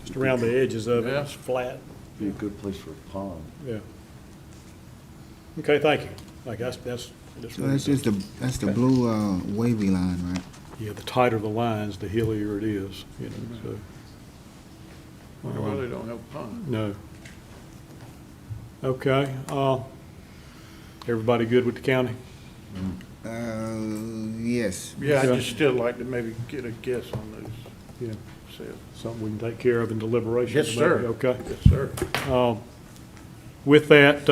just around the edges of it,
Yeah.
it's flat.
Be a good place for a pond.
Yeah. Okay, thank you. Like, that's.
So that's the blue wavy line, right?
Yeah, the tighter the lines, the hillier it is, you know, so.
Wonder why they don't have a pond.
No. Okay, everybody good with the county?
Yes.
Yeah, I'd
Okay.
just still like to maybe get a guess on those
Yeah.
said.
Something we can take care of in deliberation.
Yes, sir.
Okay.
Yes, sir.
With that,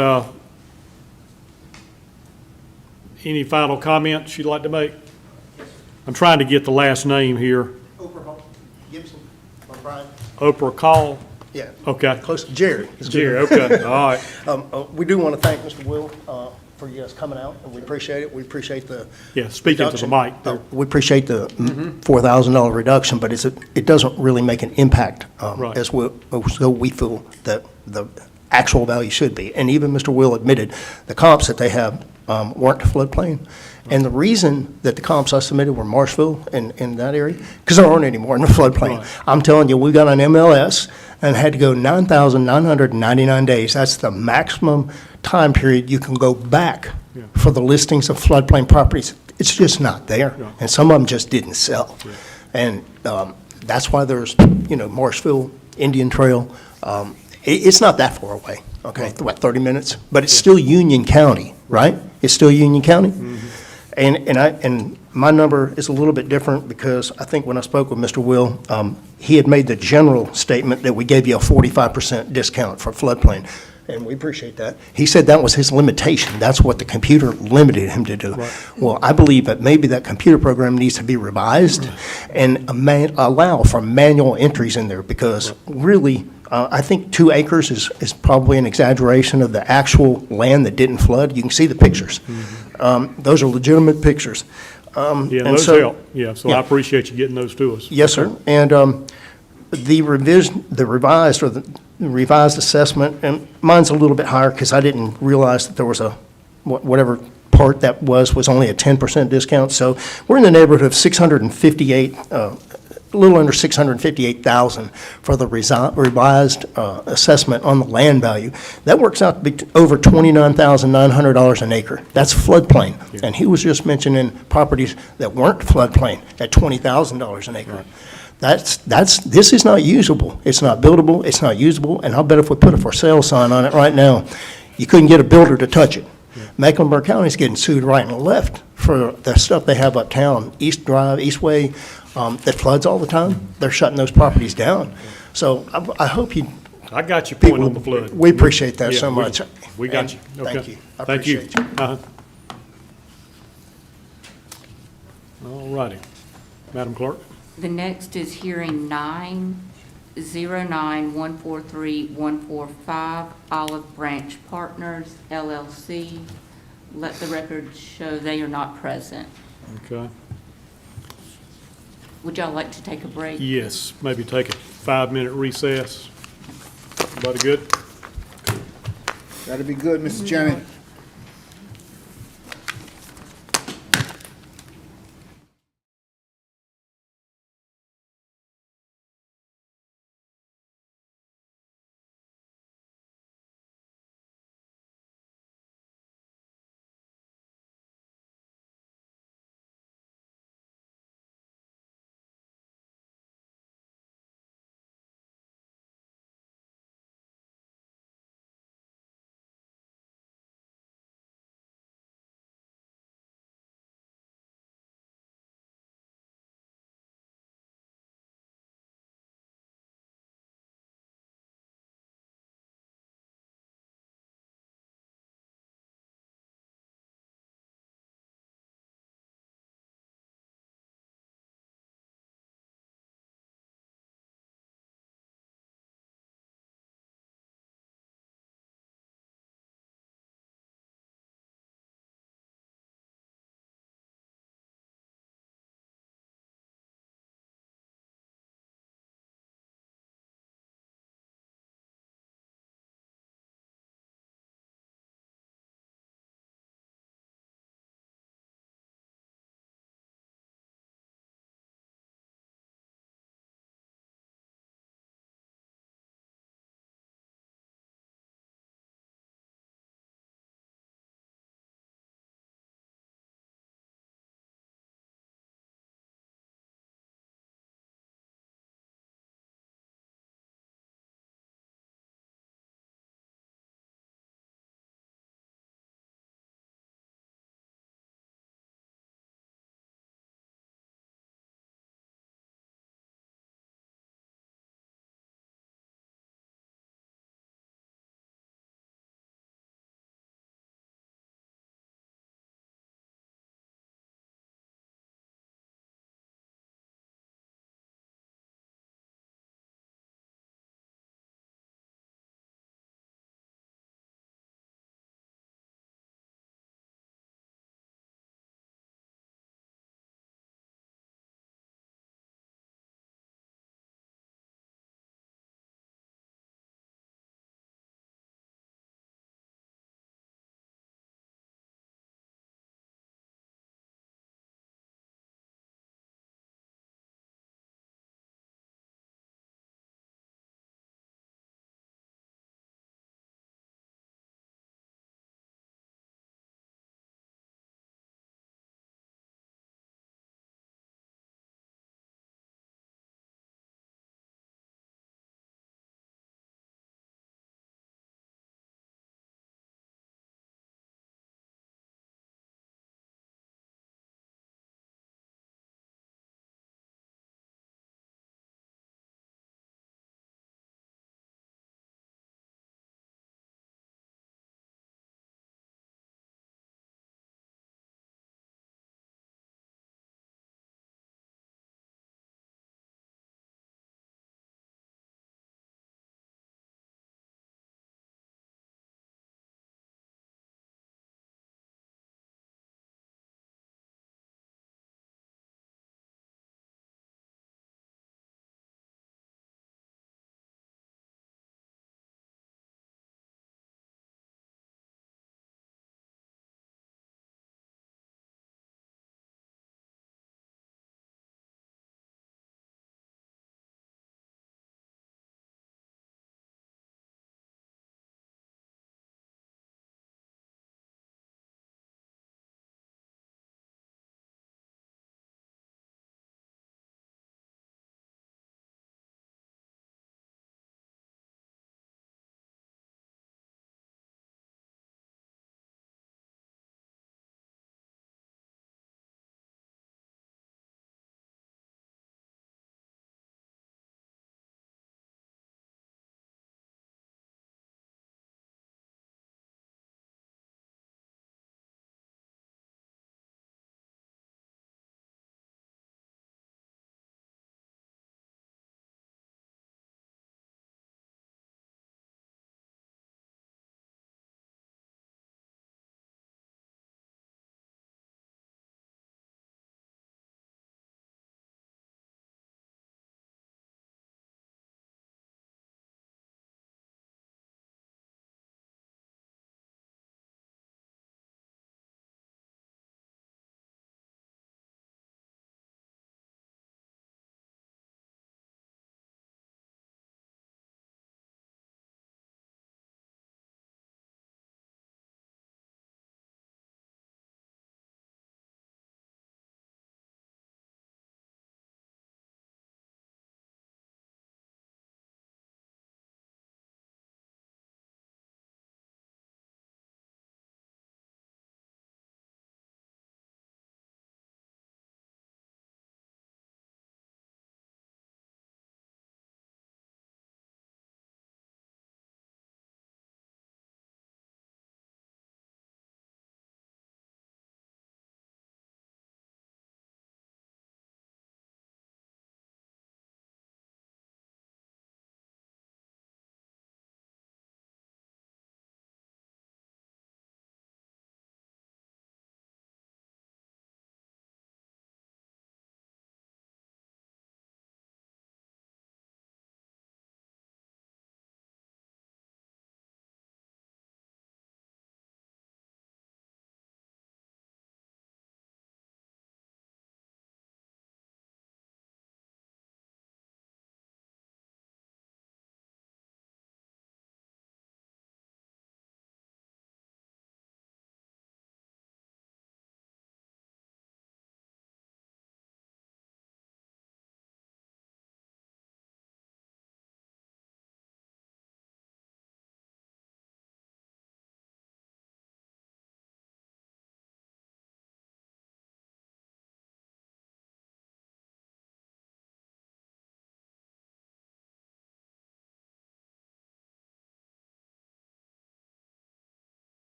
any final comments you'd like to make? I'm trying to get the last name here.
Oprah Gibson, or Brian?
Oprah Call?
Yeah.
Okay.
Close to Jerry.
Jerry, okay, all right.
We do want to thank Mr. Will for you guys coming out, and we appreciate it. We appreciate the
Yeah, speaking to the
reduction.
mic there.
We appreciate the $4,000 reduction, but it doesn't really make an impact
Right.
as we feel that the actual value should be. And even Mr. Will admitted the comps that they have weren't floodplain. And the reason that the comps I submitted were Marshville in that area, because there aren't any more in the floodplain.
Right.
I'm telling you, we got an MLS and had to go 9,999 days. That's the maximum time period you can go back
Yeah.
for the listings of floodplain properties. It's just not there.
Yeah.
And some of them just didn't sell. And that's why there's, Marshville, Indian Trail. It's not that far away, okay? What, 30 minutes? But it's still Union County, right? It's still Union County? And my number is a little bit different because I think when I spoke with Mr. Will, he had made the general statement that we gave you a 45% discount for floodplain, and we appreciate that. He said that was his limitation. That's what the computer limited him to do. Well, I believe that maybe that computer program needs to be revised and allow for manual entries in there because really, I think 2 acres is probably an exaggeration of the actual land that didn't flood. You can see the pictures. Those are legitimate pictures.
Yeah,
And
those
so-
help. Yeah, so I appreciate you getting those to us.
Yes, sir. And the revised or the revised assessment, and mine's a little bit higher because I didn't realize that there was whatever part that was only a 10% discount. So we're in the neighborhood of 658, a little under 658,000 for the revised assessment on the land value. That works out to be over $29,900 an acre. That's floodplain. And he was just mentioning properties that weren't floodplain at $20,000 an acre. This is not usable. It's not buildable, it's not usable, and I'll bet if we put a for sale sign on it right now, you couldn't get a builder to touch it. Mecklenburg County's getting sued right and left for the stuff they have uptown, East Drive, Eastway, that floods all the time. They're shutting those properties down. So I hope you.
I got your point on the flood.
We appreciate that
Yeah,
so much.
We got you.
And
Okay.
Thank you. I
Thank you.
appreciate you.
All righty. Madam Clerk?
The next is hearing 909143145 Olive Branch Partners LLC. Let the record show they are not present.
Okay.
Would y'all like to take a break?
Yes, maybe take a 5-minute recess. Everybody good?
That'll be good, Mr. Chairman.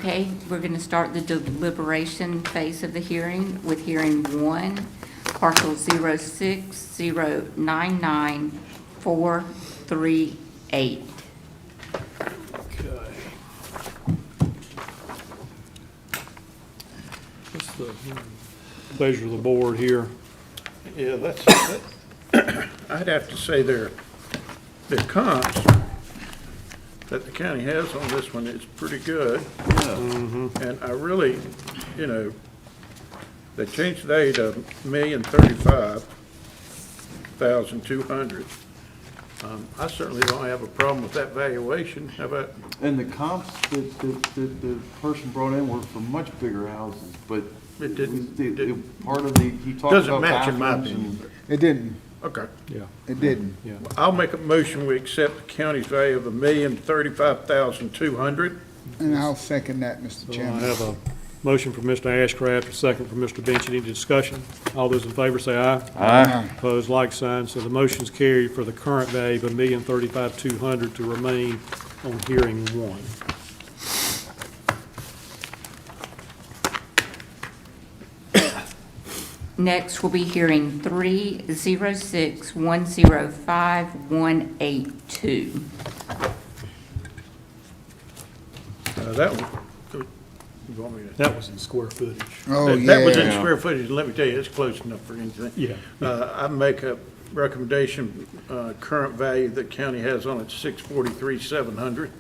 Okay, we're going to start the deliberation phase of the hearing with hearing 1, parcel 060994438.
Okay. What's the pleasure of the board here?
Yeah, I'd have to say their comps that the county has on this one is pretty good. And I really, they changed the value to $1,035,200. I certainly don't have a problem with that valuation. How about,
And the comps that the person brought in were for much bigger houses, but
it didn't,
part of the, he talked
doesn't
about
match in my
bathrooms
opinion.
It didn't,
Okay.
Yeah.
it didn't.
Yeah.
I'll make a motion, we accept the county's value of $1,035,200.
And I'll second that, Mr.
So I
Chairman.
have a motion from Mr. Ashcraft, a second from Mr. Bench. Any discussion? All those in favor say aye.
Aye.
Opposed, like sign. So the motion's carried for the current value of $1,035,200 to remain on hearing 1.
Next, we'll be hearing 306105182.
That one, you want me to?
That was in square footage.
Oh,
That was in
yeah.
square footage, let me tell you, it's close enough for anything.
Yeah.
I make a recommendation, current value the county has on it, $643,700.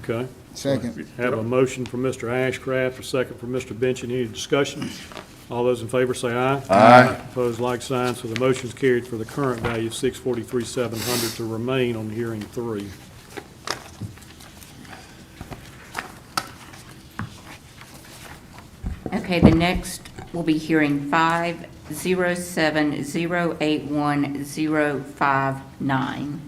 Okay.
Second.
Have a motion from Mr. Ashcraft, a second from Mr. Bench. Any discussion? All those in favor say aye.
Aye.
Opposed, like sign. So the motion's carried for the current value of $643,700 to remain on hearing 3.
Okay, the next will be hearing 507081059.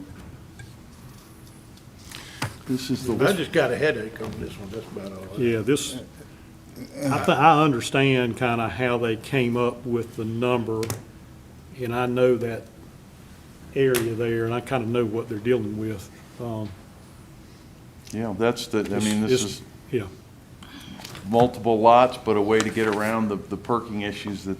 This is the
I
list.
just got a headache on this one, that's about all.
Yeah, this, I understand kind of how they came up with the number, and I know that area there, and I kind of know what they're dealing with.
Yeah, that's the, I mean, this is
Yeah,
multiple lots, but a way to get around the perking issues that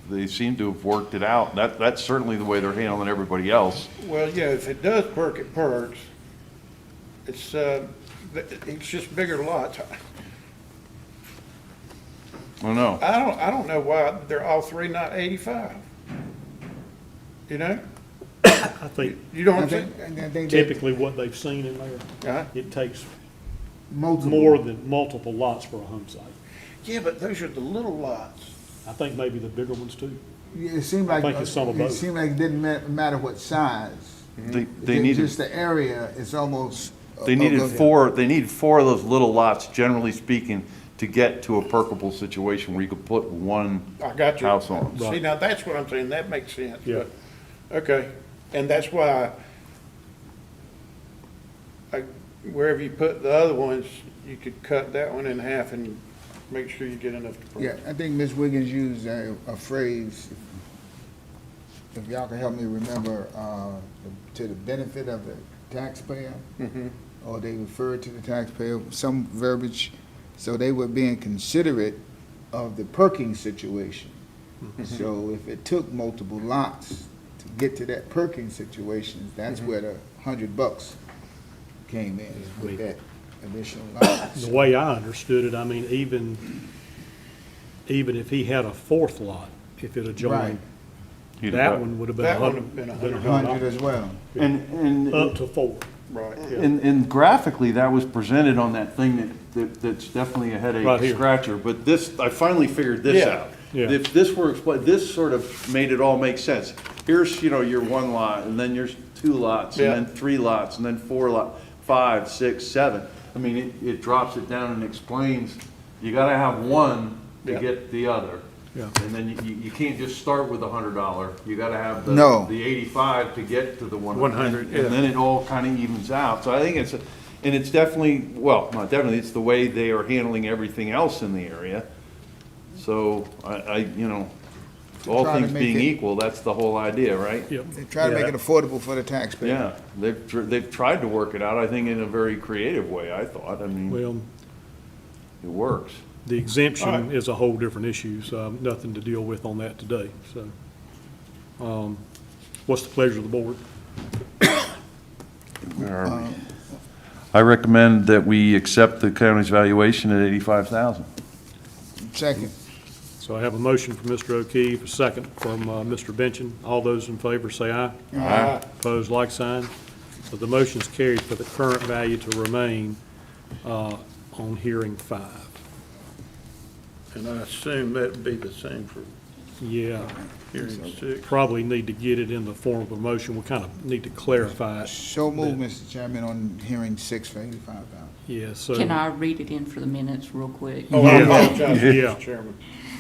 they seem to have worked it out. That's certainly the way they're handling everybody else.
Well, yeah, if it does perk, it perks. It's just bigger lots.
Oh, no.
I don't know why they're all three not 85. You know?
I think
You know what
I
I'm saying?
think, I think that
typically what they've seen in there,
Uh-huh.
it takes
multiple.
more than multiple lots for a home site.
Yeah, but those are the little lots.
I think maybe the bigger ones too.
Yeah, it seemed like,
think it's some of
it
both.
seemed like it didn't matter what size.
They needed,
Just the area, it's almost.
they needed four of those little lots, generally speaking, to get to a perkable situation where you could put one
I got you.
house on.
See, now that's what I'm saying, that makes sense.
Yeah.
but- Okay, and that's why wherever you put the other ones, you could cut that one in half and make sure you get enough to perk.
Yeah, I think Ms. Wiggins used a phrase, if y'all can help me remember, to the benefit of the taxpayer, or they referred to the taxpayer, some verbiage, so they were being considerate of the perking situation. So if it took multiple lots to get to that perking situation, that's where the $100 came in, with that additional lot.
The way I understood it, I mean, even if he had a fourth lot, if it had joined,
He'd
that
have-
one would have been
That
a
would
hundred.
have been
$100 as well.
And
Up to 4.
Right.
And graphically, that was presented on that thing that's definitely a
Right
headache
here.
scratcher, but this, I finally figured this
Yeah.
out.
Yeah.
If this were explained, this sort of made it all make sense. Here's, your one lot, and then there's 2 lots, and
Yeah.
then 3 lots, and then 4 lot, 5, 6, 7. I mean, it drops it down and explains, you gotta have one to
Yeah.
get the other.
Yeah.
And then you can't just start with $100, you gotta have the
No.
85 to get to the 100.
100, yeah.
And then it all kind of evens out. So I think and it's definitely, well, not definitely, it's the way they are handling everything else in the area. So all
try to
things
make
being
it-
equal, that's the whole idea, right?
Yep.
They try to make it affordable for the taxpayer.
Yeah, they've tried to work it out, I think, in a very creative way, I thought. I mean,
Well,
it works.
The exemption is a whole different issue, so nothing to deal with on that today, so. What's the pleasure of the board?
I recommend that we accept the county's valuation at 85,000.
Second.
So I have a motion from Mr. O'Keefe, a second from Mr. Benchin. All those in favor say aye. Aye. Opposed, like sign. So the motion's carried for the current value to remain on hearing 5.
And I assume that'd be the same for
Yeah,
hearing 6.
probably need to get it in the form of a motion. We kind of need to clarify it.
So move, Mr. Chairman, on hearing 6 for 85,000.
Yeah, so.
Can I read it in for the minutes real quick?
Oh, I
Yeah.
apologize,
Yeah.
Mr. Chairman.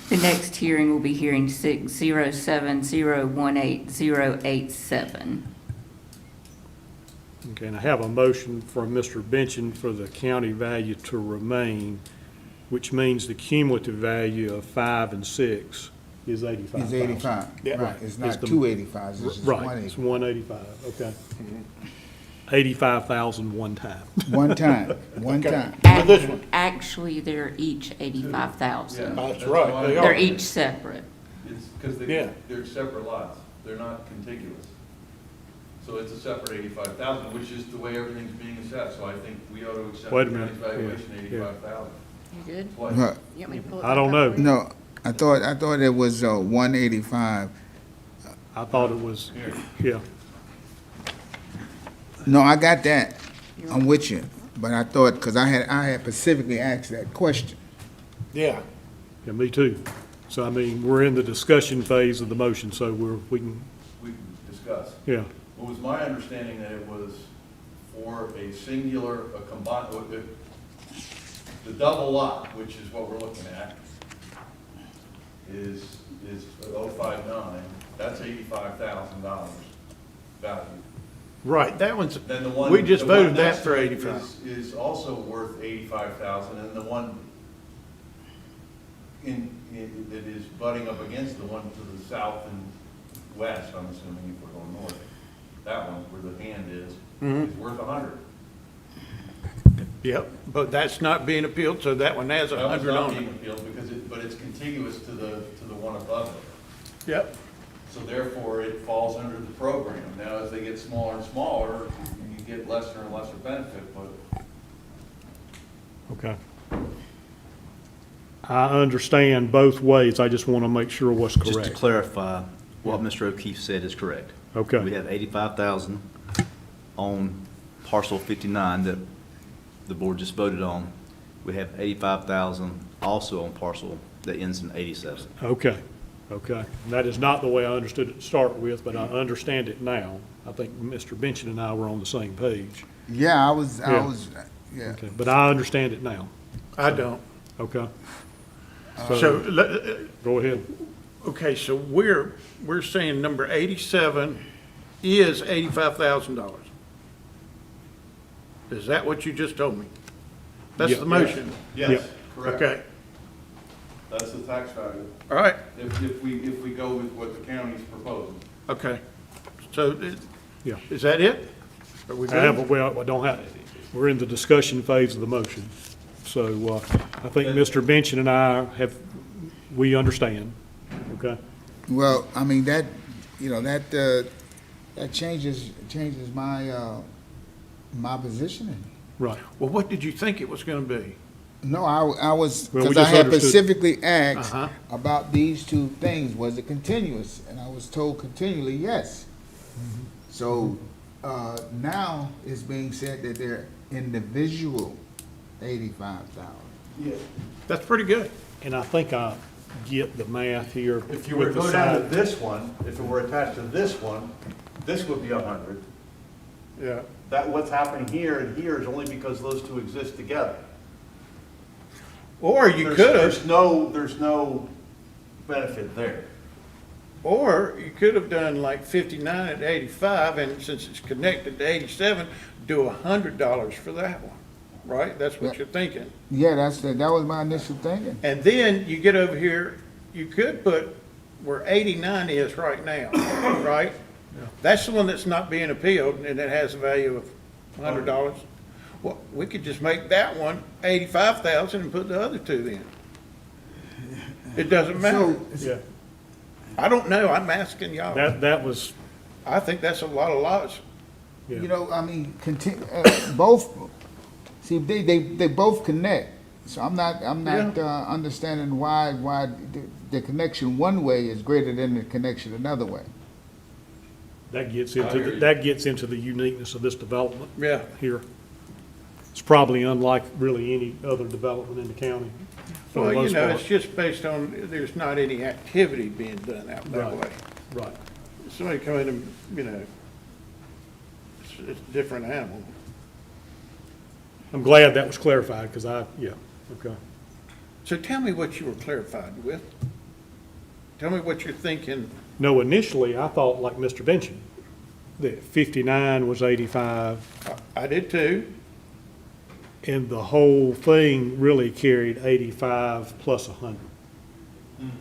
The next hearing will be hearing 607018087.
Okay, and I have a motion from Mr. Benchin for the county value to remain, which means the cumulative value of 5 and 6 is 85,000.
It's 85,
Yeah.
right, it's not
the-
285, it's just
Right,
185.
it's 185, okay. 85,000 one time.
One time, one time.
this one.
Actually, they're each 85,000.
That's right, they
They're
are.
each separate.
It's because
Yeah.
they're separate lots. They're not contiguous. So it's a separate 85,000, which is the way everything's being assessed. So I think we ought to accept
Wait
the
a minute.
county's valuation at
Yeah.
85,000.
You good?
What?
Huh.
You want me to pull it
I don't
back up
know.
for you?
No, I thought it was 185.
I thought it was, yeah.
No, I got that. I'm with you. But I thought, because I had specifically asked that question.
Yeah.
Yeah, me too. So I mean, we're in the discussion phase of the motion, so we can,
We can discuss.
yeah.
It was my understanding that it was for a singular, a combined, the double lot, which is what we're looking at, is 059, that's $85,000 value.
Right, that one's,
Then the one.
we just
the one
voted that
next
for
to it
85.
Is also worth 85,000, and the one that is butting up against the one to the south and west, I'm assuming if we're going north, that one where the hand is worth 100.
Yep, but that's not being appealed, so that one has
That one's
100
not
on
being
it.
appealed because but it's contiguous to the one above it.
Yep.
So therefore, it falls under the program. Now, as they get smaller and smaller, you get lesser and lesser benefit, but
Okay. I understand both ways. I just want to make sure what's
Just to
correct.
clarify, what Mr. O'Keefe said is correct.
Okay.
We have 85,000 on parcel 59 that the board just voted on. We have 85,000 also on parcel that ends in 87.
Okay, okay. And that is not the way I understood it to start with, but I understand it now. I think Mr. Benchin and I were on the same page.
Yeah, I was,
Yeah.
yeah.
Okay, but I understand it now.
I don't.
Okay,
So,
go ahead.
okay, so we're saying number 87 is $85,000. Is that what you just told me? That's
Yeah.
the motion?
yes, correct.
Okay,
That's the tax value.
all right,
If we go with what the county's proposing.
okay. So,
Yeah.
is that it? Are we
I have,
good?
well, I don't have, we're in the discussion phase of the motion. So, I think Mr. Benchin and I we understand, okay?
Well, I mean, that, that changes my, my positioning.
Right.
Well, what did you think it was going to be?
No, I was,
Well, we
because I
just
had
understood.
specifically asked
Uh-huh.
about these two things, was it continuous? And I was told continually, yes. So, now it's being said that they're individual 85,000.
That's pretty good.
And I think I get the math here.
If you were to
with the
go down to
side-
this one, if it were attached to this one, this would be 100.
Yeah.
That, what's happening here and here is only because those two exist together.
Or you
There's-
could have,
There's no benefit there.
or you could have done like 59 at 85, and since it's connected to 87, do $100 for that one, right? That's what you're thinking.
Yeah, that was my initial thinking.
And then you get over here, you could put where 89 is right now, right? That's the one that's not being appealed, and it has a value of $100. Well, we could just make that one 85,000 and put the other two in. It doesn't matter.
Yeah,
I don't know, I'm asking y'all.
that was,
I think that's a lot of lots.
yeah.
You know, I mean, both, see, they both connect. So I'm not understanding why the connection one way is greater than the connection another way.
That gets into the uniqueness of this development.
Yeah.
Here. It's probably unlike really any other development in the county, for the
Well, you
most
know,
part.
it's just based on, there's not any activity being done out that
Right.
way.
Right.
Somebody come in and, you know, it's a different animal.
I'm glad that was clarified, because yeah, okay.
So tell me what you were clarified with. Tell me what you're thinking.
No, initially, I thought, like Mr. mentioned, that 59 was 85,
I did too.
and the whole thing really carried 85 plus 100.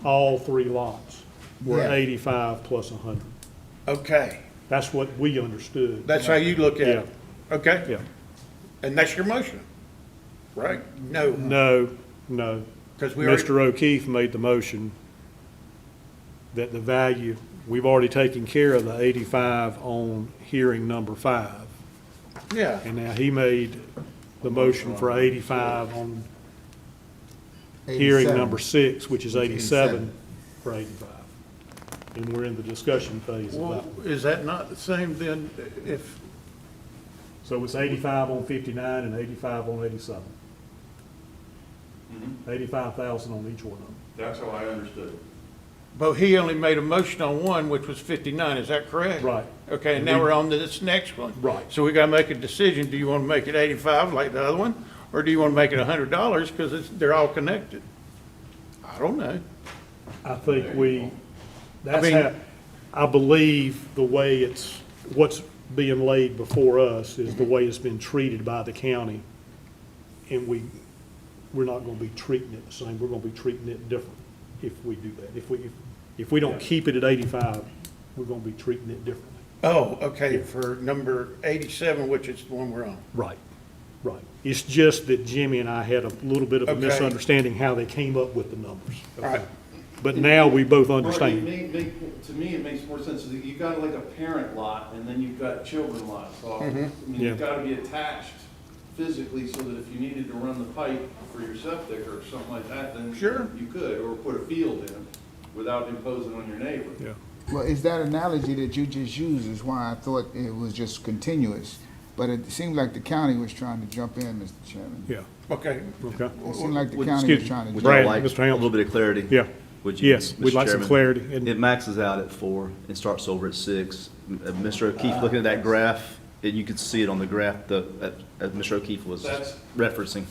All three lots were
Yeah.
85 plus 100.
Okay,
That's what we understood.
that's how you look at it. Okay?
Yeah.
And that's your motion, right? No,
No.
because we already,
Mr. O'Keefe made the motion that the value, we've already taken care of the 85 on hearing number 5.
yeah.
And now he made the motion for 85 on hearing
87.
number 6, which is 87
87.
for 85. And we're in the discussion phase of
Well,
that.
is that not the same then if,
So it's 85 on 59 and 85 on 87. 85,000 on each one of them.
That's how I understood it.
but he only made a motion on one, which was 59, is that correct?
Right.
Okay, and now we're on to this next one.
Right.
So we gotta make a decision, do you wanna make it 85 like the other one? Or do you wanna make it $100, because they're all connected? I don't know.
I think that's
mean-
how, I believe the way what's being laid before us is the way it's been treated by the county. And we're not gonna be treating it the same, we're gonna be treating it different if we do that. If we don't keep it at 85, we're gonna be treating it differently.
Oh, okay, for number 87, which is the one we're on.
Right. It's just that Jimmy and I had a little bit of a
Okay.
misunderstanding how they came up with the numbers.
All right.
But now we both
Marty,
understand.
to me, it makes more sense, that you got like a parent lot, and then you've got children lots. So, I mean,
Yeah.
you've gotta be attached physically, so that if you needed to run the pipe for your septic or something like that, then
Sure.
you could, or put a field in without imposing on your neighbor.
Yeah.
Well, is that analogy that you just used is why I thought it was just continuous. But it seemed like the county was trying to jump in, Mr. Chairman.
Yeah,
Okay.
okay.
It seemed like the
Would-
county
excuse
was
me.
trying to
Would
jump
y'all
Brad,
like
Mr.
a
Helms.
little bit of clarity?
Yeah.
Would you,
Yes, we'd
Mr.
like some
Chairman?
clarity. And
It maxes out at 4 and starts over at 6. Mr. O'Keefe, looking at that graph, and you could see it on the graph that Mr. O'Keefe was
That's-
referencing.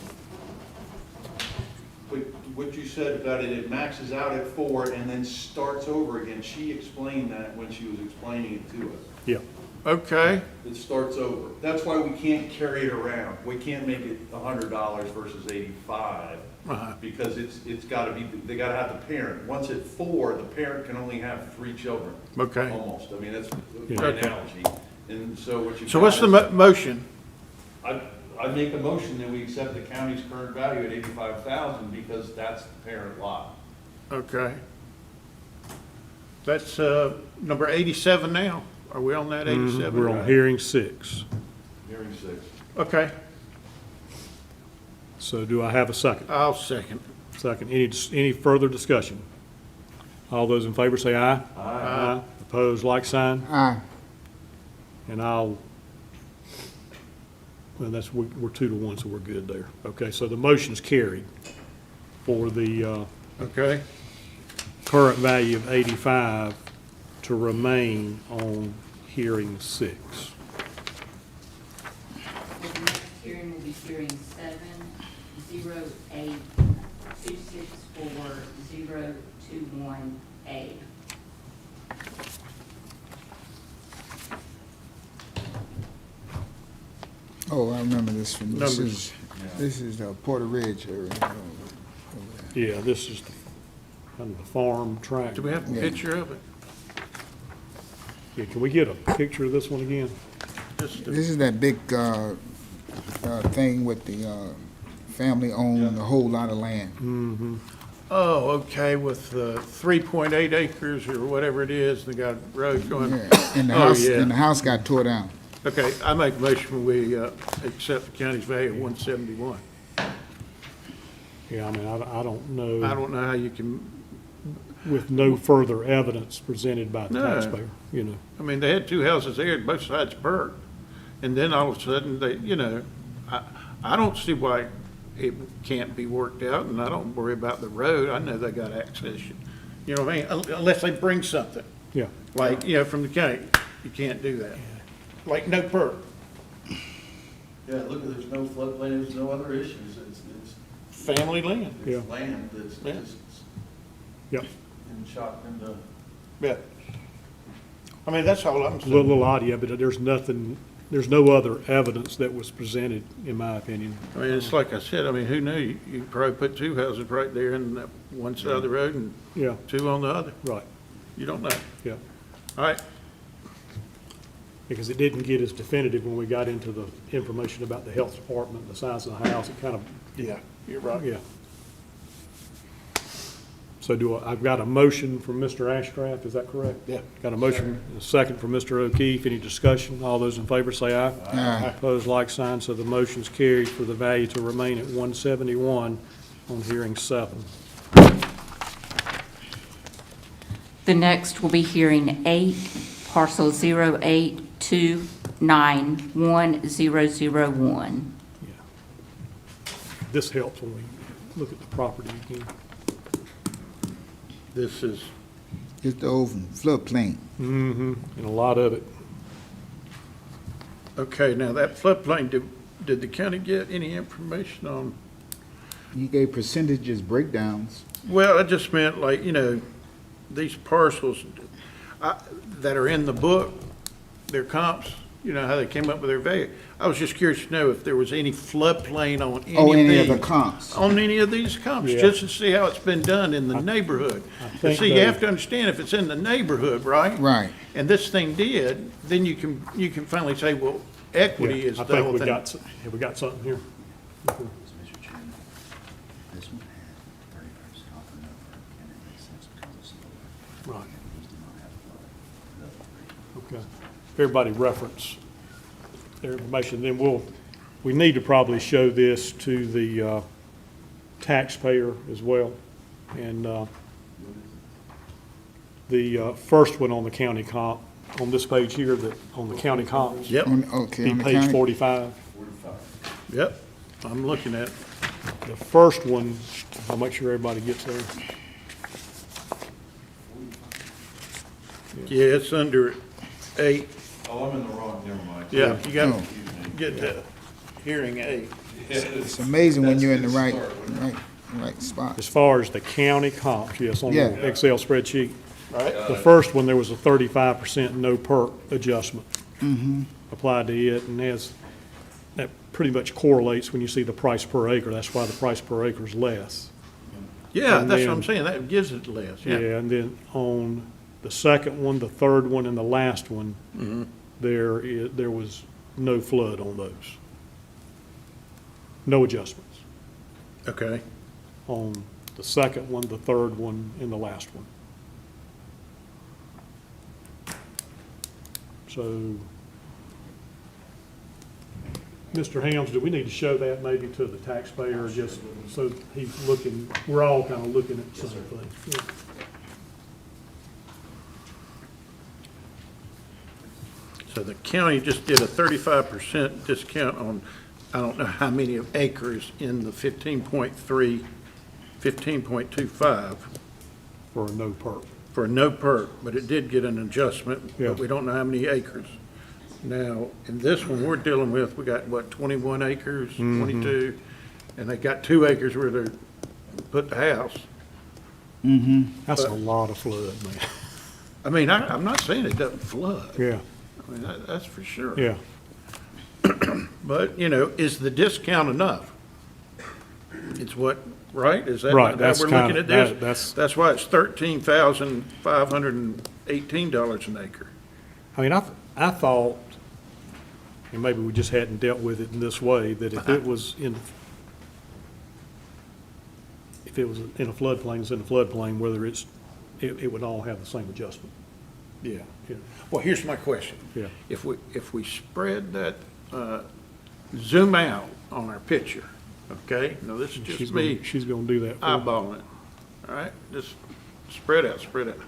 What you said about it maxes out at 4 and then starts over again. She explained that when she was explaining it to us.
yeah,
Okay,
It starts over. That's why we can't carry it around. We can't make it $100 versus 85.
Uh-huh.
Because it's gotta be, they gotta have the parent. Once at 4, the parent can only have 3 children.
Okay.
Almost. I mean, that's
Yeah.
my
Okay.
analogy. And so what you.
so what's the motion?
I make a motion that we accept the county's current value at 85,000 because that's the parent lot.
Okay. That's, number 87 now. Are we on that 87?
we're on hearing 6.
Hearing 6.
Okay,
So do I have a second?
I'll second.
Second. Any further discussion? All those in favor say aye. Aye. Opposed, like sign.
Aye.
And well, we're 2-1, so we're good there. Okay, so the motion's carried for the
Okay,
current value of 85 to remain on hearing 6.
The next hearing will be hearing 7-08-264-021A.
Oh, I remember this one. This
Numbers.
is Porter Ridge area.
Yeah, this is kind of the farm tract.
do we have a
Yeah.
picture of it?
Yeah, can we get a picture of this one again?
Just,
This is that big thing with the family owned a whole lot of land.
Oh, okay, with the 3.8 acres or whatever it is, they got road going.
Yeah, and the
Oh,
house,
yeah.
and the house got tore down.
Okay, I make a motion we accept the county's value of 171.
Yeah, I mean, I don't know.
I don't know how you can,
With no further evidence presented by the
No.
taxpayer, you know.
I mean, they had two houses there, both sides burnt. And then all of a sudden, they, I don't see why it can't be worked out, and I don't worry about the road. I know they got access. You know what I mean? Unless they bring something,
Yeah.
like, from the county, you can't do that. Like no perk.
Yeah, look, there's no floodplain, there's no other issues.
Family land.
Yeah.
It's land that's
Yeah.
just
Yeah.
been chopped into.
Yeah. I mean, that's all I'm
A
saying.
little odd, yeah, but there's nothing, there's no other evidence that was presented, in my opinion.
I mean, it's like I said, I mean, who knew? You could probably put two houses right there in that one side of the road and
Yeah,
two on the other.
right,
You don't know.
yeah.
All right,
Because it didn't get as definitive when we got into the information about the health department, the size of the house, it kind of,
yeah, you're right.
yeah. So I've got a motion from Mr. Ashcraft, is that correct?
Yeah.
Got a motion, a second from Mr. O'Keefe. Any discussion? All those in favor say aye.
Aye.
Opposed, like sign, so the motion's carried for the value to remain at 171 on hearing 7.
The next will be hearing 8, parcel 082910001.
This helps when we look at the property again.
This is,
It's the old floodplain.
Mm-hmm, and a lot of it.
okay, now that floodplain, did the county get any information on?
You gave percentages breakdowns.
Well, I just meant like, these parcels that are in the book, their comps, how they came up with their value. I was just curious to know if there was any floodplain on any of these.
Any of the comps.
On any of these comps,
Yeah.
just to see how it's been done in the neighborhood. But
think
see, you
they-
have to understand, if it's in the neighborhood, right?
Right.
And this thing did, then you can finally say, well, equity
Yeah,
is
I
the
think
whole
we
thing.
got, have we got something here?
Mr. Chairman, this one had 30% off the number, and it makes sense because it's lower.
Right.
These do not have flood.
Okay. Everybody reference their information, then we need to probably show this to the taxpayer as well. And the first one on the county comp, on this page here, on the county comps.
Yep,
Okay,
Be
on the
page
county.
45.
yep, I'm looking at it.
The first one, I'll make sure everybody gets there.
Yeah, it's under 8.
Oh, I'm in the wrong, never mind.
Yeah, you got
Oh.
to get to hearing 8.
It's amazing when you're in the right spot.
As far as the county comps, yes, on the
Yeah.
Excel spreadsheet.
Right?
The first one, there was a 35% no perk adjustment applied to it, and that pretty much correlates when you see the price per acre. That's why the price per acre is less.
Yeah,
And
that's
then-
what I'm saying, that gives it less, yeah.
Yeah, and then on the second one, the third one, and the last one, there was no flood on those. No adjustments
Okay,
on the second one, the third one, and the last one. So, Mr. Helms, do we need to show that maybe to the taxpayer, just so he's looking, we're all kind of looking at the same thing? Yeah.
so the county just did a 35% discount on, I don't know how many of acres in the 15.3, 15.25
For a no perk.
for no perk, but it did get an adjustment,
Yeah.
but we don't know how many acres. Now, in this one we're dealing with, we got, what, 21 acres, 22, and they got 2 acres where they put the house.
That's a lot of flood, man.
I mean, I'm not saying it doesn't flood.
Yeah,
I mean, that's for sure.
yeah.
But, is the discount enough? It's what, right? Is that
Right,
how
that's
we're looking
kinda-
at this?
that's-
why it's $13,518 an acre.
I mean, I thought, and maybe we just hadn't dealt with it in this way, that if it was in a floodplain, it's in a floodplain, whether it would all have the same adjustment.
Yeah.
Yeah.
Well, here's my question.
Yeah.
If we spread that, zoom out on our picture, okay? Now, this is just me
She's gonna do that. for you.
eyeballing it, all right? Just spread out, spread out.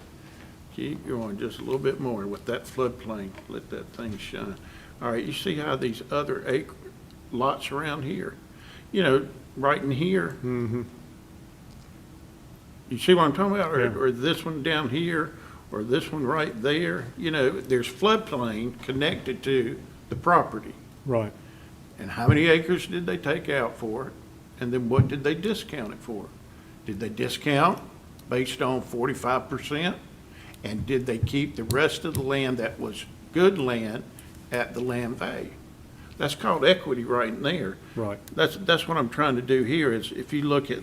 Keep going just a little bit more with that floodplain, let that thing shine. All right, you see how these other lots around here, you know, right in here?
Mm-hmm.
You see what I'm talking about?
Yeah.
Or this one down here, or this one right there? You know, there's floodplain connected to the property.
Right.
And how many acres did they take out for it? And then what did they discount it for? Did they discount based on 45%? And did they keep the rest of the land that was good land at the land value? That's called equity right in there.
Right.
That's what I'm trying to do here is if you look at,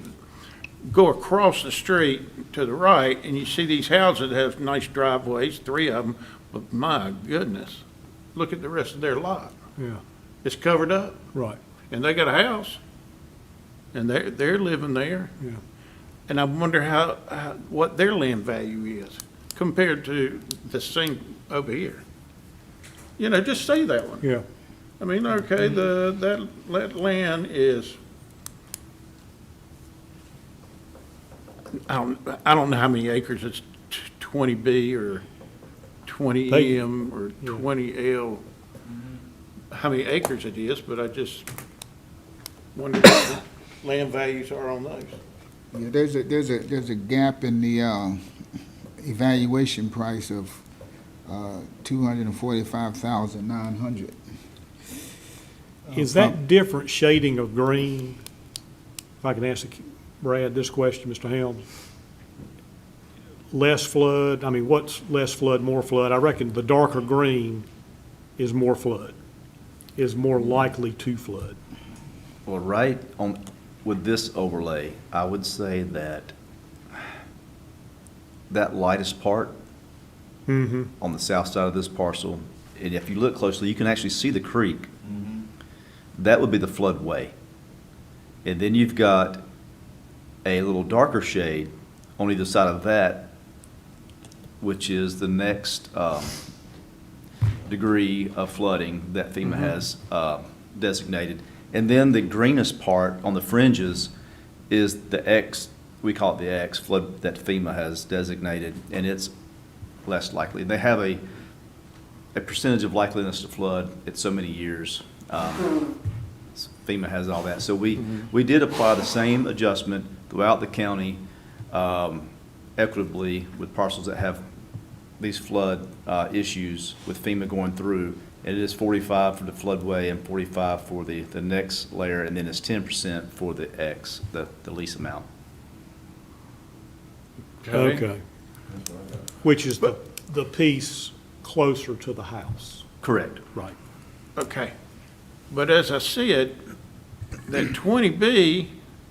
go across the street to the right and you see these houses that have nice driveways, 3 of them, but my goodness, look at the rest of their lot.
Yeah.
It's covered up.
Right.
And they got a house, and they're living there.
Yeah.
And I wonder what their land value is compared to the same over here. You know, just say that one.
Yeah.
I mean, okay, that land is, I don't know how many acres, it's 20B or 20M or 20L, how many acres it is, but I just wonder what the land values are on those.
Yeah, there's a gap in the evaluation price of $245,900.
Is that different shading of green? If I can ask Brad this question, Mr. Helms. Less flood, I mean, what's less flood, more flood? I reckon the darker green is more flood, is more likely to flood.
Well, right on, with this overlay, I would say that that lightest part
Mm-hmm.
on the south side of this parcel, and if you look closely, you can actually see the creek. That would be the floodway. And then you've got a little darker shade on either side of that, which is the next degree of flooding that FEMA has designated. And then the greenest part on the fringes is the X, we call it the X, flood that FEMA has designated, and it's less likely. They have a percentage of likeliness to flood at so many years. FEMA has all that. So we did apply the same adjustment throughout the county equitably with parcels that have these flood issues with FEMA going through. And it is 45 for the floodway and 45 for the next layer, and then it's 10% for the X, the lease amount.
Okay. Which is the piece closer to the house.
Correct.
Right.
Okay. But as I said, that 20B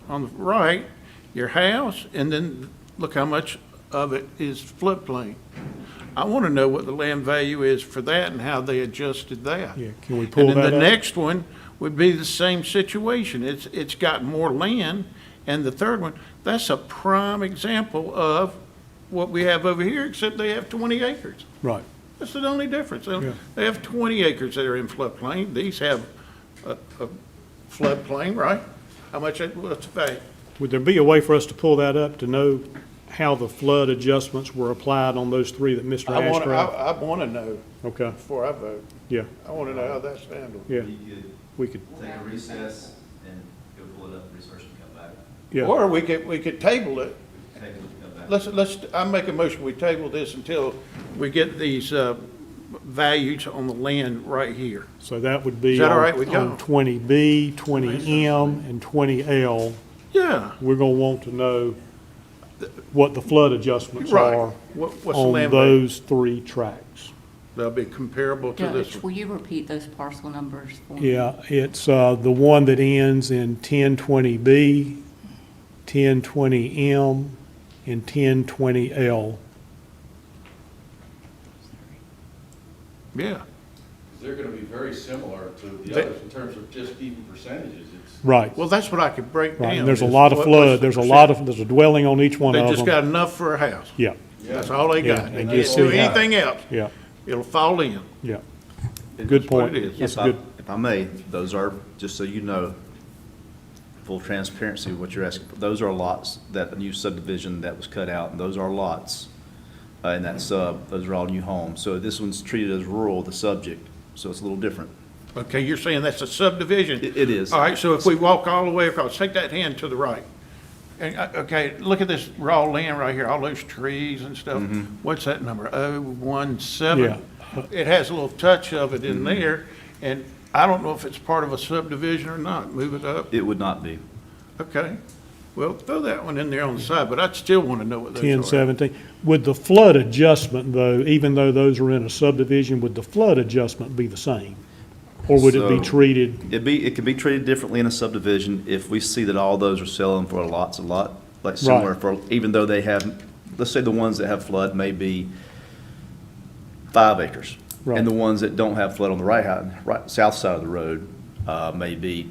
on the right, your house, and then look how much of it is floodplain. I want to know what the land value is for that and how they adjusted that.
Yeah, can we pull
And then
that
the
up?
next one would be the same situation. It's got more land. And the third one, that's a prime example of what we have over here, except they have 20 acres.
Right.
That's the only difference.
Yeah.
They have 20 acres that are in floodplain. These have a floodplain, right? How much, what's the value?
Would there be a way for us to pull that up to know how the flood adjustments were applied on those three that Mr.
I
Ashcraft?
want to know
Okay,
before I vote.
yeah,
I want to know how that's handled.
yeah, we could,
Take a recess and go pull it up, research and come back.
yeah.
Or we could table it.
Take it and come back.
I make a motion, we table this until we get these values on the land right here.
So that would be
Is that all right
on
with y'all?
on 20B, 20M, and 20L.
Yeah.
We're gonna want to know what the flood adjustments
Right.
are
What's the
on
land value?
those three tracks.
They'll be comparable to this
Judge,
one.
will you repeat those parcel numbers for me?
Yeah, it's the one that ends in 1020B, 1020M, and 1020L.
Yeah.
they're gonna be very similar to the
They-
others in terms of just even percentages. It's
Right,
Well, that's what I could break down.
right. And there's a
is
lot of
what's
flood,
the
there's a lot
percent.
of, there's a dwelling on each one
They
of
just
them.
got enough for a house.
Yeah,
That's all they
Yeah,
got.
and
They
just
can't do
see how-
anything else.
yeah,
It'll fall in.
yeah.
It-
Good
That's what
point.
it is.
That's
If I-
good.
If I may, those are, just so you know, full transparency, what you're asking, for, those are lots that, a new subdivision that was cut out, and those are lots in that sub, those are all new homes. So this one's treated as rural, the subject, so it's a little different.
Okay, you're saying that's a subdivision?
It is.
All right, so if we walk all the way across, take that hand to the right. And, okay, look at this raw land right here, all those trees and stuff. What's that number? 017?
Yeah.
It has a little touch of it in there, and I don't know if it's part of a subdivision or not. Move it up.
It would not be.
Okay. Well, throw that one in there on the side, but I'd still want to know what those are.
10, 17. Would the flood adjustment, though, even though those are in a subdivision, would the flood adjustment be the same? Or would it be
So-
treated,
It can be treated differently in a subdivision if we see that all those are selling for a lot, like similar
Right.
for, even though they have, let's say the ones that have flood may be 5 acres.
Right.
And the ones that don't have flood on the south side of the road, may be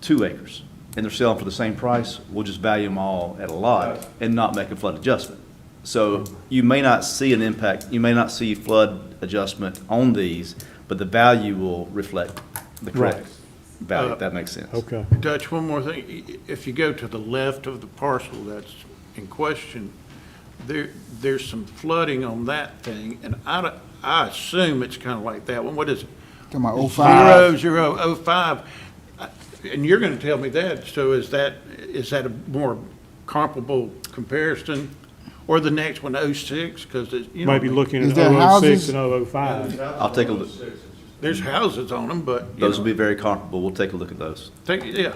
2 acres. And they're selling for the same price, we'll just value them all at a lot and not make a flood adjustment. So you may not see an impact, you may not see flood adjustment on these, but the value will reflect the correct value, if that makes sense.
okay,
Dutch, one more thing. If you go to the left of the parcel that's in question, there's some flooding on that thing, and I assume it's kind of like that one. What is it?
Talking about 05.
0005. And you're going to tell me that, so is that a more comparable comparison? Or the next one, 06, because, you know.
maybe looking
Is
at
there
006
houses?
and 005.
I'll take a look.
There's houses on them, but, you
Those will
know,
be very comparable, we'll take a look at those.
yeah.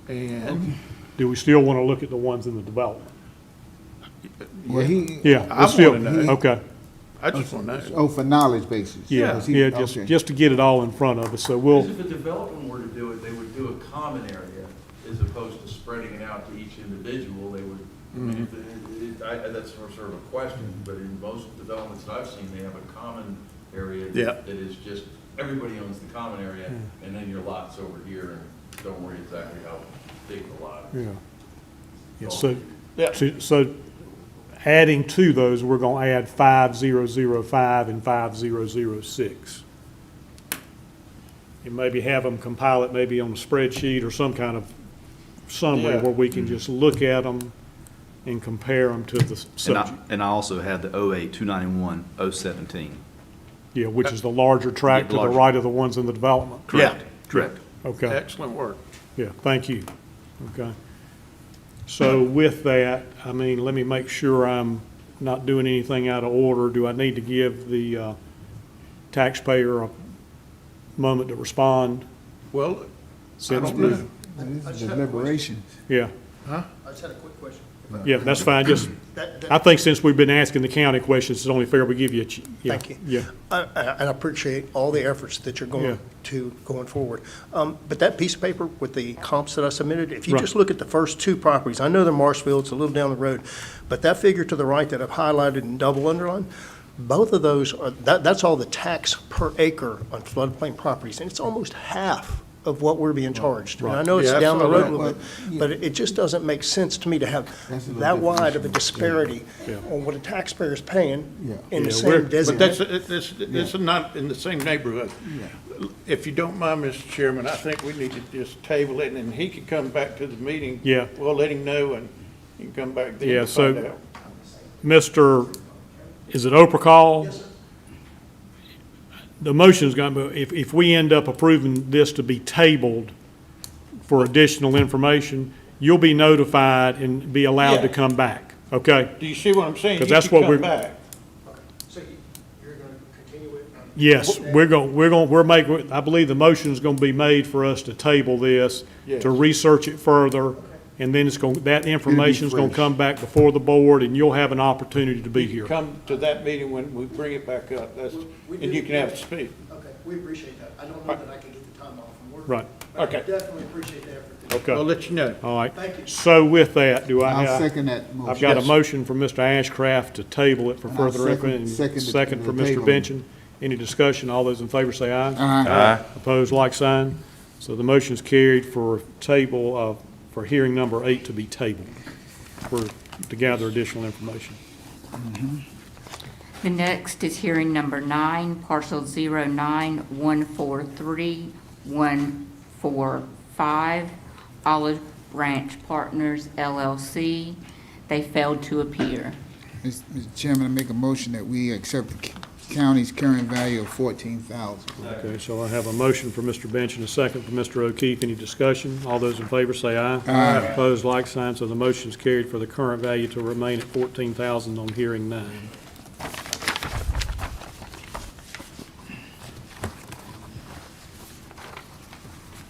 And
Do we still want to look at the ones in the development?
Well, he,
Yeah,
I
we'll still,
wanna know.
okay,
I just want to know.
oh, for knowledge basis.
yeah,
Was he-
yeah,
okay.
just to get it all in front of us, so we'll,
If a developer were to do it, they would do a common area as opposed to spreading it out to each individual. They would, I mean, that's sort of a question, but in most developments that I've seen, they have a common area
Yeah.
that is just, everybody owns the common area, and then your lot's over here, and don't worry exactly how big the lot is.
yeah. Yeah, so,
Yeah.
so adding to those, we're going to add 5005 and 5006. And maybe have them compile it maybe on a spreadsheet or some kind of summary
Yeah.
where we can just look at them and compare them to the subject.
And I also have the 08, 291, 017.
Yeah, which is the larger tract to the
larger.
right of the ones in the development.
Yeah.
Correct.
Okay,
Excellent work.
yeah, thank you. Okay. So with that, I mean, let me make sure I'm not doing anything out of order. Do I need to give the taxpayer a moment to respond?
Well, I
Since
don't
we-
know.
This is deliberations.
Yeah,
I just had a quick question.
yeah, that's fine, just, I think since we've been asking the county questions, it's only fair we give you a, yeah.
Thank you.
Yeah,
And I appreciate all the efforts that you're
Yeah.
going to going forward. But that piece of paper with the comps that I submitted, if you
Right.
just look at the first 2 properties, I know they're Marshville, it's a little down the road, but that figure to the right that I've highlighted and double underlined, both of those are, that's all the tax per acre on floodplain properties, and it's almost half of what we're being charged. And I know it's
Yeah, I
down the
saw
road a
that.
little bit, but it just doesn't make sense to me to have
That's a little
that
different
wide of a
issue.
disparity
Yeah.
on what a taxpayer is paying
Yeah.
in the
Yeah,
same
we're-
But
designation.
that's not in the same neighborhood. If you don't mind, Mr. Chairman, I think we need to just table it, and he can come back to the meeting.
Yeah.
We'll let him know, and he can come back then
Yeah,
to
so-
find out.
Mr., is it Oprah? Yes, sir. The motion's going to, if we end up approving this to be tabled for additional information, you'll be notified and be allowed to
Yeah.
come back, okay?
Do you see what I'm saying?
'Cause
He
that's
can
what
come
we're-
back.
So you're going to continue it?
Yes, I believe the motion's going to be made for us to table this,
Yes.
to research it further, and then that information's going to
fresh.
come back before the board, and you'll have an opportunity to be
You
here.
can come to that meeting when we bring it back up, and you can have it speak.
Okay, we appreciate that. I don't know that I can get the time off from work.
Right,
But I
Okay.
definitely appreciate the effort.
okay.
We'll let you know.
All right.
Thank you.
So with that, do I
I'll
have?
second that motion.
I've got a
Yes.
motion from Mr. Ashcraft to table it for
And I'll
further
second-
and
second
second
the
from Mr.
table.
Benson. Any discussion? All those in favor say aye.
Aye.
Opposed, like sign. So the motion is carried for for hearing number 8 to be tabled, to gather additional information.
The next is hearing number 9, parcel 091431145, Olive Branch Partners LLC. They failed to appear.
Mr. Chairman, I make a motion that we accept the county's current value of $14,000.
Okay, so I have a motion for Mr. Bench and a second for Mr. O'Keefe. Any discussion? All those in favor say aye.
Aye.
Opposed, like sign. So the motion is carried for the current value to remain at $14,000 on hearing 9.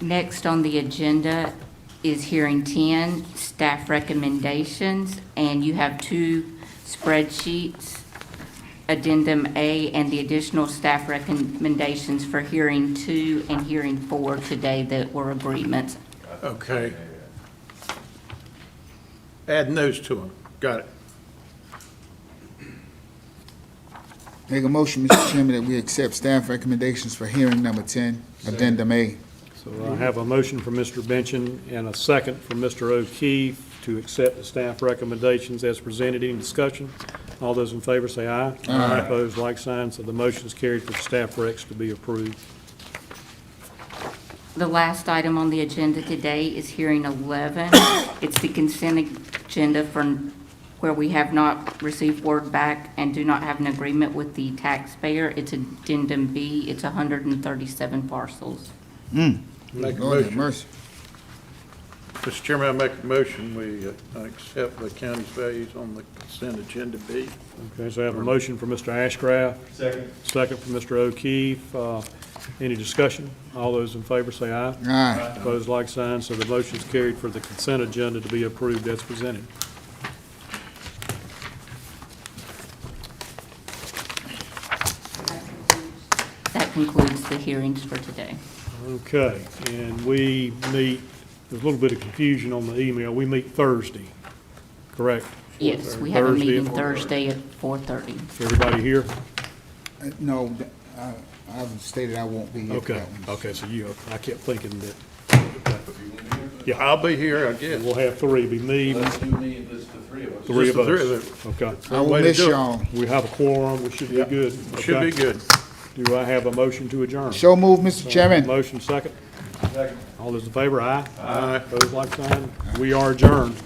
Next on the agenda is hearing 10, staff recommendations, and you have 2 spreadsheets, Addendum A and the additional staff recommendations for hearing 2 and hearing 4 today that were agreements.
Okay. Adding those to them. Got it.
Make a motion, Mr. Chairman, that we accept staff recommendations for hearing number 10, Addendum A.
So I have a motion from Mr. Benchin and a second from Mr. O'Keefe to accept the staff recommendations as presented. Any discussion? All those in favor say aye.
Aye.
Opposed, like sign. So the motion is carried for the staff recs to be approved.
The last item on the agenda today is hearing 11. It's the consent agenda from where we have not received word back and do not have an agreement with the taxpayer. It's Addendum B. It's 137 parcels.
Make a
Lord have
motion.
mercy.
Mr. Chairman, I make a motion, we accept the county's values on the consent agenda B.
Okay, so I have a motion for Mr. Ashcraft. Second from Mr. O'Keefe. Any discussion? All those in favor say aye.
Aye.
Opposed, like sign. So the motion is carried for the consent agenda to be approved as presented.
That concludes the hearings for today.
Okay, and we meet, there's a little bit of confusion on the email. We meet Thursday, correct?
Yes, we have a
Thursday
meeting
at-
Thursday at 4:30.
Everybody here?
No, I've stated I won't be here. for
Okay,
that one.
okay, so I kept thinking that.
I'll be here, I guess.
We'll have 3, be me,
Let's do me, let's the 3 of us.
three of
Just the
us.
three of
Okay,
I will
Way to
miss
do it.
y'all.
we have a quorum, we should be good.
Should be
Okay.
good.
Do I have a motion to adjourn?
So move, Mr. Chairman.
Motion second. All those in favor, aye.
Aye.
Opposed, like sign. We are adjourned.